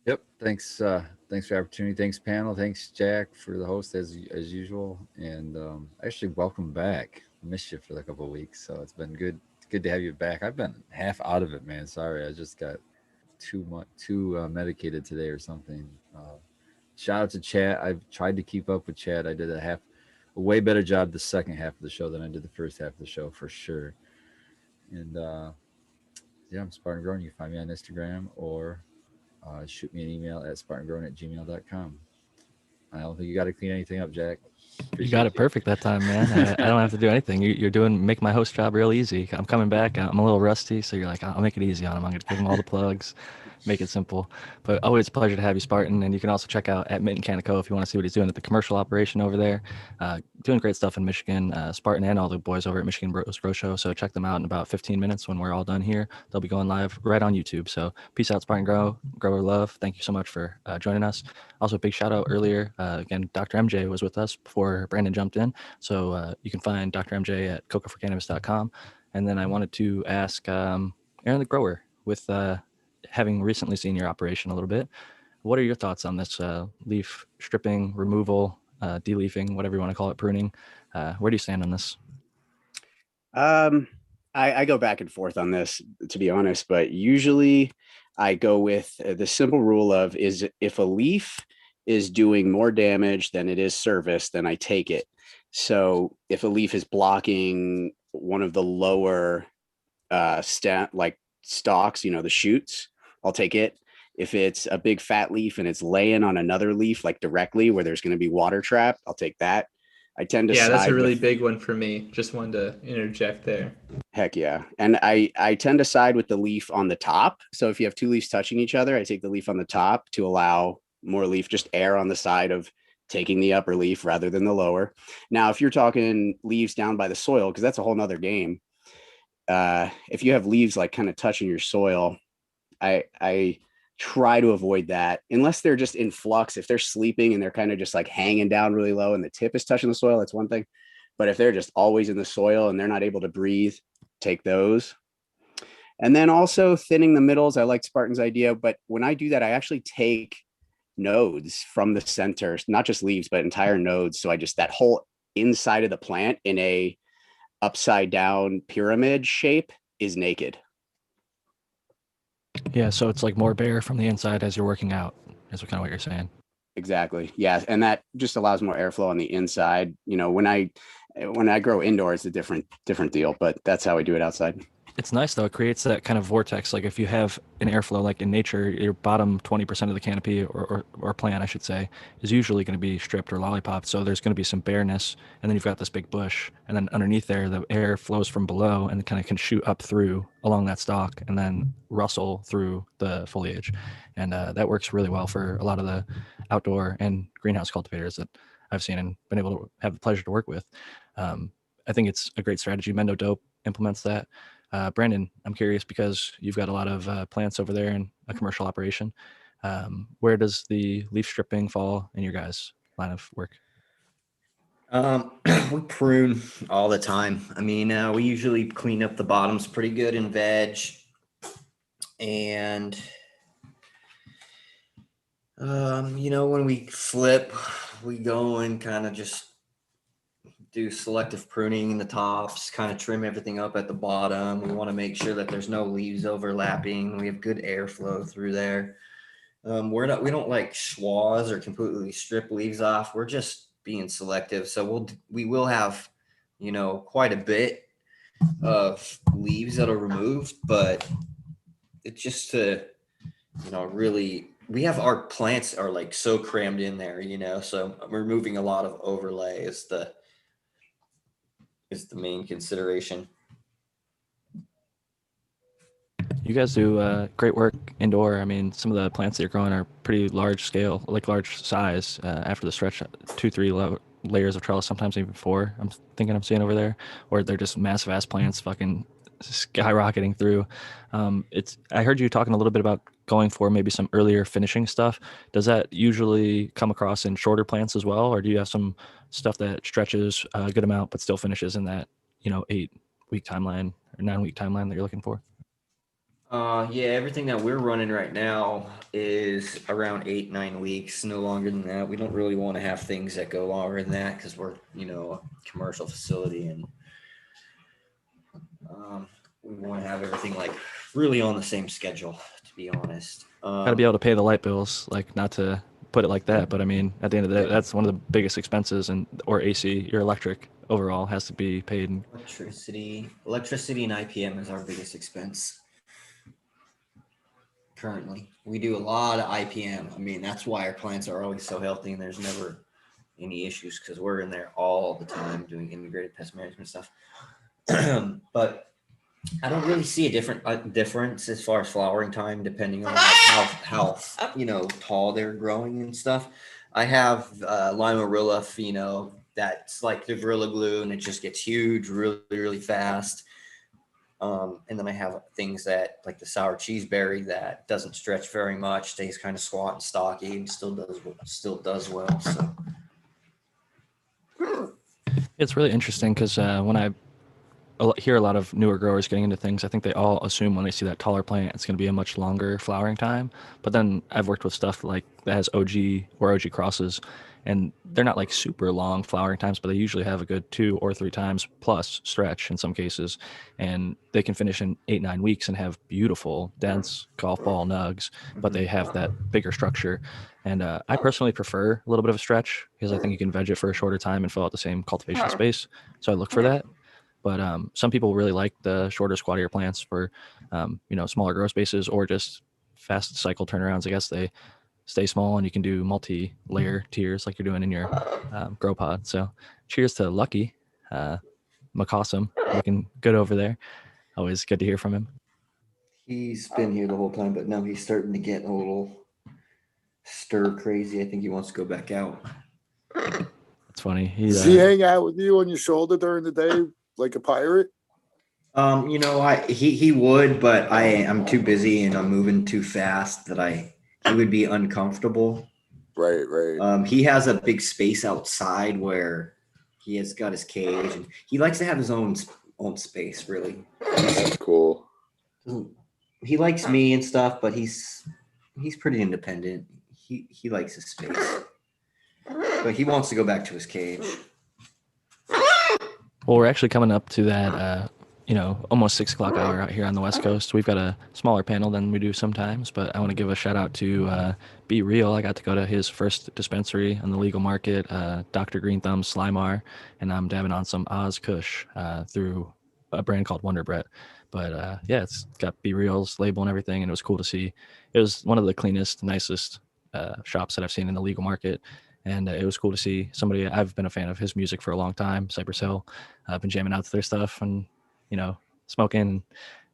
Yep. Thanks. Thanks for the opportunity. Thanks, panel. Thanks, Jack, for the host as usual. And actually, welcome back. Missed you for a couple of weeks, so it's been good. Good to have you back. I've been half out of it, man. Sorry, I just got too medicated today or something. Shout out to Chad. I've tried to keep up with Chad. I did a way better job the second half of the show than I did the first half of the show for sure. And yeah, I'm Spartan Growing. You can find me on Instagram or shoot me an email at spartangrowing@gmail.com. I don't think you got to clean anything up, Jack. You got it perfect that time, man. I don't have to do anything. You're make my host job real easy. I'm coming back. I'm a little rusty, so you're like, I'll make it easy on him. I'm going to give him all the plugs, make it simple. But always a pleasure to have you, Spartan. And you can also check out at Mint and Canico if you want to see what he's doing at the commercial operation over there. Doing great stuff in Michigan. Spartan and all the boys over at Michigan Bros Grow Show. So check them out in about 15 minutes when we're all done here. They'll be going live right on YouTube. So peace out, Spartan Grower Love. Thank you so much for joining us. Also, big shout out earlier. Again, Dr. MJ was with us before Brandon jumped in. So you can find Dr. MJ at cocoforcannabis.com. And then I wanted to ask Aaron the Grower, with having recently seen your operation a little bit, what are your thoughts on this leaf stripping, removal, deleafing, whatever you want to call it, pruning? Where do you stand on this? I go back and forth on this, to be honest, but usually I go with the simple rule of if a leaf is doing more damage than it is service, then I take it. So if a leaf is blocking one of the lower stalks, the shoots, I'll take it. If it's a big fat leaf and it's laying on another leaf, like directly where there's going to be water trap, I'll take that. I tend to that's a really big one for me. Just wanted to interject there. Heck yeah. And I tend to side with the leaf on the top. So if you have two leaves touching each other, I take the leaf on the top to allow more leaf, just air on the side of taking the upper leaf rather than the lower. Now, if you're talking leaves down by the soil, because that's a whole nother game. If you have leaves like kind of touching your soil, I try to avoid that unless they're just in flux. If they're sleeping and they're kind of just like hanging down really low and the tip is touching the soil, that's one thing. But if they're just always in the soil and they're not able to breathe, take those. And then also thinning the middles. I like Spartan's idea, but when I do that, I actually take nodes from the center, not just leaves, but entire nodes. So that whole inside of the plant in a upside down pyramid shape is naked. Yeah, so it's like more bare from the inside as you're working out, is kind of what you're saying. Exactly. Yeah. And that just allows more airflow on the inside. When I grow indoors, it's a different deal, but that's how I do it outside. It's nice though. It creates that kind of vortex. Like if you have an airflow, like in nature, your bottom 20% of the canopy or plant, I should say, is usually going to be stripped or lollipopped. So there's going to be some bareness, and then you've got this big bush, and then underneath there, the air flows from below and kind of can shoot up through along that stalk and then rustle through the foliage. And that works really well for a lot of the outdoor and greenhouse cultivators that I've seen and been able to have the pleasure to work with. I think it's a great strategy. Mendo Dope implements that. Brandon, I'm curious because you've got a lot of plants over there in a commercial operation. Where does the leaf stripping fall in your guys' line of work? We prune all the time. I mean, we usually clean up the bottoms pretty good in veg. And, when we flip, we go and kind of just do selective pruning in the tops, kind of trim everything up at the bottom. We want to make sure that there's no leaves overlapping. We have good airflow through there. We don't like schwas or completely strip leaves off. We're just being selective. So we will have, quite a bit of leaves that'll remove, but it's just to, really, we have our plants are like so crammed in there, so removing a lot of overlay is the main consideration. You guys do great work indoor. I mean, some of the plants that you're growing are pretty large scale, like large size. After the stretch, 2, 3 layers of trellis, sometimes even 4. I'm thinking I'm seeing over there, or they're just massive ass plants, fucking skyrocketing through. I heard you talking a little bit about going for maybe some earlier finishing stuff. Does that usually come across in shorter plants as well, or do you have some stuff that stretches a good amount but still finishes in that 8-week timeline or 9-week timeline that you're looking for? Yeah, everything that we're running right now is around 8-9 weeks, no longer than that. We don't really want to have things that go longer than that because we're, a commercial facility, and we want to have everything like really on the same schedule, to be honest. Got to be able to pay the light bills, like not to put it like that, but I mean, at the end of the day, that's one of the biggest expenses, or AC, your electric overall has to be paid. Electricity and IPM is our biggest expense. Currently, we do a lot of IPM. I mean, that's why our plants are always so healthy and there's never any issues because we're in there all the time doing integrated pest management stuff. But I don't really see a difference as far as flowering time, depending on how tall they're growing and stuff. I have Limarilla, that's like the Gorilla Glue, and it just gets huge really, really fast. And then I have things that like the sour cheeseberry that doesn't stretch very much, stays kind of squat and stocky, and still does well. So It's really interesting because when I hear a lot of newer growers getting into things, I think they all assume when they see that taller plant, it's going to be a much longer flowering time. But then I've worked with stuff like that has OG or OG crosses, and they're not like super long flowering times, but they usually have a good 2 or 3 times plus stretch in some cases. And they can finish in 8-9 weeks and have beautiful, dense golf ball nugs, but they have that bigger structure. And I personally prefer a little bit of a stretch because I think you can veg it for a shorter time and fill out the same cultivation space. So I look for that. But some people really like the shorter, squattier plants for, smaller grow spaces or just fast cycle turnarounds. I guess they stay small and you can do multi-layer tiers like you're doing in your grow pod. So cheers to Lucky, McCawsome, looking good over there. Always good to hear from him. He's been here the whole time, but now he's starting to get a little stir crazy. I think he wants to go back out. It's funny. Does he hang out with you on your shoulder during the day like a pirate? He would, but I'm too busy and I'm moving too fast that he would be uncomfortable. Right. He has a big space outside where he has got his cage, and he likes to have his own space. Really, that's cool. He likes me and stuff, but he's pretty independent. He likes his space, but he wants to go back to his cage. Well, we're actually coming up to that, almost 6 o'clock hour out here on the West Coast. We've got a smaller panel than we do sometimes, but I want to give a shout out to Be Real. I got to go to his first dispensary on the legal market, Dr. Green Thumb Slimar, and I'm dabbing on some Oz Kush through a brand called Wonder Brett. But it's got Be Real's label and everything, and it was cool to see. It was one of the cleanest, nicest shops that I've seen in the legal market. And it was cool to see somebody. I've been a fan of his music for a long time, Cypress Hill. I've been jamming out to their stuff and, smoking.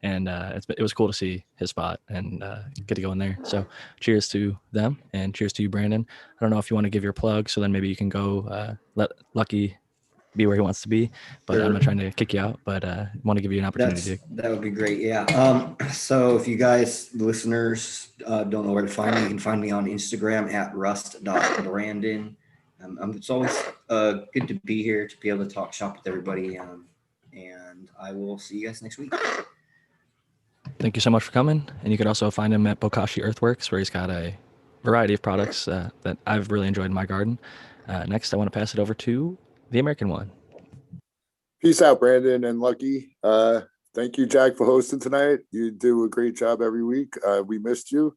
And it was cool to see his spot and get to go in there. So cheers to them and cheers to you, Brandon. I don't know if you want to give your plug, so then maybe you can go let Lucky be where he wants to be. But Sure. I'm not trying to kick you out, but want to give you an opportunity. That would be great. Yeah. So if you guys, the listeners, don't know where to find me, you can find me on Instagram at rust.brandon. It's always good to be here to be able to talk shop with everybody. And I will see you guys next week. Thank you so much for coming. And you can also find him at Bokashi Earthworks, where he's got a variety of products that I've really enjoyed in my garden. Next, I want to pass it over to the American one. Peace out, Brandon and Lucky. Thank you, Jack, for hosting tonight. You do a great job every week. We missed you.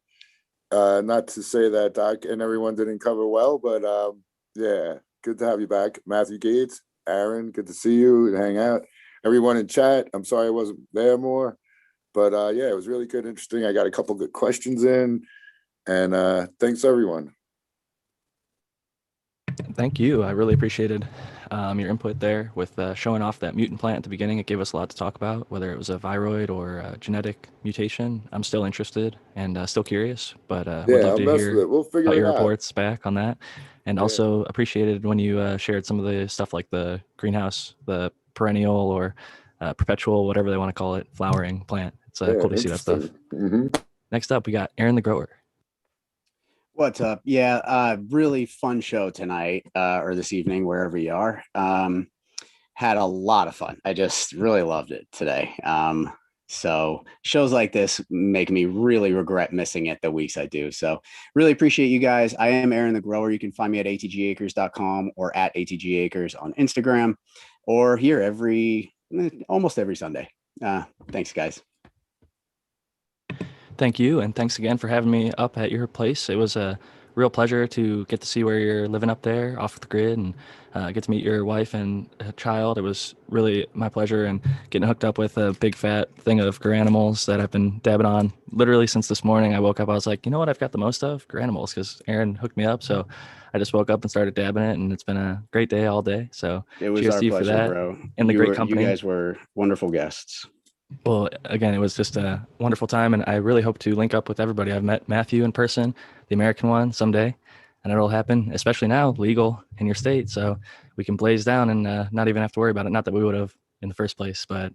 Not to say that Doc and everyone didn't cover well, but yeah, good to have you back. Matthew Gates, Aaron, good to see you and hang out. Everyone in chat, I'm sorry I wasn't there more, but yeah, it was really good, interesting. I got a couple good questions in, and thanks everyone. Thank you. I really appreciated your input there with showing off that mutant plant at the beginning. It gave us a lot to talk about, whether it was a viroid or a genetic mutation. I'm still interested and still curious, but would Yeah, love I'll to mess with hear it. We'll figure about it your out. reports back on that. And Yeah. also appreciated when you shared some of the stuff like the greenhouse, the perennial or perpetual, whatever they want to call it, flowering plant. It's Yeah, cool to see that stuff. interesting. Next up, we got Aaron the Grower. What's up? Yeah, really fun show tonight or this evening, wherever you are. Had a lot of fun. I just really loved it today. So shows like this make me really regret missing it the weeks I do. So really appreciate you guys. I am Aaron the Grower. You can find me at atgacres.com or at atgacres on Instagram or here almost every Sunday. Thanks, guys. Thank you, and thanks again for having me up at your place. It was a real pleasure to get to see where you're living up there off the grid and get to meet your wife and child. It was really my pleasure, and getting hooked up with a big fat thing of granimals that I've been dabbing on literally since this morning. I woke up, I was like, you know what I've got the most of? Granimals, because Aaron hooked me up. So I just woke up and started dabbing it, and it's been a great day all day. So It was cheers our to you for pleasure, that. bro. And the great You company. guys were wonderful guests. Well, again, it was just a wonderful time, and I really hope to link up with everybody. I've met Matthew in person, the American one, someday, and it'll happen, especially now, legal in your state, so we can blaze down and not even have to worry about it. Not that we would have in the first place, but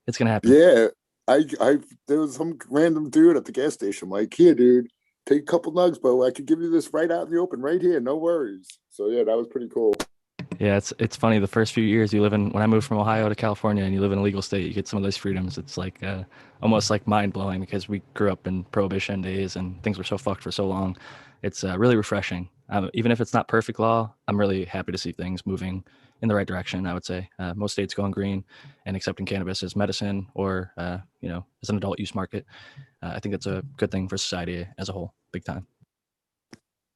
it's gonna happen. Yeah, I there was some random dude at the gas station. Like, here, dude, take a couple nugs, bro. I could give you this right out in the open, right here, no worries. So yeah, that was pretty cool. Yeah, it's funny. The first few years you live in, when I moved from Ohio to California, and you live in a legal state, you get some of those freedoms. It's like almost like mind blowing because we grew up in prohibition days and things were so fucked for so long. It's really refreshing. Even if it's not perfect law, I'm really happy to see things moving in the right direction. I would say most states going green and accepting cannabis as medicine or as an adult use market. I think that's a good thing for society as a whole, big time.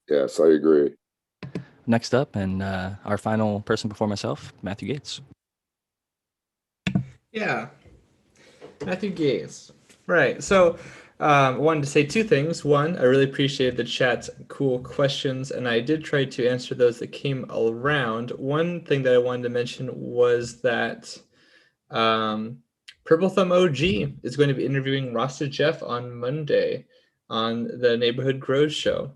Yes, I agree. Next up, and our final person before myself, Matthew Gates. Yeah, Matthew Gates. Right. So I wanted to say two things. One, I really appreciated the chat's cool questions, and I did try to answer those that came around. One thing that I wanted to mention was that Purple Thumb OG is going to be interviewing Rasta Jeff on Monday on the Neighborhood Grows show.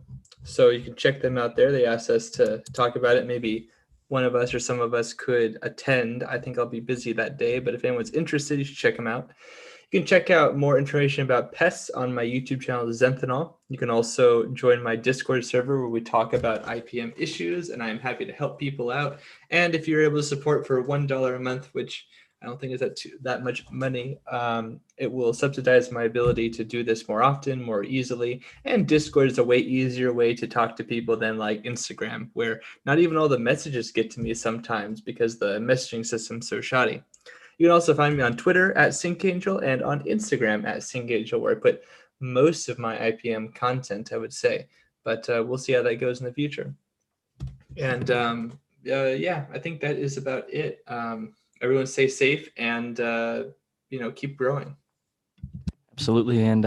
So you can check them out there. They asked us to talk about it. Maybe one of us or some of us could attend. I think I'll be busy that day, but if anyone's interested, you should check them out. You can check out more information about pests on my YouTube channel, Zenthanol. You can also join my Discord server where we talk about IPM issues, and I'm happy to help people out. And if you're able to support for $1 a month, which I don't think is that much money, it will subsidize my ability to do this more often, more easily. And Discord is a way easier way to talk to people than like Instagram, where not even all the messages get to me sometimes because the messaging system's so shoddy. You can also find me on Twitter at SyncAngel and on Instagram at SyncAngel, where I put most of my IPM content, I would say. But we'll see how that goes in the future. And yeah, I think that is about it. Everyone stay safe and keep growing. Absolutely, and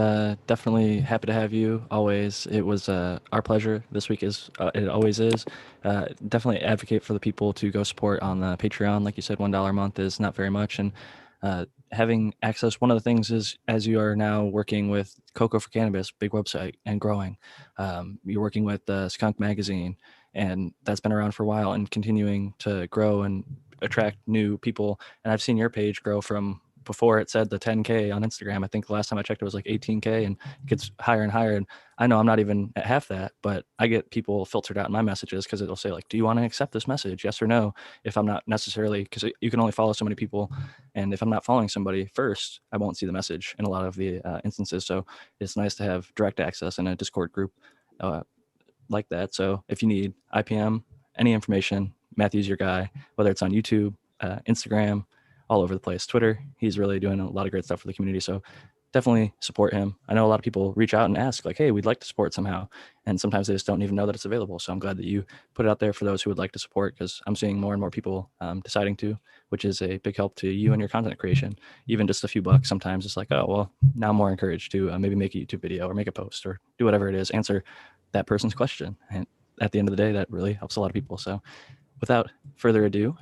definitely happy to have you always. It was our pleasure. This week is it always is. Definitely advocate for the people to go support on the Patreon. Like you said, $1 a month is not very much, and having access. One of the things is, as you are now working with Cocoa for Cannabis, big website and growing. You're working with Skunk Magazine, and that's been around for a while and continuing to grow and attract new people. And I've seen your page grow from before it said the 10K on Instagram. I think the last time I checked it was like 18K, and it gets higher and higher. And I know I'm not even at half that, but I get people filtered out in my messages because it'll say like, do you want to accept this message? Yes or no. If I'm not necessarily, because you can only follow so many people. And if I'm not following somebody first, I won't see the message in a lot of the instances. So it's nice to have direct access in a Discord group like that. So if you need IPM, any information, Matthew's your guy, whether it's on YouTube, Instagram, all over the place, Twitter. He's really doing a lot of great stuff for the community. So definitely support him. I know a lot of people reach out and ask like, hey, we'd like to support somehow. And sometimes they just don't even know that it's available. So I'm glad that you put it out there for those who would like to support, because I'm seeing more and more people deciding to, which is a big help to you and your content creation. Even just a few bucks sometimes it's like, oh, well, now I'm more encouraged to maybe make a YouTube video or make a post or do whatever it is, answer that person's question. And at the end of the day, that really helps a lot of people. So without further ado,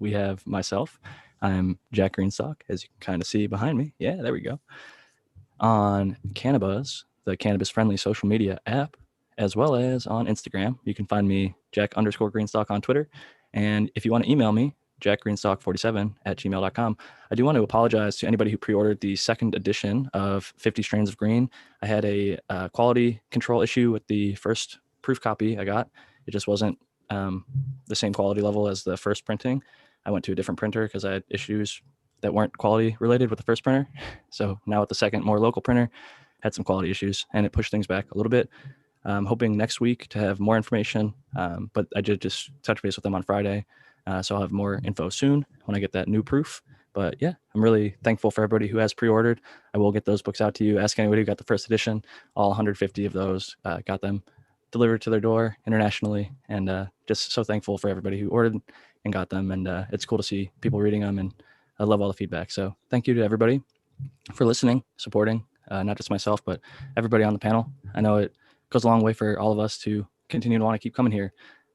we have myself. I'm Jack Greenstock, as you can kind of see behind me. Yeah, there we go. On Cannabis, the cannabis-friendly social media app, as well as on Instagram. You can find me Jack_Greenstock on Twitter. And if you want to email me, jackgreenstock47@gmail.com. I do want to apologize to anybody who pre-ordered the second edition of 50 Strains of Green. I had a quality control issue with the first proof copy I got. It just wasn't the same quality level as the first printing. I went to a different printer because I had issues that weren't quality related with the first printer. So now with the second, more local printer, had some quality issues and it pushed things back a little bit. I'm hoping next week to have more information, but I did just touch base with them on Friday. So I'll have more info soon when I get that new proof. But yeah, I'm really thankful for everybody who has pre-ordered. I will get those books out to you. Ask anybody who got the first edition. All 150 of those got them delivered to their door internationally. And just so thankful for everybody who ordered and got them. And it's cool to see people reading them, and I love all the feedback. So thank you to everybody for listening, supporting, not just myself, but everybody on the panel. I know it goes a long way for all of us to continue to want to keep coming here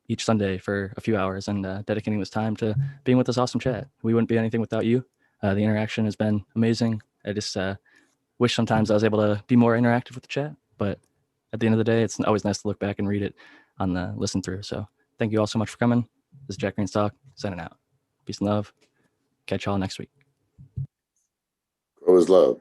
each Sunday for a few hours and dedicating this time to being with this awesome chat. We wouldn't be anything without you. The interaction has been amazing. I just wish sometimes I was able to be more interactive with the chat, but at the end of the day, it's always nice to look back and read it on the listen through. So thank you all so much for coming. This is Jack Greenstock signing out. Peace and love. Catch y'all next week. Grow is love.